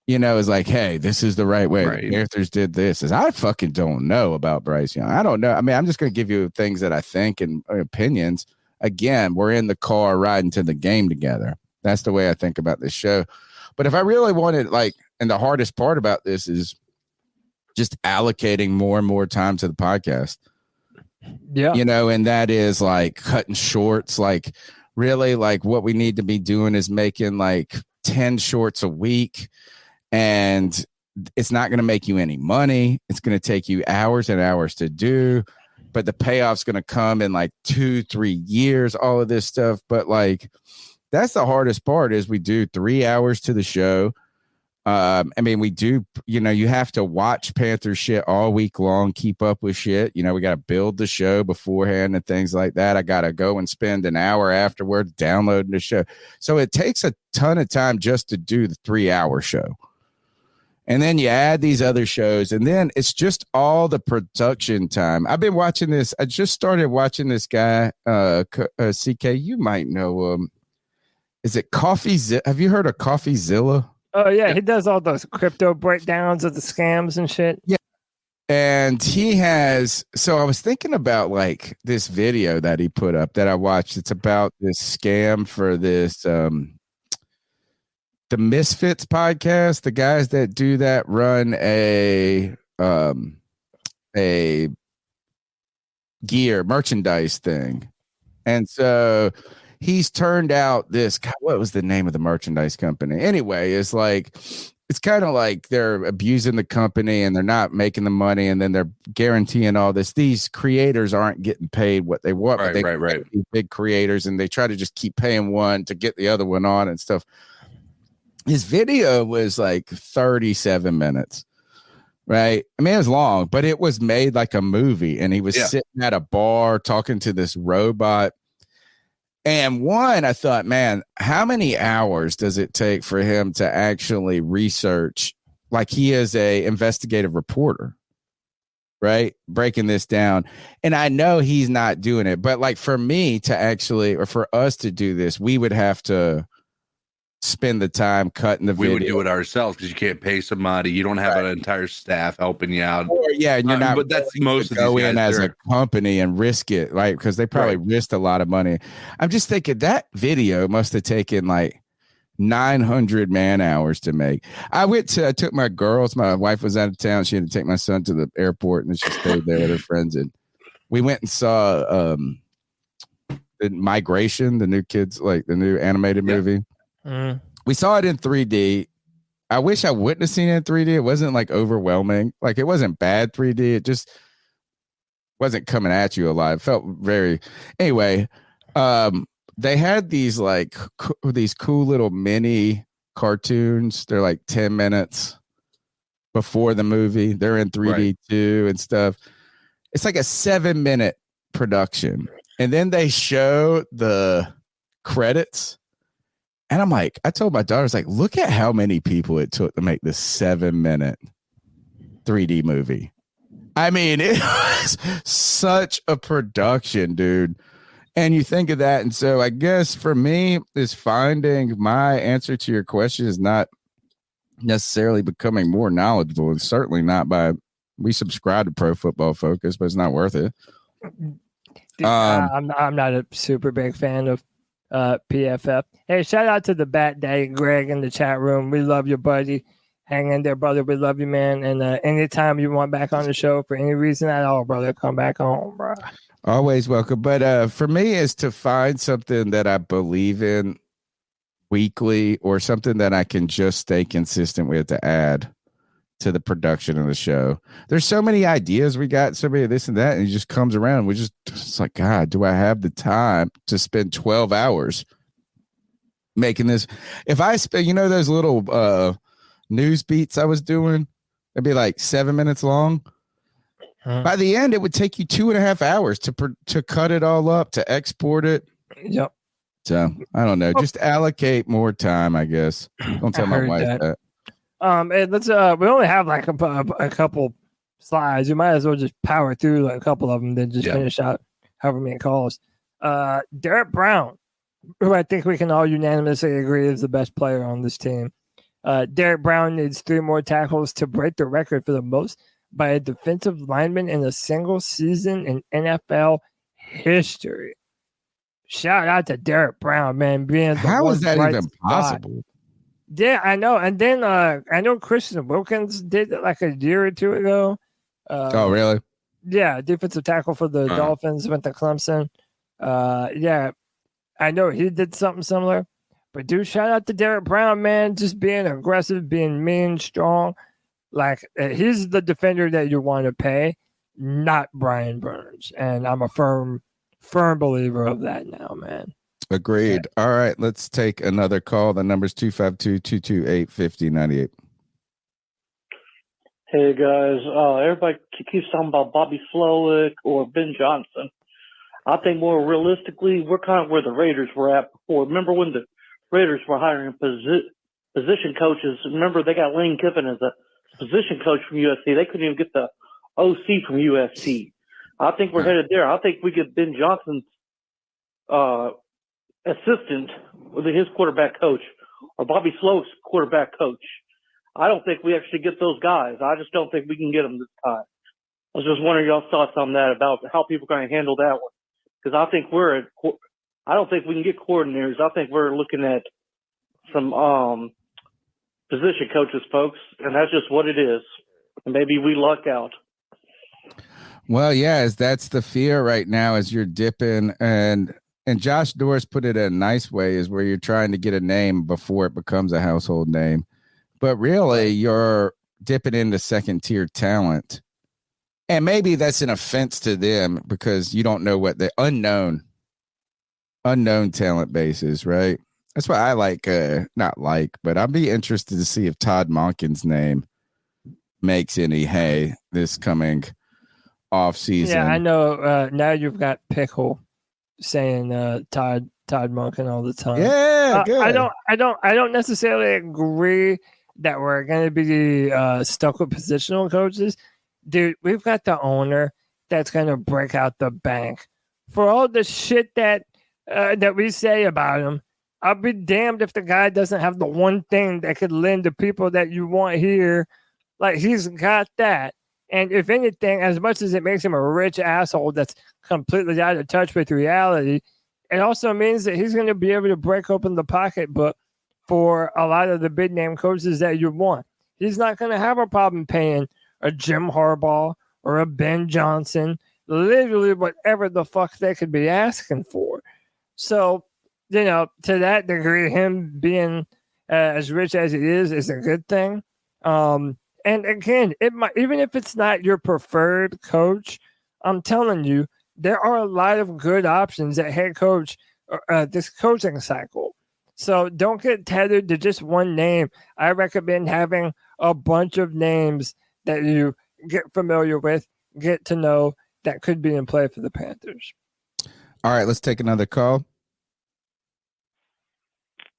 It's like, hey, this is the right way. Right. The Panthers did this. I fucking don't know about Bryce Young. I don't know. I mean, I'm just going to give you things that I think and opinions. Again, we're in the car riding to the game together. That's the way I think about this show. But if I really wanted, and the hardest part about this is just allocating more and more time to the podcast. Yeah. And that is like cutting shorts. Like really, like what we need to be doing is making like 10 shorts a week. And it's not going to make you any money. It's going to take you hours and hours to do. but the payoff's going to come in like 2-3 years, all of this stuff. But like, that's the hardest part is we do 3 hours to the show. I mean, we do, you know, you have to watch Panther shit all week long, keep up with shit. You know, we got to build the show beforehand and things like that. I got to go and spend an hour afterwards downloading the show. So it takes a ton of time just to do the 3-hour show. And then you add these other shows, and then it's just all the production time. I've been watching this. I just started watching this guy, CK. You might know him. Is it CoffeeZilla? Have you heard of CoffeeZilla? Oh, yeah. He does all those crypto breakdowns of the scams and shit. Yeah. And he has. So I was thinking about like this video that he put up that I watched. It's about this scam for this. The Misfits podcast, the guys that do that run a gear merchandise thing. And so he's turned out this, what was the name of the merchandise company? Anyway, it's kind of like they're abusing the company and they're not making the money, and then they're guaranteeing all this. These creators aren't getting paid what they want. Right, but right. These big creators, and they try to just keep paying one to get the other one on and stuff. His video was like 37 minutes, right? I mean, it was long, but it was made like a movie. And he was sitting at a bar talking to this robot. And I thought, man, how many hours does it take for him to actually research? Like, he is a investigative reporter, right? Breaking this down. And I know he's not doing it, but like for me to actually, or for us to do this, we would have to spend the time cutting the video. We would do it ourselves because you can't pay somebody. You don't have an entire staff helping you out. Or, and you're not. But that's most of these go guys in as a company and risk it, right? Because they probably risked a lot of money. I'm just thinking that video must have taken like 900 man hours to make. I took my girls. My wife was out of town. She had to take my son to the airport, and she stayed there with her friends. And we went and saw the Migration, the new kids, like the new animated movie. We saw it in 3D. I wish I wouldn't have seen it in 3D. It wasn't like overwhelming. Like, it wasn't bad 3D. It just wasn't coming at you a lot. It felt very. Anyway, they had these like these cool little mini cartoons. They're like 10 minutes before the movie. They're in 3D too and stuff. It's like a 7-minute production, and then they show the credits. And I'm like, I told my daughters, like, look at how many people it took to make this 7-minute 3D movie. I mean, it was such a production, dude. And you think of that. And so I guess for me, is finding my answer to your question is not necessarily becoming more knowledgeable. And certainly not we subscribe to Pro Football Focus, but it's not worth it. I'm not a super big fan of PFF. Hey, shout out to the Bat Day, Greg, in the chat room. We love you, buddy. Hang in there, brother. We love you, man. And anytime you want back on the show for any reason at all, brother, come back home, bro. Always welcome. But for me, is to find something that I believe in weekly, or something that I can just stay consistent with to add to the production of the show. There's so many ideas we got, so many this and that, and it just comes around. It's like, God, do I have the time to spend 12 hours making this? If I spend, those little news beats I was doing, it'd be like 7 minutes long. By the end, it would take you 2.5 hours to cut it all up, to export it. Yep. So I don't know. Just allocate more time, I guess. Don't tell my wife that. Let's we only have like a couple slides. You might as well just power through like a couple of them, then just finish out however many calls. Derek Brown, who I think we can all unanimously agree is the best player on this team. Derek Brown needs 3 more tackles to break the record for the most by a defensive lineman in a single season in NFL history. Shout out to Derek Brown, man. How is that even possible? Yeah, I know. And then I know Christian Wilkins did it like a year or two ago. Oh, really? Yeah, defensive tackle for the Dolphins, went to Clemson. Yeah, I know he did something similar. But dude, shout out to Derek Brown, man. Just being aggressive, being mean, strong. Like, he's the defender that you want to pay. not Brian Burns. And I'm a firm believer of that now, man. Agreed. All right, let's take another call. The number's 252-228-5098. Hey guys, everybody keeps talking about Bobby Slowick or Ben Johnson. I think more realistically, we're kind of where the Raiders were at before. Remember when the Raiders were hiring position coaches? Remember they got Lane Kiffin as a position coach from USC. They couldn't even get the OC from USC. I think we're headed there. I think we get Ben Johnson's assistant with his quarterback coach or Bobby Slowick's quarterback coach. I don't think we actually get those guys. I just don't think we can get them this time. I was just wondering y'all's thoughts on that, about how people are going to handle that one. Because I don't think we can get coordinators. I think we're looking at some position coaches, folks, and that's just what it is. And maybe we luck out. Well, yeah, that's the fear right now as you're dipping. And Josh Doris put it in a nice way, is where you're trying to get a name before it becomes a household name. But really, you're dipping into second-tier talent. And maybe that's an offense to them because you don't know what the unknown talent base is, right? That's why I but I'd be interested to see if Todd Monken's name makes any hay this coming off season. Yeah, I know. Now you've got Pickle saying Todd Monken all the time. Yeah, good. I don't necessarily agree that we're going to be stuck with positional coaches. Dude, we've got the owner that's going to break out the bank. For all the shit that we say about him, I'll be damned if the guy doesn't have the one thing that could lend the people that you want here. Like, he's got that. And if anything, as much as it makes him a rich asshole that's completely out of touch with reality, it also means that he's going to be able to break open the pocketbook for a lot of the big name coaches that you want. He's not going to have a problem paying a Jim Harbaugh or a Ben Johnson, literally whatever the fuck they could be asking for. So, to that degree, him being as rich as he is a good thing. And again, it might, even if it's not your preferred coach, I'm telling you, there are a lot of good options at head coach this coaching cycle. So don't get tethered to just one name. I recommend having a bunch of names that you get familiar with, get to know, that could be in play for the Panthers. All right, let's take another call.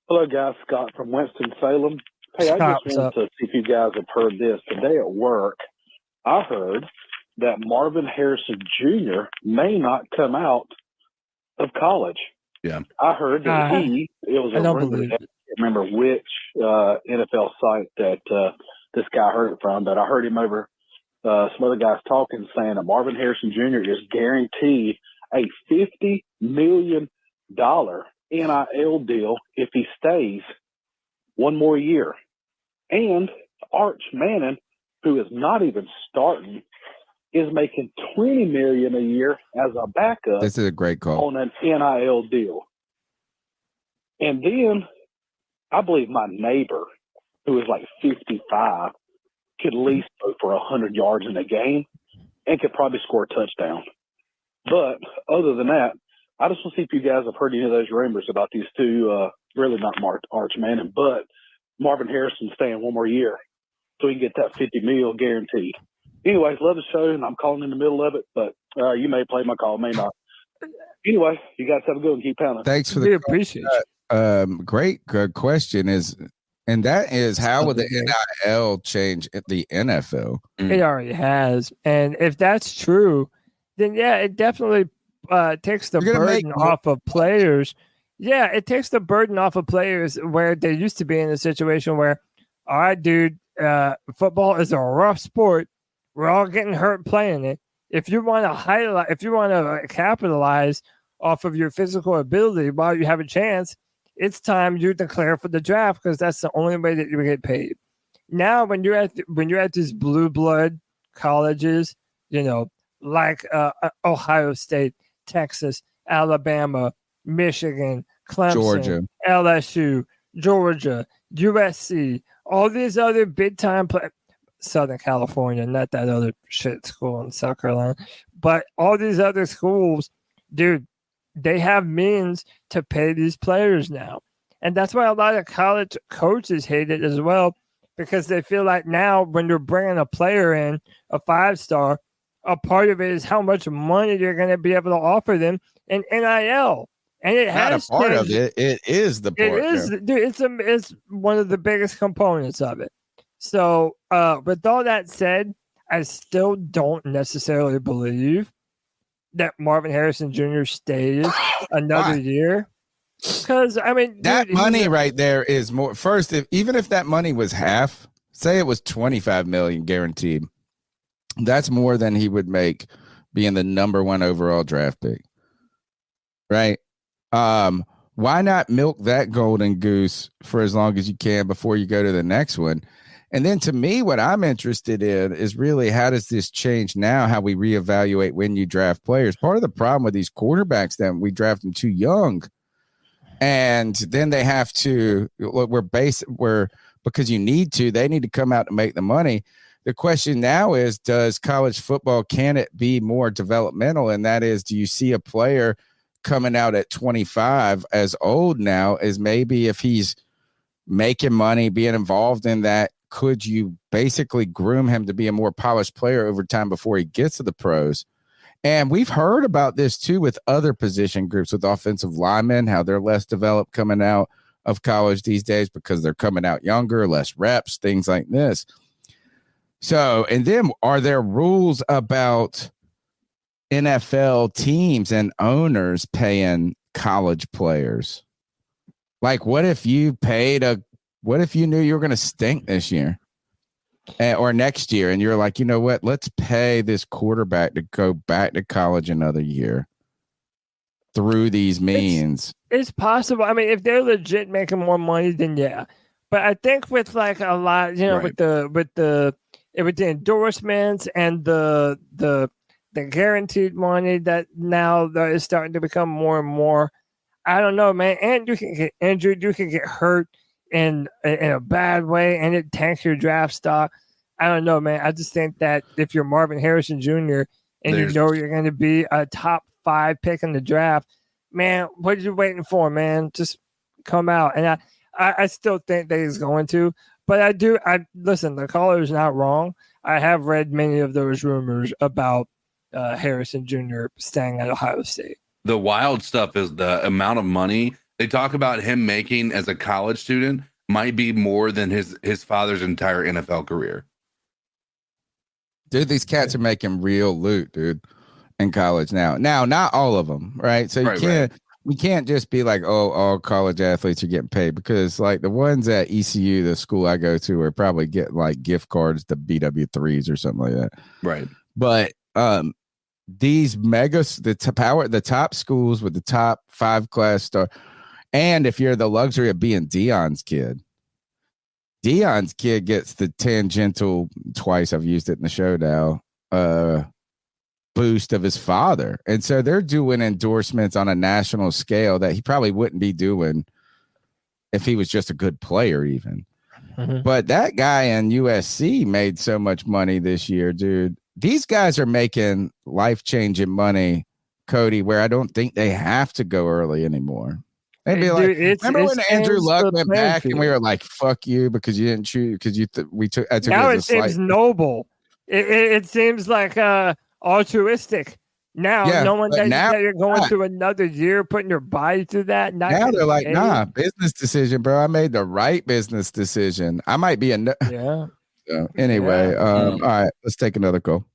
Hello, guys. Scott from Winston-Salem. Hey, I just wanted to see if you guys have heard this. Today at work, I heard that Marvin Harrison Jr. may not come out of college. Yeah. I heard that it was a rumor. I can't remember which NFL site that this guy heard it from, but I heard him over some other guys talking, saying that Marvin Harrison Jr. is guaranteed a $50 million NIL deal if he stays one more year. And Arch Manning, who is not even starting, is making $20 million a year as a backup. This is a great call on an NIL deal. And then I believe my neighbor, who is like 55, could at least go for 100 yards in a game and could probably score a touchdown. But other than that, I just want to see if you guys have heard any of those rumors about these two, really not Arch Manning, but Marvin Harrison staying one more year so he can get that $50 million guaranteed. Anyways, love the show, and I'm calling in the middle of it, but you may play my call, may not. Anyway, you guys have a good one. Keep pounding. Thanks for the appreciate great question and that is, how will the NIL change at the NFL? It already has. And if that's true, then yeah, it definitely takes the burden off of players. Yeah, it takes the burden off of players where they used to be in a situation where, all right, dude, football is a rough sport. We're all getting hurt playing it. If you want to capitalize off of your physical ability while you have a chance, it's time you declare for the draft, because that's the only way that you get paid. Now, when you're at these blue blood colleges, like Ohio State, Texas, Alabama, Michigan, Clemson, Georgia, LSU, Georgia, USC, all these other big time Southern California, not that other shit school in South Carolina. But all these other schools, dude, they have means to pay these players now. And that's why a lot of college coaches hate it as well, because they feel like now when you're bringing a player in, a 5-star, a part of it is how much money you're going to be able to offer them in NIL. And it Not has a part changed. of it. It is the part. It is, dude. It's one of the biggest components of it. So, with all that said, I still don't necessarily believe that Marvin Harrison Jr. stays another year. Because I mean, that dude, money right there is more. First, even if that money was half, say it was $25 million guaranteed, that's more than he would make being the number 1 overall draft pick. Right? Why not milk that golden goose for as long as you can before you go to the next one? And then to me, what I'm interested in is really how does this change now, how we reevaluate when you draft players. Part of the problem with these quarterbacks, then we draft them too young. And then they have to, because you need to, they need to come out to make the money. The question now is, does college football, can it be more developmental? And that is, do you see a player coming out at 25 as old now as maybe if he's making money, being involved in that, could you basically groom him to be a more polished player over time before he gets to the pros? And we've heard about this too with other position groups, with offensive linemen, how they're less developed coming out of college these days because they're coming out younger, less reps, things like this. So, and then are there rules about NFL teams and owners paying college players? Like, what if you knew you were going to stink this year or next year, and you're like, you know what, let's pay this quarterback to go back to college another year through these means? It's possible. I mean, if they're legit making more money, then yeah. But I think with like a lot, Right. with the endorsements and the guaranteed money that now that is starting to become more and more, I don't know, man. And you can get injured, you can get hurt in a bad way, and it tanks your draft stock. I don't know, man. I just think that if you're Marvin Harrison Jr. and you know you're going to be a top 5 pick in the draft, man, what are you waiting for, man? Just come out. And I still think that he's going to, but I listen, the caller is not wrong. I have read many of those rumors about Harrison Jr. staying at Ohio State. The wild stuff is the amount of money they talk about him making as a college student might be more than his father's entire NFL career. Dude, these cats are making real loot, dude, in college now. Now, not all of them, right? So we can't just be like, oh, all college athletes are getting paid, because like the ones at ECU, the school I go to, are probably getting like gift cards to BW3s or something like that. Right. But these the top schools with the top 5 class star, and if you're the luxury of being Deion's kid gets the tangential, twice I've used it in the show now, boost of his father. And so they're doing endorsements on a national scale that he probably wouldn't be doing if he was just a good player even. Mm-hmm. But that guy in USC made so much money this year, dude. These guys are making life-changing money, Cody, where I don't think they have to go early anymore. They'd be like, remember when Andrew Luck went back and we were like, "Fuck you," because you didn't choose, because I took now it it seems noble. It seems like altruistic. Now no one thinks that you're going through another year, putting your body through that. Now they're like, nah, business decision, bro. I made the right business decision. I might be yeah. So anyway, all right, let's take another call.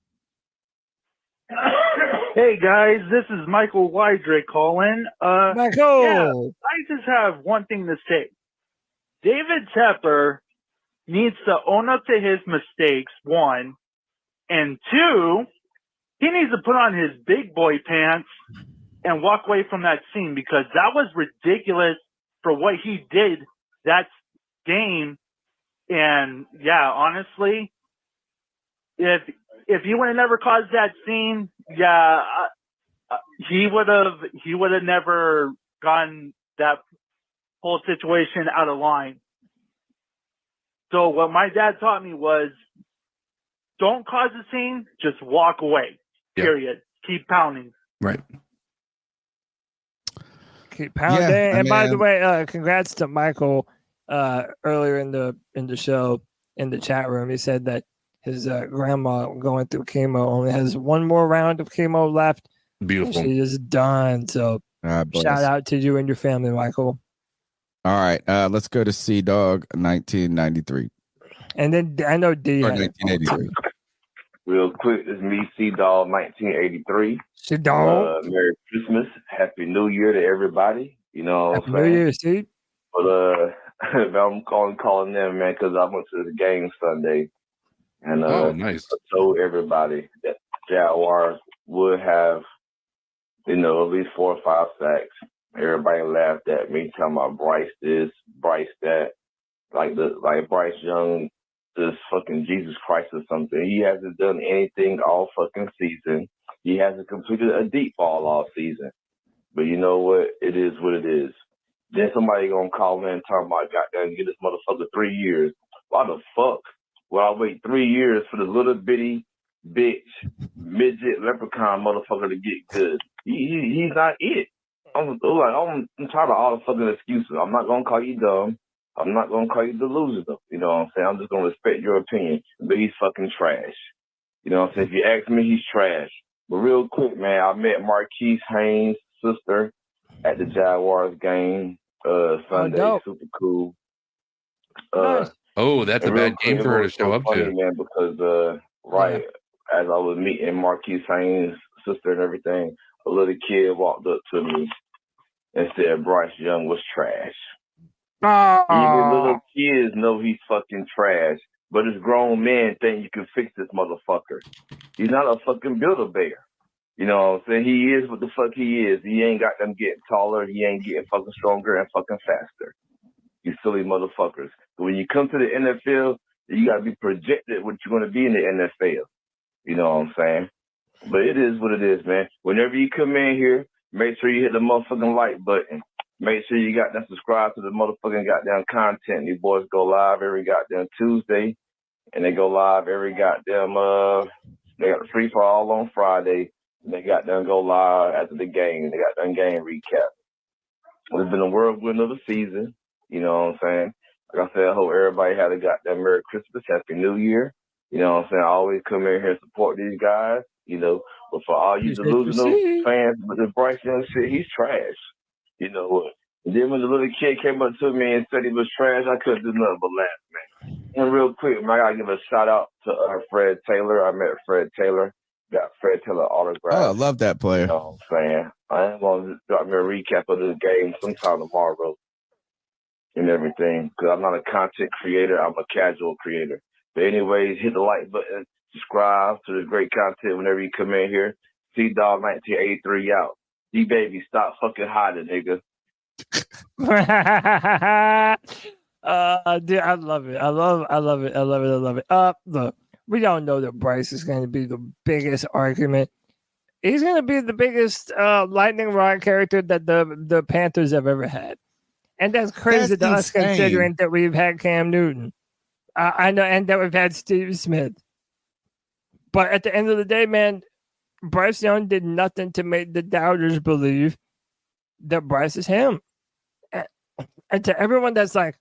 Hey guys, this is Michael Wydrake calling. Michael, yeah, I just have one thing to say. David Tepper needs to own up to his mistakes, 1, and 2, he needs to put on his big boy pants and walk away from that scene, because that was ridiculous for what he did that game. And yeah, honestly, if he would have never caused that scene, he would have never gotten that whole situation out of line. So what my dad taught me was, don't cause a scene. Just walk away. Yep. Period. Keep pounding. Right. Keep pounding. Yeah, and by the way, congrats to Michael earlier in the show in the chat room. He said that his grandma going through chemo only has one more round of chemo left. Beautiful. She is done. So shout out to you and your family, Michael. All right, let's go to C Dog 1993. And then I know D. Or had 1983. Real quick, it's me, C Dog 1983. C Dog. Merry Christmas, Happy New Year to everybody. You know what Happy I'm saying? New Year, Steve. But I'm calling them, man, because I went to the game Sunday, and nice. I told everybody that Jaguars would have, at least 4 or 5 sacks. Everybody laughed at me, talking about Bryce this, Bryce that, like Bryce Young, this fucking Jesus Christ or something. He hasn't done anything all fucking season. He hasn't completed a deep ball all season. But you know what? It is what it is. Then somebody gonna call me and talk about, goddamn, get this motherfucker 3 years. Why the fuck would I wait 3 years for this little bitty bitch, midget, leprechaun motherfucker to get good? He's not it. I'm tired of all the fucking excuses. I'm not gonna call you dumb. I'm not gonna call you delusional. You know what I'm saying? I'm just gonna respect your opinion. But he's fucking trash. You know what I'm saying? If you ask me, he's trash. But real quick, man, I met Marquise Haynes' sister at the Jaguars game Sunday. Super cool. That's a bad game for her to show up to. Man, because as I was meeting Marquise Haynes' sister and everything, a little kid walked up to me and said Bryce Young was trash. Even little kids know he's fucking trash, but as grown men think you can fix this motherfucker. He's not a fucking Build-A-Bear. You know what I'm saying? He is what the fuck he is. He ain't got them getting taller. He ain't getting fucking stronger and fucking faster. You silly motherfuckers. But when you come to the NFL, you got to be projected what you're going to be in the NFL. You know what I'm saying? But it is what it is, man. Whenever you come in here, make sure you hit the motherfucking like button. Make sure you got them subscribe to the motherfucking goddamn content. These boys go live every goddamn Tuesday, and they go live every goddamn they got the free for all on Friday, and they got them go live after the game. They got them game recap. It's been a whirlwind of the season. You know what I'm saying? Like I said, I hope everybody had a goddamn Merry Christmas, Happy New Year. You know what I'm saying? I always come in here and support these guys. But for all you delusional fans with the Bryce Young shit, he's trash. You know what? And then when the little kid came up to me and said he was trash, I couldn't do nothing but laugh, man. And real quick, man, I gotta give a shout out to Fred Taylor. I met Fred Taylor. Got Fred Taylor autograph. Oh, I love that player. You know what I'm saying? I am gonna drop me a recap of the game sometime tomorrow and everything. Because I'm not a content creator, I'm a casual creator. But anyways, hit the like button, subscribe to this great content whenever you come in here. C-Dog 1983 out. D-Baby, stop fucking hiding, nigga. Dude, I love it. I love it. Look, we don't know that Bryce is going to be the biggest argument. He's going to be the biggest lightning rod character that the Panthers have ever had. And that's crazy to us considering that we've had Cam Newton. I know, and that we've had Steve Smith. But at the end of the day, man, Bryce Young did nothing to make the doubters believe that Bryce is him. And to everyone that's like,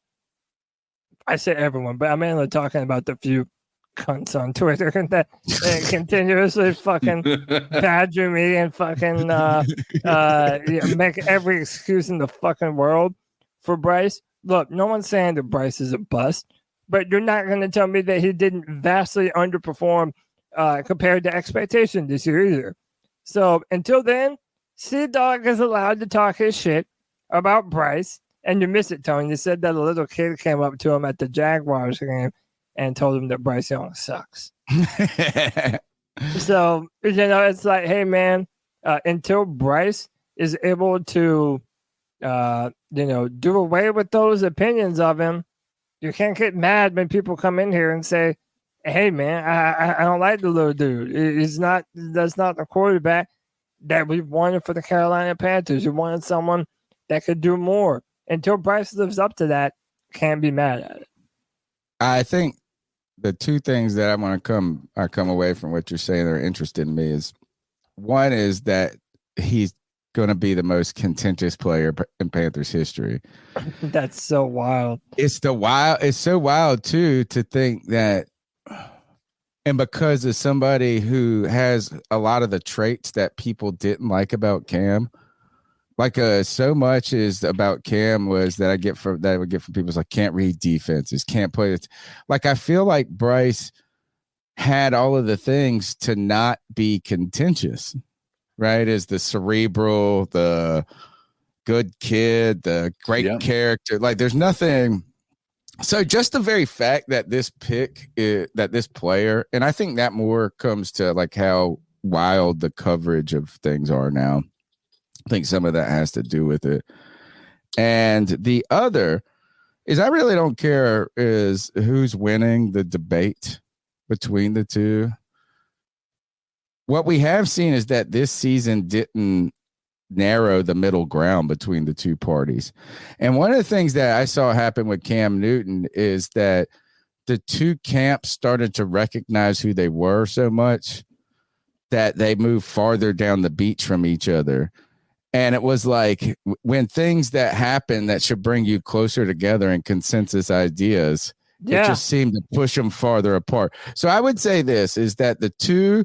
I say everyone, but I'm mainly talking about the few cunts on Twitter that continuously fucking badger me and fucking make every excuse in the fucking world for Bryce. Look, no one's saying that Bryce is a bust, but you're not going to tell me that he didn't vastly underperform compared to expectation this year either. So until then, C-Dog is allowed to talk his shit about Bryce. And you miss it, Tony. You said that a little kid came up to him at the Jaguars game and told him that Bryce Young sucks. So, it's like, hey, man, until Bryce is able to, do away with those opinions of him, you can't get mad when people come in here and say, hey, man, I don't like the little dude. That's not the quarterback that we wanted for the Carolina Panthers. We wanted someone that could do more. Until Bryce lives up to that, can't be mad at it. I think the two things that I come away from what you're saying that are interested in me is, one is that he's going to be the most contentious player in Panthers history. That's so wild. It's so wild too to think that, and because of somebody who has a lot of the traits that people didn't like about Cam, like so much is about Cam was that I would get from people is like, can't read defenses, can't play it. Like, I feel like Bryce had all of the things to not be contentious, right? Is the cerebral, the good kid, the great character. Like, there's nothing. So just the very fact that this player, and I think that more comes to like how wild the coverage of things are now. I think some of that has to do with it. And the other is, I really don't care is who's winning the debate between the two. What we have seen is that this season didn't narrow the middle ground between the two parties. And one of the things that I saw happen with Cam Newton is that the two camps started to recognize who they were so much that they moved farther down the beach from each other. And it was like, when things that happen that should bring you closer together in consensus ideas, it just seemed to push them farther apart. So I would say this is that the two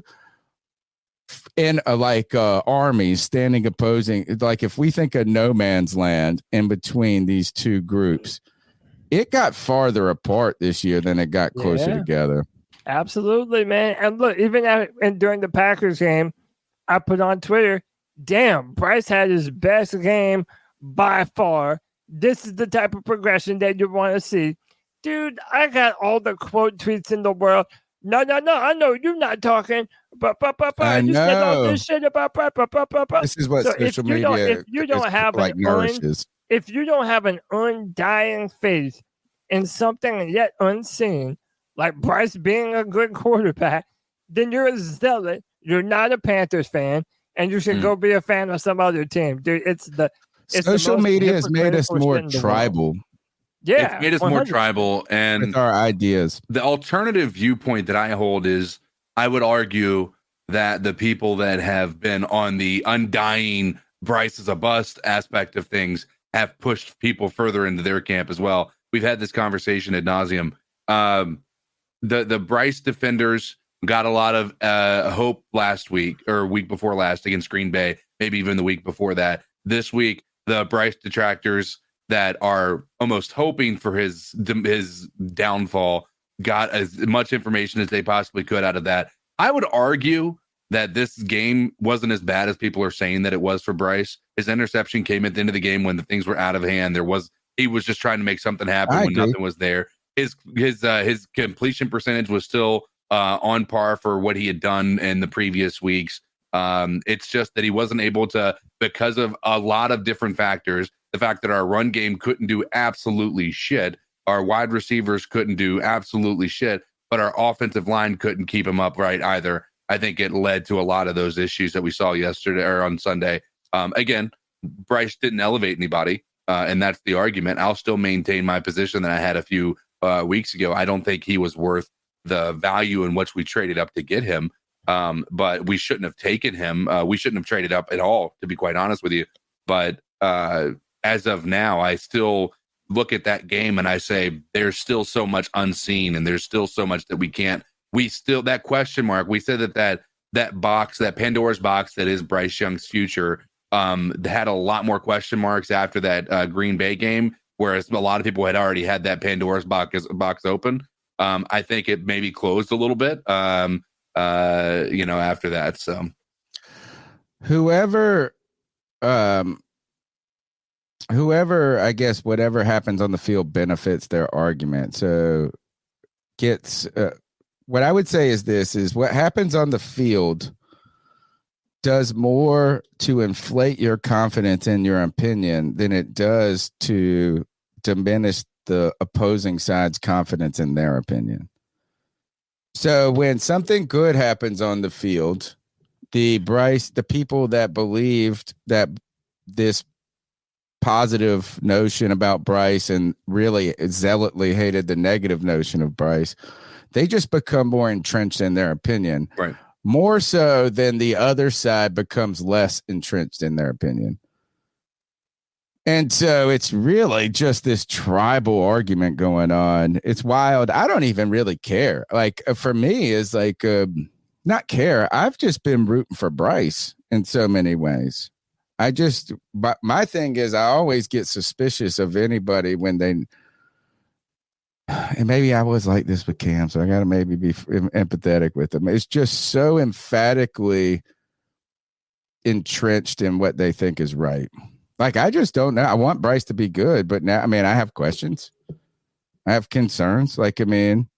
in armies standing opposing, like if we think of no man's land in between these two groups, it got farther apart this year than it got closer together. Absolutely, man. And look, even during the Packers game, I put on Twitter, damn, Bryce had his best game by far. This is the type of progression that you want to see. Dude, I got all the quote tweets in the world. No, I know you're not talking. I you know. said all this shit about. This is what social media if you don't have nourishes. If you don't have an undying faith in something yet unseen, like Bryce being a good quarterback, then you're a zealot. You're not a Panthers fan, and you should go be a fan of some other team, dude. Social media has made us more tribal. Yeah, it's made us 100%. more tribal, and with our ideas. The alternative viewpoint that I hold is, I would argue that the people that have been on the undying Bryce is a bust aspect of things have pushed people further into their camp as well. We've had this conversation ad nauseum. The Bryce defenders got a lot of hope last week or week before last against Green Bay, maybe even the week before that. This week, the Bryce detractors that are almost hoping for his downfall got as much information as they possibly could out of that. I would argue that this game wasn't as bad as people are saying that it was for Bryce. His interception came at the end of the game when the things were out of hand. He was just trying to make something happen when nothing was there. His completion percentage was still on par for what he had done in the previous weeks. It's just that he wasn't able to, because of a lot of different factors. The fact that our run game couldn't do absolutely shit, our wide receivers couldn't do absolutely shit, but our offensive line couldn't keep him upright either. I think it led to a lot of those issues that we saw yesterday or on Sunday. Again, Bryce didn't elevate anybody, and that's the argument. I'll still maintain my position that I had a few weeks ago. I don't think he was worth the value in which we traded up to get him, but we shouldn't have taken him. We shouldn't have traded up at all, to be quite honest with you. But as of now, I still look at that game and I say there's still so much unseen, and there's still so much that we can't. That question mark. We said that box, that Pandora's box that is Bryce Young's future, had a lot more question marks after that Green Bay game, whereas a lot of people had already had that Pandora's box open. I think it maybe closed a little bit, after that. So whoever, I guess, whatever happens on the field benefits their argument. So what I would say is what happens on the field does more to inflate your confidence in your opinion than it does to diminish the opposing side's confidence in their opinion. So when something good happens on the field, the people that believed that this positive notion about Bryce and really zealotly hated the negative notion of Bryce, They just become more entrenched in their opinion. Right. More so than the other side becomes less entrenched in their opinion. And so it's really just this tribal argument going on. It's wild. I don't even really care. Like, for me, is like, not care. I've just been rooting for Bryce in so many ways. But my thing is, I always get suspicious of anybody when they, and maybe I was like this with Cam, so I got to maybe be empathetic with them. It's just so emphatically entrenched in what they think is right. Like, I just don't know. I want Bryce to be good, but now, I mean, I have questions. I have concerns. Like, I mean,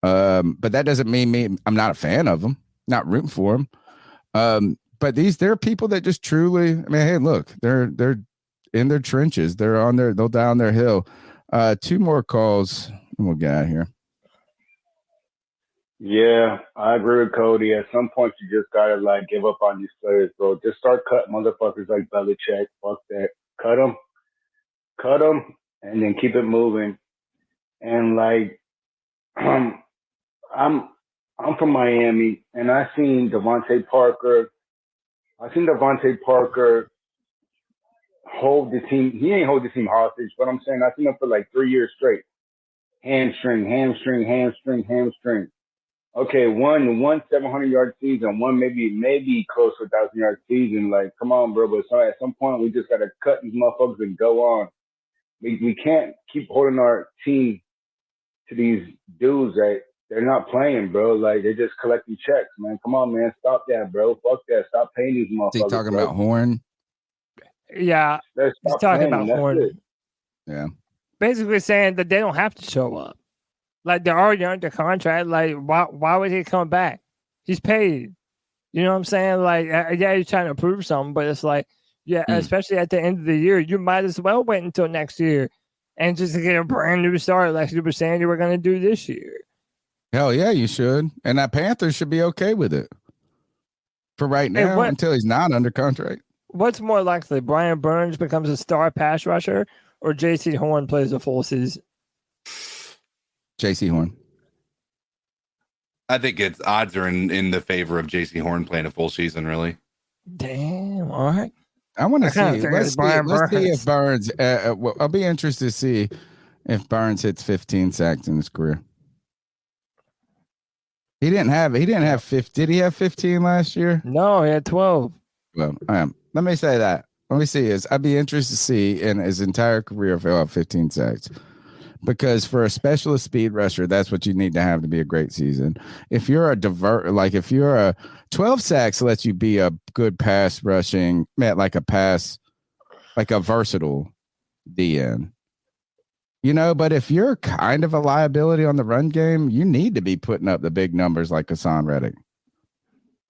but that doesn't mean I'm not a fan of him, not rooting for him. But there are people that just truly, I mean, hey, look, they're in their trenches. They'll down their hill. 2 more calls and we'll get out of here. Yeah, I agree with Cody. At some point, you just gotta like give up on these players, bro. Just start cutting motherfuckers like Belichick. Fuck that. Cut them, and then keep it moving. And like, I'm from Miami, and I seen Devontae Parker hold the team. He ain't hold the team hostage, but I'm saying I seen him for like 3 years straight. Hamstring. Okay, one 700-yard season, one maybe close to 1,000-yard season. Like, come on, bro. But so at some point, we just got to cut these motherfuckers and go on. We can't keep holding our team to these dudes that they're not playing, bro. Like, they're just collecting checks, man. Come on, man. Stop that, bro. Fuck that. Stop paying these motherfuckers. Is he talking about Horn? Yeah, he's talking about Horn. Yeah. Basically saying that they don't have to show up. Like, they're already under contract. Like, why would he come back? He's paid. You know what I'm saying? Like, yeah, he's trying to prove something, but it's like, yeah, especially at the end of the year, you might as well wait until next year and just get a brand new start like you were saying you were going to do this year. Hell yeah, you should. And that Panthers should be okay with it for right now until he's not under contract. What's more likely, Brian Burns becomes a star pass rusher or J.C. Horn plays a full season? J.C. Horn. I think odds are in the favor of J.C. Horn playing a full season, really. Damn, all right. I want to see. Let's see if Burns. I'll be interested to see if Burns hits 15 sacks in his career. He didn't have 50. Did he have 15 last year? No, he had 12. Well, let me say that. Let me see. I'd be interested to see in his entire career if he'll have 15 sacks. Because for a specialist speed rusher, that's what you need to have to be a great season. If you're if you're a 12 sacks lets you be a good pass rushing, like a versatile DN. You know, but if you're kind of a liability on the run game, you need to be putting up the big numbers like Hassan Reddick.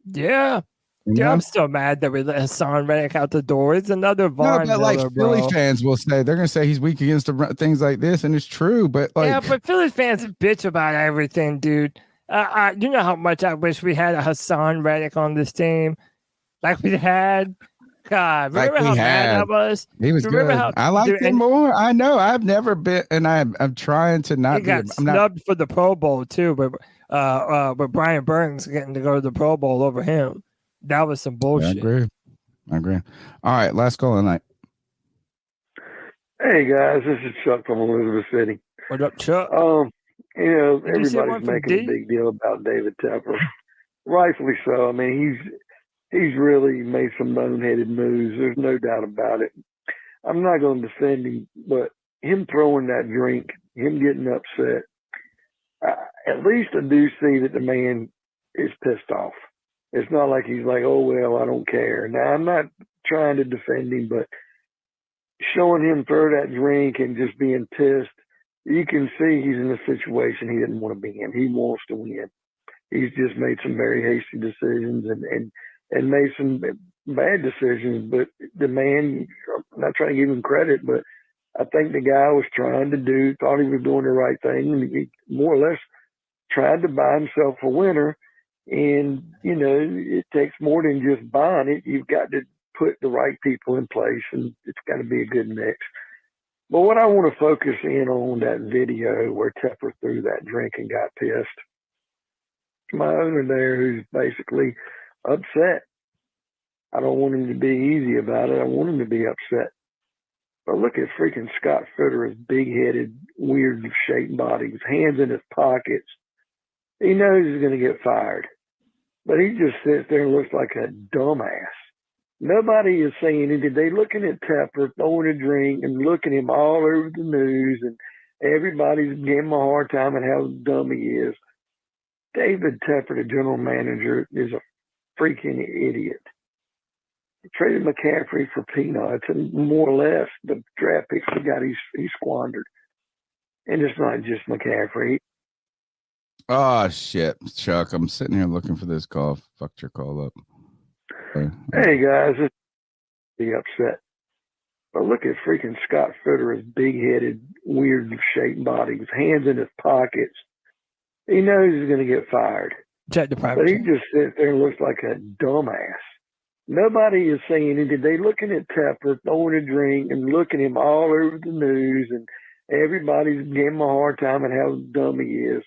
Yeah. Yeah, I'm still mad that we let Hassan Reddick out the door. It's another Von No, but Miller, Philly bro. fans will say, they're going to say he's weak against things like this, and it's true. But yeah, but Philly fans bitch about everything, dude. You know how much I wish we had a Hassan Reddick on this team, like we had. God, remember how mad I was? He was good. I liked him more. I know. I've never been, and I'm trying to not. He got snubbed for the Pro Bowl too, but Brian Burns getting to go to the Pro Bowl over him. That was some bullshit. I agree. All right, last call of the night. Hey guys, this is Chuck from Elizabeth City. What up, Chuck? Everybody's making a big deal about David Tepper. Rightfully so. I mean, he's really made some boneheaded moves. There's no doubt about it. I'm not going to defend him, but him throwing that drink, him getting upset, at least I do see that the man is pissed off. It's not like he's like, oh, well, I don't care. Now, I'm not trying to defend him, but showing him throw that drink and just being pissed, you can see he's in a situation he didn't want to be in. He wants to win. He's just made some very hasty decisions and made some bad decisions. But the man, I'm not trying to give him credit, but I think the guy was trying to thought he was doing the right thing, and he more or less tried to buy himself a winner. And, it takes more than just buying it. You've got to put the right people in place, and it's got to be a good mix. But what I want to focus in on that video where Tepper threw that drink and got pissed. My owner there who's basically upset. I don't want him to be easy about it. I want him to be upset. But look at freaking Scott Fitterer's big-headed, weird-shaped body, his hands in his pockets. He knows he's going to get fired. But he just sits there and looks like a dumbass. Nobody is saying anything. They're looking at Tepper, throwing a drink, and looking at him all over the news, and everybody's giving him a hard time and how dumb he is. David Tepper, the general manager, is a freaking idiot. He traded McCaffrey for peanuts, and more or less the draft picks he got, he squandered. And it's not just McCaffrey. Oh, shit, Chuck. I'm sitting here looking for this call. Fucked your call up. Hey, guys, it's be upset. But look at freaking Scott Fitterer's big-headed, weird-shaped body, his hands in his pockets. He knows he's going to get fired. Check the But he just sits there and looks like a dumbass. Nobody is saying anything. They're looking at Tepper, throwing a drink, and looking at him all over the news, and everybody's giving him a hard time and how dumb he is.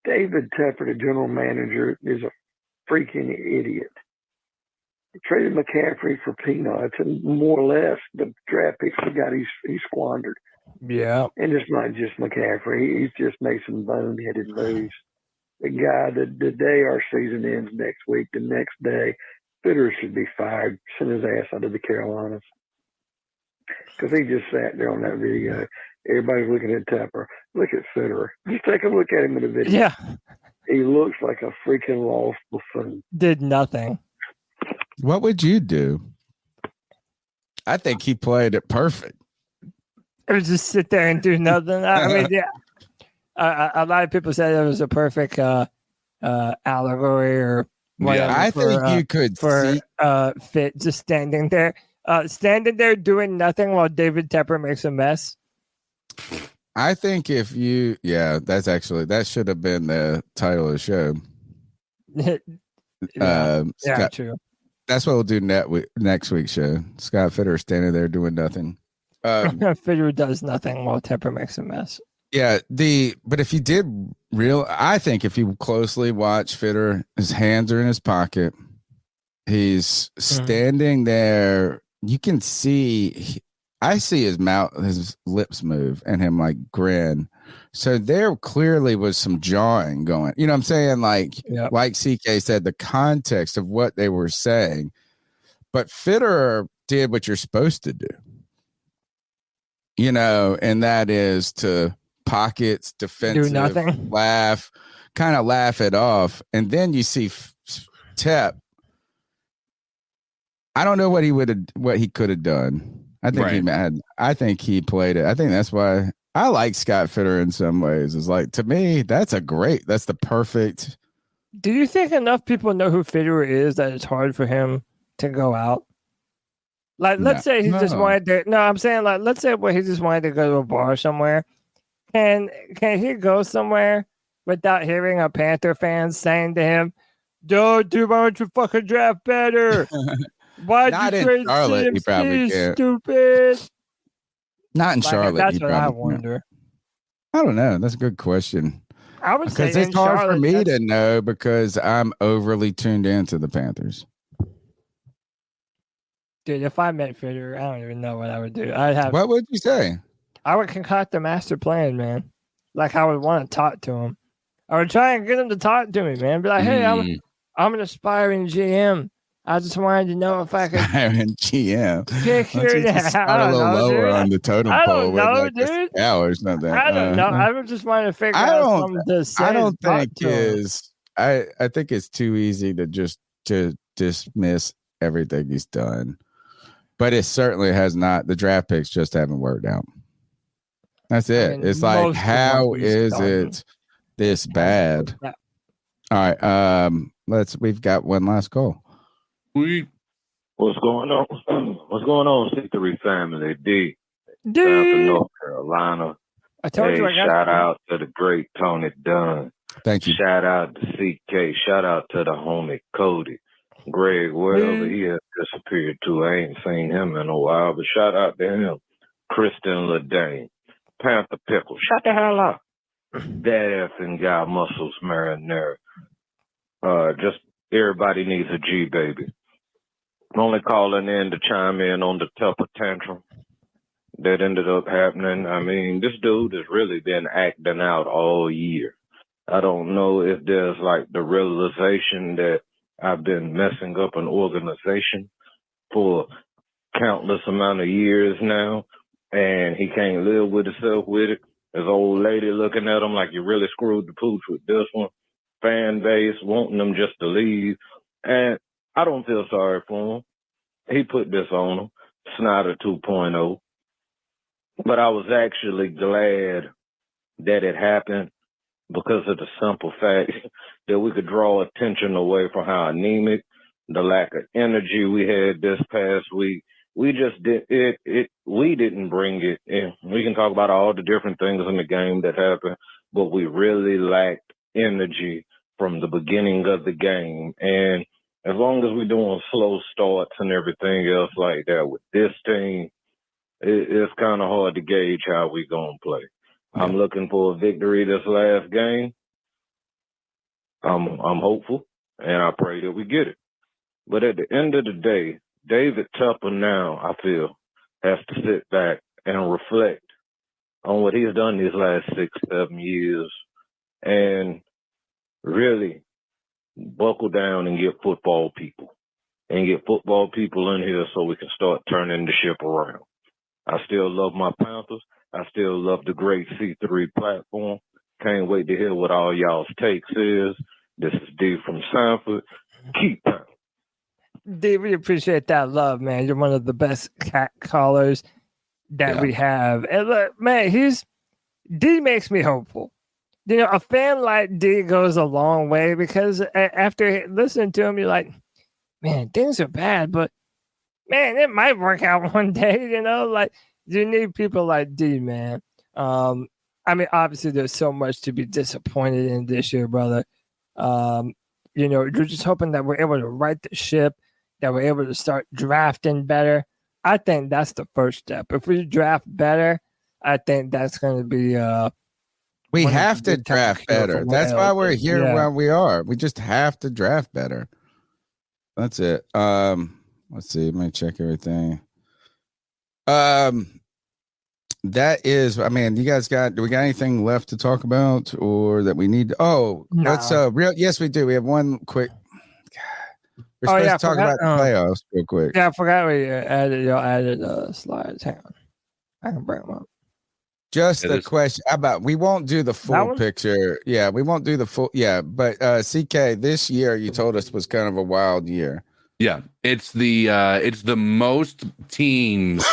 David Tepper, the general manager, is a freaking idiot. He traded McCaffrey for peanuts, and more or less the draft picks he got, he squandered. Yeah. And it's not just McCaffrey. He's just made some boneheaded moves. The guy, the day our season ends next week, the next day, Fitterer should be fired. Send his ass out of the Carolinas. Because he just sat there on that video. Everybody's looking at Tepper. Look at Fitterer. Just take a look at him in the video. Yeah. He looks like a freaking lost buffoon. Did nothing. What would you do? I think he played it perfect. It was just sit there and do nothing. I mean, yeah. A lot of people said it was a perfect allegory or whatever. Yeah, I think you could see Fit just standing there doing nothing while David Tepper makes a mess. I think if you, that should have been the title of the show. Yeah, true. That's what we'll do next week's show. Scott Fitterer standing there doing nothing. Fitterer does nothing while Tepper makes a mess. Yeah, but if you did I think if you closely watch Fitterer, his hands are in his pocket. He's standing there. You can see, I see his mouth, his lips move, and him like grin. So there clearly was some jawing going. You know what I'm saying? Like CK said, the context of what they were saying. But Fitterer did what you're supposed to do. You know, and that is to pockets, defensive, do nothing, kind of laugh it off. And then you see Tep. I don't know what he could have done. I think he played it. I think that's why I like Scott Fitterer in some ways. It's like, to me, that's the perfect. Do you think enough people know who Fitterer is that it's hard for him to go out? Like, let's say he just wanted to. No, I'm saying, like, let's say he just wanted to go to a bar somewhere. Can he go somewhere without hearing a Panther fan saying to him, "Dude, why don't you fucking draft better? Why'd you trade Charlotte? He probably can't. Stupid." Not in Charlotte. That's what I wonder. I don't know. That's a good question. I would say it's hard for me to know because I'm overly tuned into the Panthers. Dude, if I met Fitterer, I don't even know what I would do. What would you say? I would concoct a master plan, man. Like, I would want to talk to him. I would try and get him to talk to me, man. Be like, hey, I'm an aspiring GM. I just wanted to know if I could. Aspiring GM. Pick your a little lower on the totem pole. I don't know, dude. Or something. I don't know. I would just want to figure out something to say. I don't think I think it's too easy to dismiss everything he's done. But it certainly has not. The draft picks just haven't worked out. That's it. I mean, it's like, how is it this bad? All right. We've got one last call. What's going on? What's going on, C3 family? D. Down to North Carolina. I told you. Shout out to the great Tony Dunn. Thank you. Shout out to CK. Shout out to the homie Cody. Greg, wherever he has disappeared to. I ain't seen him in a while, but shout out to him. Kristen LeDane, Panther Pickle. Shut the hell up. That effing guy, Muscles Marinara. Just everybody needs a G, baby. I'm only calling in to chime in on the Tepper tantrum that ended up happening. I mean, this dude has really been acting out all year. I don't know if there's like the realization that I've been messing up an organization for countless amount of years now, and he can't live with himself with it. His old lady looking at him like you really screwed the pooch with this one. Fan base wanting him just to leave. And I don't feel sorry for him. He put this on him, Snyder 2.0. But I was actually glad that it happened because of the simple fact that we could draw attention away from how anemic, the lack of energy we had this past week. We just we didn't bring it in. We can talk about all the different things in the game that happened, but we really lacked energy from the beginning of the game. And as long as we're doing slow starts and everything else like that with this team, it's kind of hard to gauge how we're going to play. Yeah. I'm looking for a victory this last game. I'm hopeful, and I pray that we get it. But at the end of the day, David Tepper now, I feel, has to sit back and reflect on what he's done these last 6-7 years and really buckle down and get football people in here so we can start turning the ship around. I still love my Panthers. I still love the great C3 platform. Can't wait to hear what all y'all's takes is. This is D from Sanford. Keep pounding. D, we appreciate that love, man. You're one of the best cat callers that we have. And look, man, D makes me hopeful. You know, a fan like D goes a long way because after listening to him, you're like, man, things are bad, but man, it might work out one day, you know? Like, you need people like D, man. I mean, obviously, there's so much to be disappointed in this year, brother. You know, you're just hoping that we're able to right the ship, that we're able to start drafting better. I think that's the first step. If we draft better, I think that's going to be we have to draft better. That's why we're here where we are. We just have to draft better. That's it. Let's see. Let me check everything. That is, I mean, you guys do we got anything left to talk about or that we need? Let's yes, we do. We have one quick. We're supposed to talk about the playoffs real quick. Yeah, I forgot y'all added slides. Hang on. I can bring them up. Just the question about we won't do the full picture. Yeah, we won't do the full. Yeah, but CK, this year you told us was kind of a wild year. Yeah, it's the most teams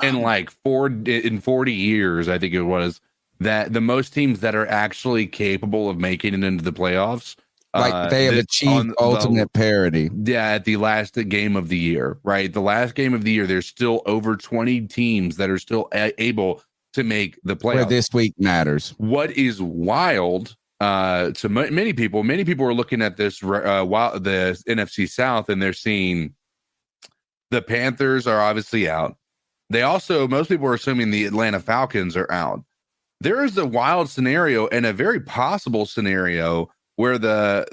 in like 40 years, I think it was, that the most teams that are actually capable of making it into the playoffs. Like they have achieved ultimate parity. Yeah, at the last game of the year, right? The last game of the year, there's still over 20 teams that are still able to make the playoffs. Where this week matters. What is wild to many people are looking at this while the NFC South, and they're seeing the Panthers are obviously out. Most people are assuming the Atlanta Falcons are out. There is a wild scenario and a very possible scenario where the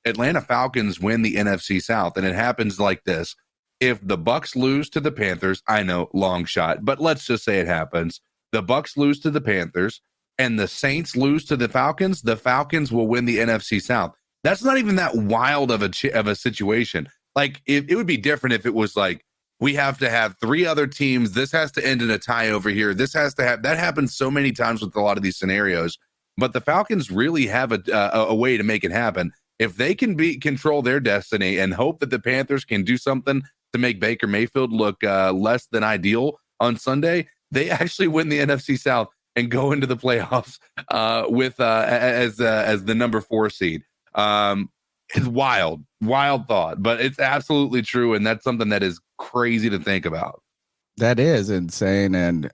Atlanta Falcons win the NFC South, and it happens like this. If the Bucs lose to the Panthers, I know, long shot, but let's just say it happens. The Bucs lose to the Panthers, and the Saints lose to the Falcons will win the NFC South. That's not even that wild of a situation. Like, it would be different if it was like, we have to have 3 other teams. This has to end in a tie over here. This has to have, that happens so many times with a lot of these scenarios. But the Falcons really have a way to make it happen. If they can control their destiny and hope that the Panthers can do something to make Baker Mayfield look less than ideal on Sunday, they actually win the NFC South and go into the playoffs as the number 4 seed. It's wild thought, but it's absolutely true, and that's something that is crazy to think about. That is insane, and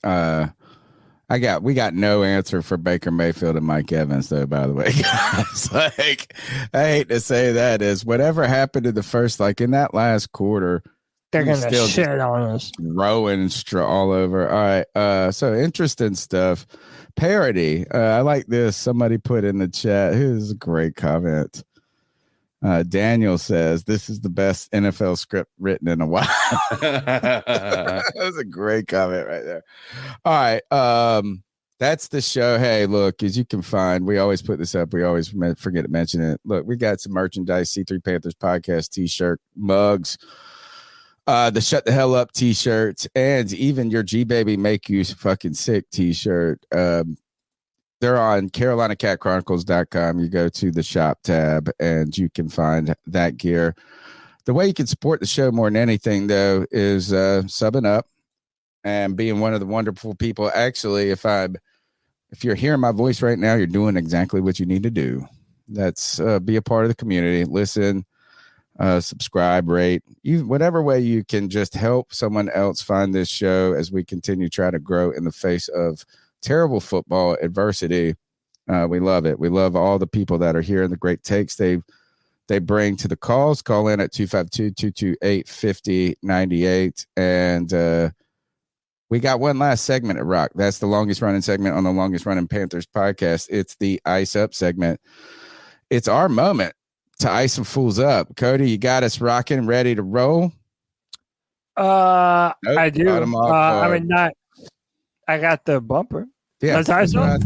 we got no answer for Baker Mayfield and Mike Evans, though, by the way, guys. Like, I hate to say that, is whatever happened in the first, like in that last quarter, They're You're gonna still shit on us. Rowing all over. All right. So interesting stuff. Parody. I like this. Somebody put in the chat. Here's a great comment. Daniel says this is the best NFL script written in a while. That was a great comment right there. All right. That's the show. Hey, look, as you can find, we always put this up. We always forget to mention it. Look, we got some merchandise, C3 Panthers Podcast t-shirt, mugs, the Shut the Hell Up t-shirts, and even your G-Baby Make You Fucking Sick t-shirt. They're on CarolinaCatChronicles.com. You go to the shop tab, and you can find that gear. The way you can support the show more than anything, though, is subbing up and being one of the wonderful people. Actually, if you're hearing my voice right now, you're doing exactly what you need to do. That's be a part of the community. Listen, subscribe, rate, whatever way you can just help someone else find this show as we continue to try to grow in the face of terrible football adversity. We love it. We love all the people that are here and the great takes they bring to the calls. Call in at 252-228-5098. And we got one last segment at Rock. That's the longest running segment on the longest running Panthers podcast. It's the Ice Up segment. It's our moment to ice some fools up. Cody, you got us rocking, ready to roll? I do. I mean, not. I got the bumper. Yeah. Let's ice up.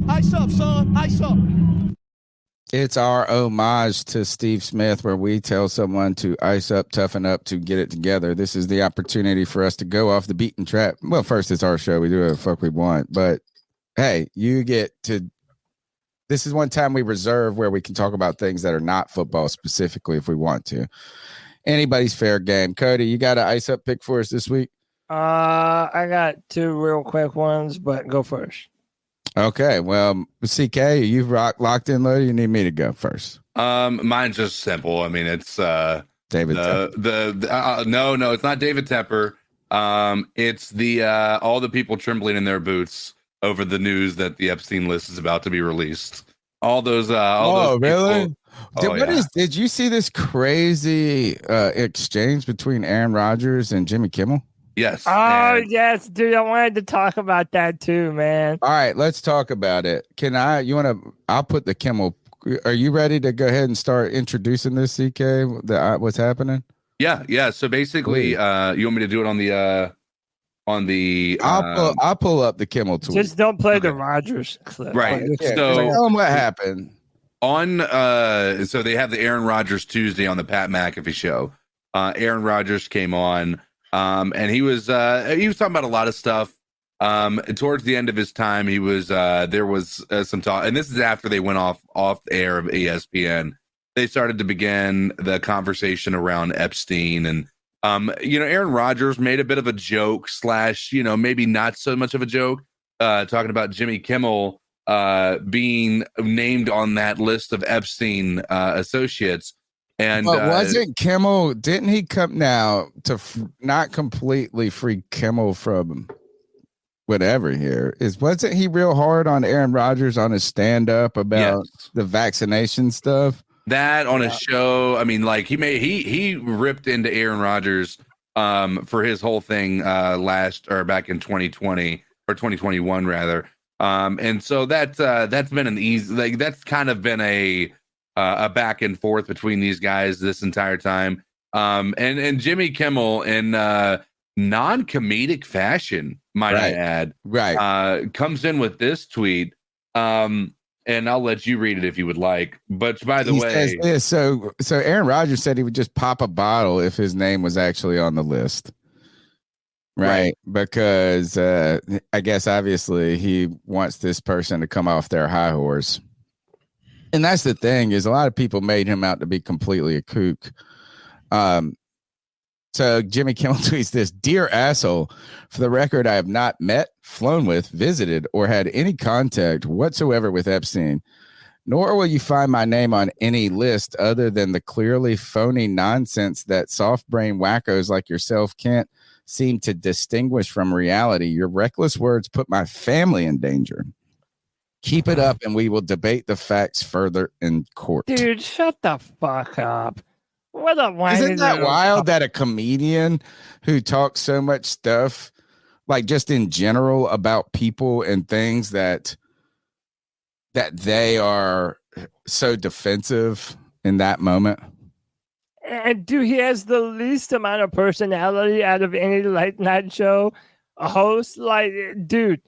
Ice up, son. Ice up. It's our homage to Steve Smith, where we tell someone to ice up, toughen up, to get it together. This is the opportunity for us to go off the beaten track. Well, first, it's our show. We do whatever the fuck we want. But, hey, you get to – this is one time we reserve where we can talk about things that are not football specifically if we want to. Anybody's fair game. Cody, you got an ice up pick for us this week? I got two real quick ones, but go first. Okay, well, CK, you've locked in, loaded. You need me to go first. Mine's just simple. I mean, it's David. No, it's not David Tepper. It's the all the people trembling in their boots over the news that the Epstein list is about to be released. All those really? People, did you see this crazy exchange between Aaron Rodgers and Jimmy Kimmel? Yes. Yes, dude. I wanted to talk about that too, man. All right, let's talk about it. I'll put the Kimmel. Are you ready to go ahead and start introducing this, CK? What's happening? Yeah. So basically, you want me to do it on the I'll pull up the Kimmel tweet. Just don't play the Rodgers clip. Right. So tell them what happened. So they have the Aaron Rodgers Tuesday on the Pat McAfee show. Aaron Rodgers came on. And he was talking about a lot of stuff. Towards the end of his time, he was there was some talk, and this is after they went off the air of ESPN. They started to begin the conversation around Epstein, and Aaron Rodgers made a bit of a joke / maybe not so much of a joke, talking about Jimmy Kimmel being named on that list of Epstein associates. And but wasn't Kimmel? Didn't he come now to not completely free Kimmel from whatever here? Wasn't he real hard on Aaron Rodgers on his stand up about the vaccination stuff? That on his show, I mean, like he ripped into Aaron Rodgers for his whole thing back in 2020 or 2021 rather. And so that's been an easy, that's kind of been a back and forth between these guys this entire time. And Jimmy Kimmel in non-comedic fashion, might I add, comes in with this tweet. And I'll let you read it if you would like. But by the way, so Aaron Rodgers said he would just pop a bottle if his name was actually on the list. Right. Because I guess obviously he wants this person to come off their high horse. And that's the thing, is a lot of people made him out to be completely a kook. So Jimmy Kimmel tweets this: "Dear asshole, for the record, I have not met, flown with, visited, or had any contact whatsoever with Epstein, nor will you find my name on any list other than the clearly phony nonsense that soft-brain wackos like yourself can't seem to distinguish from reality. Your reckless words put my family in danger. Keep it up, and we will debate the facts further in court. Dude, shut the fuck up. What a whiny Isn't that little wild that a comedian who talks so much stuff, like just in general about people and things that they are so defensive in that moment? And dude, he has the least amount of personality out of any late night show host. Like, dude,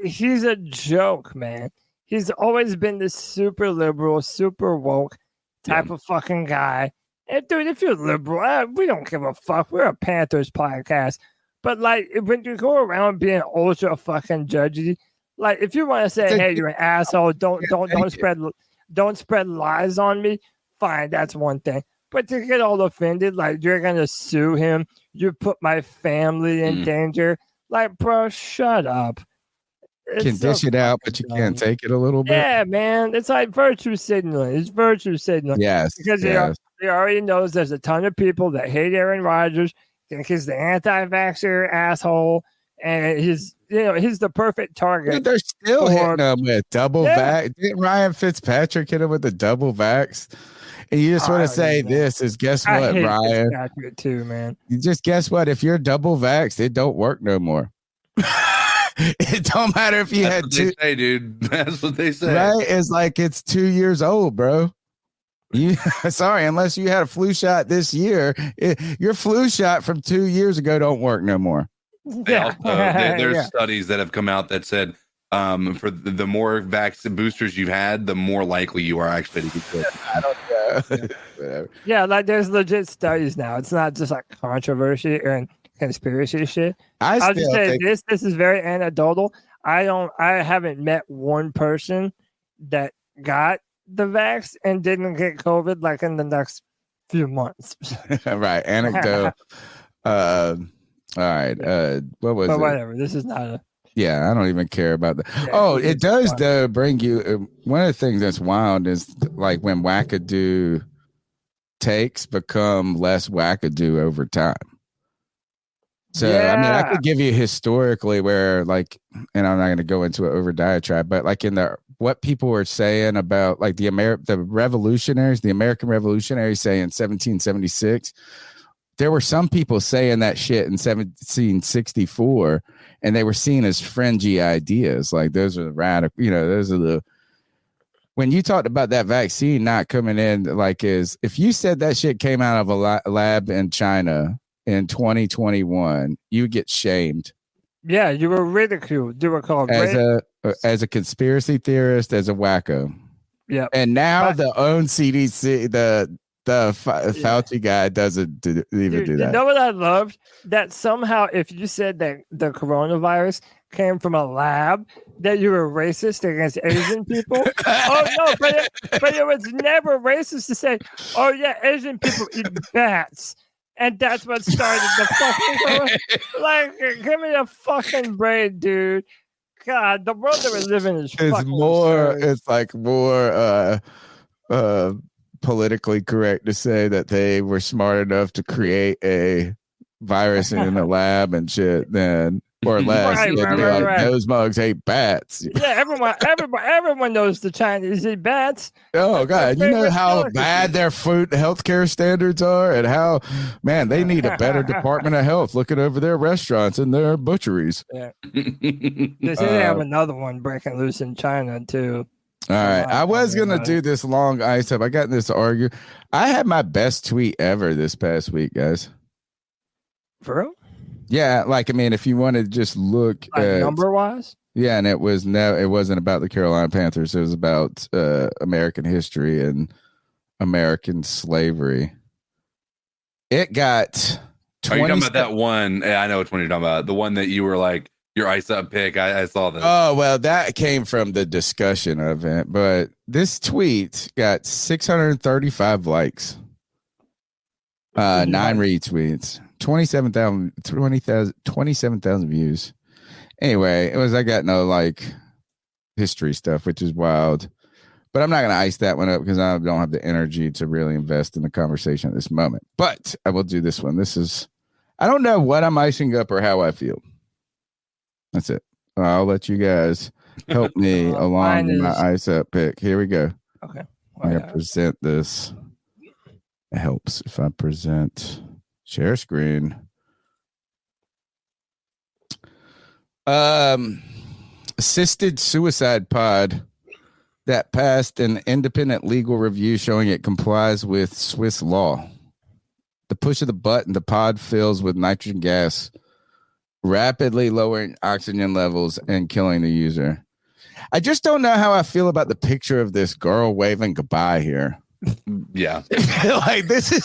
he's a joke, man. He's always been this super liberal, super woke type of fucking guy. And dude, if you're liberal, we don't give a fuck. We're a Panthers podcast. But like, when you go around being ultra fucking judgy, like if you want to say, "Hey, you're an asshole," don't spread lies on me. Fine, that's one thing. But to get all offended, like you're gonna sue him, you put my family in danger. Like, bro, shut up. You can dish it out, but you can't take it a little bit. Yeah, man. It's like virtue signaling. It's virtue signaling. Yes. Because he already knows there's a ton of people that hate Aaron Rodgers, think he's the anti-vaxxer asshole, and he's the perfect target. Dude, they're still hitting him with double vax. Didn't Ryan Fitzpatrick hit him with the double vax? And you just want to say this is, guess what, Ryan? Too, man. You just guess what? If you're double vaxxed, it don't work no more. It don't matter if you That's had what two. they say, dude. That's what they say. Right? It's like it's 2 years old, bro. Sorry, unless you had a flu shot this year, your flu shot from 2 years ago don't work no more. There's studies that have come out that said for the more vaccine boosters you've had, the more likely you are actually to get sick. I don't know. Yeah, like there's legit studies now. It's not just like controversy and conspiracy shit. I'll just say this is very anecdotal. I haven't met one person that got the vax and didn't get COVID like in the next few months. Right. Anecdote. All right. What was it? Whatever. This is not a. Yeah, I don't even care about that. Yeah, it does though bring you. One of the things that's wild is like when wackadoo takes become less wackadoo over time. So I mean, I could give you historically where like, and I'm not going to go into it over diatribe, but like in what people were saying about like the revolutionaries, the American revolutionaries say in 1776, there were some people saying that shit in 1764, and they were seen as fringy ideas. Like those are the radical, those are the. When you talked about that vaccine not coming in, like if you said that shit came out of a lab in China in 2021, you get shamed. Yeah, you were ridiculed. You were called as a conspiracy theorist, as a wacko. Yeah. And now the own CDC, the Fauci guy doesn't do that. You know what I loved? That somehow if you said that the coronavirus came from a lab, that you were racist against Asian people. Oh no, but it was never racist to say, oh yeah, Asian people eat bats. And that's what started the fucking like. Give me a fucking break, dude. God, the world that we live in is fucking more. absurd. It's like more politically correct to say that they were smart enough to create a virus in a lab and shit. Then or less, right. Those mugs hate bats. Yeah, everyone knows the Chinese eat bats. Oh God, you know how bad their food healthcare standards are, and how they need a better Department of Health looking over their restaurants and their butcheries. Yeah, they have another one breaking loose in China too. All right, I was gonna do this long ice up. I got in this argue. I had my best tweet ever this past week, guys. For real? Yeah, like I mean, if you want to just look at number wise, yeah, and it wasn't about the Carolina Panthers. It was about American history and American slavery. It got. Are you talking about that one? Yeah, I know which one you're talking about. The one that you were like your ice up pick. I saw that. Oh well, that came from the discussion of it. But this tweet got 635 likes, 9 retweets. 27,000 views. Anyway, I got no like history stuff, which is wild. But I'm not going to ice that one up because I don't have the energy to really invest in the conversation at this moment. But I will do this one. I don't know what I'm icing up or how I feel. That's it. I'll let you guys help me along in my ice up pick. Here we go. Okay. I'm going to present this. It helps if I present share screen. Assisted suicide pod that passed an independent legal review showing it complies with Swiss law. The push of the button, the pod fills with nitrogen gas, rapidly lowering oxygen levels and killing the user. I just don't know how I feel about the picture of this girl waving goodbye here. Yeah. Like this is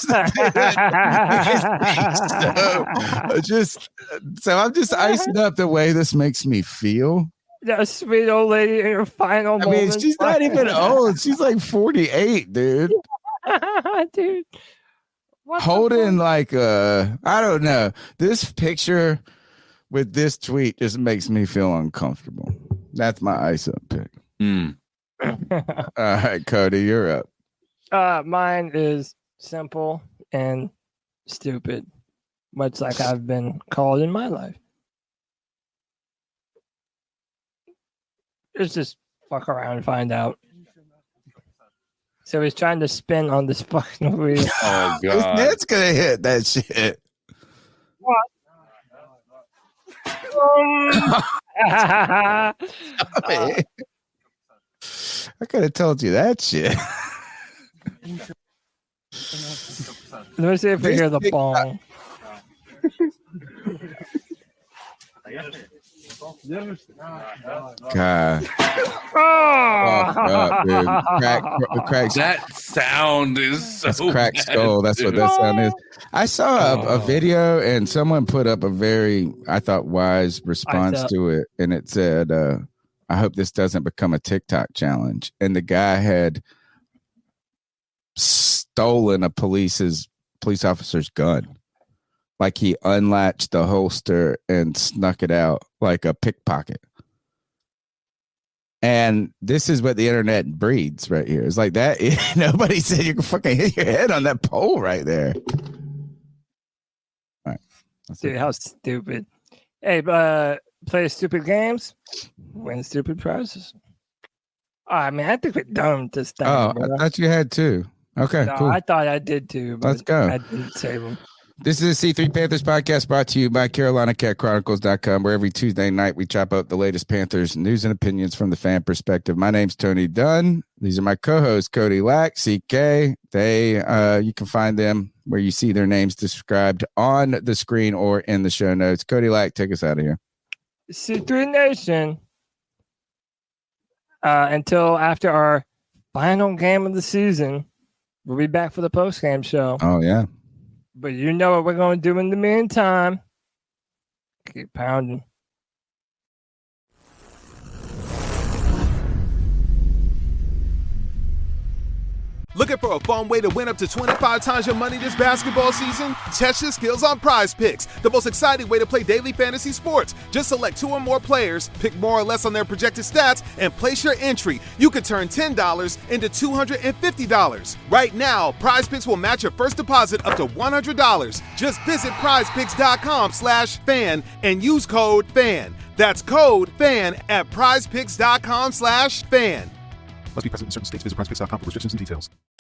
so I'm just icing up the way this makes me feel. That sweet old lady in her final moment. I mean, she's not even old. She's like 48, dude. Dude. Holding like I don't know. This picture with this tweet just makes me feel uncomfortable. That's my ice up pick. All right, Cody, you're up. Mine is simple and stupid, much like I've been called in my life. Let's just fuck around and find out. So he's trying to spin on this fucking wheel. Oh, God. His net's going to hit that shit. What? I could have told you that shit. Let me see if we hear the bong. God. Oh, dude. Crack. That sound is so That's cracked bad, skull. That's what dude. that sound is. I saw a video and someone put up a very, I thought, wise response to it. And it said, I hope this doesn't become a TikTok challenge. And the guy had stolen a police officer's gun. Like he unlatched the holster and snuck it out like a pickpocket. And this is what the internet breeds right here. It's like that. Nobody said you can fucking hit your head on that pole right there. All right. Dude, how stupid. Hey, play stupid games, win stupid prizes. I mean, I think we're done with this thing. Oh, bro. I thought you had too. Okay, No, cool. I thought I did too. But Let's go. I didn't save them. This is the C3 Panthers Podcast brought to you by CarolinaCatChronicles.com, where every Tuesday night we chop out the latest Panthers news and opinions from the fan perspective. My name's Tony Dunn. These are my co-hosts, Cody Lack, CK. You can find them where you see their names described on the screen or in the show notes. Cody Lack, take us out of here. C3 Nation. Until after our final game of the season, we'll be back for the post-game show. Oh, yeah. But you know what we're going to do in the meantime. Keep pounding. Looking for a fun way to win up to 25 times your money this basketball season? Test your skills on PrizePicks, the most exciting way to play daily fantasy sports. Just select 2 or more players, pick more or less on their projected stats, and place your entry. You can turn $10 into $250. Right now, PrizePicks will match your first deposit up to $100. Just visit PrizePicks.com/fan and use code FAN. That's code FAN at PrizePicks.com/fan. Must be present in certain states. Visit PrizePicks.com for restrictions and details.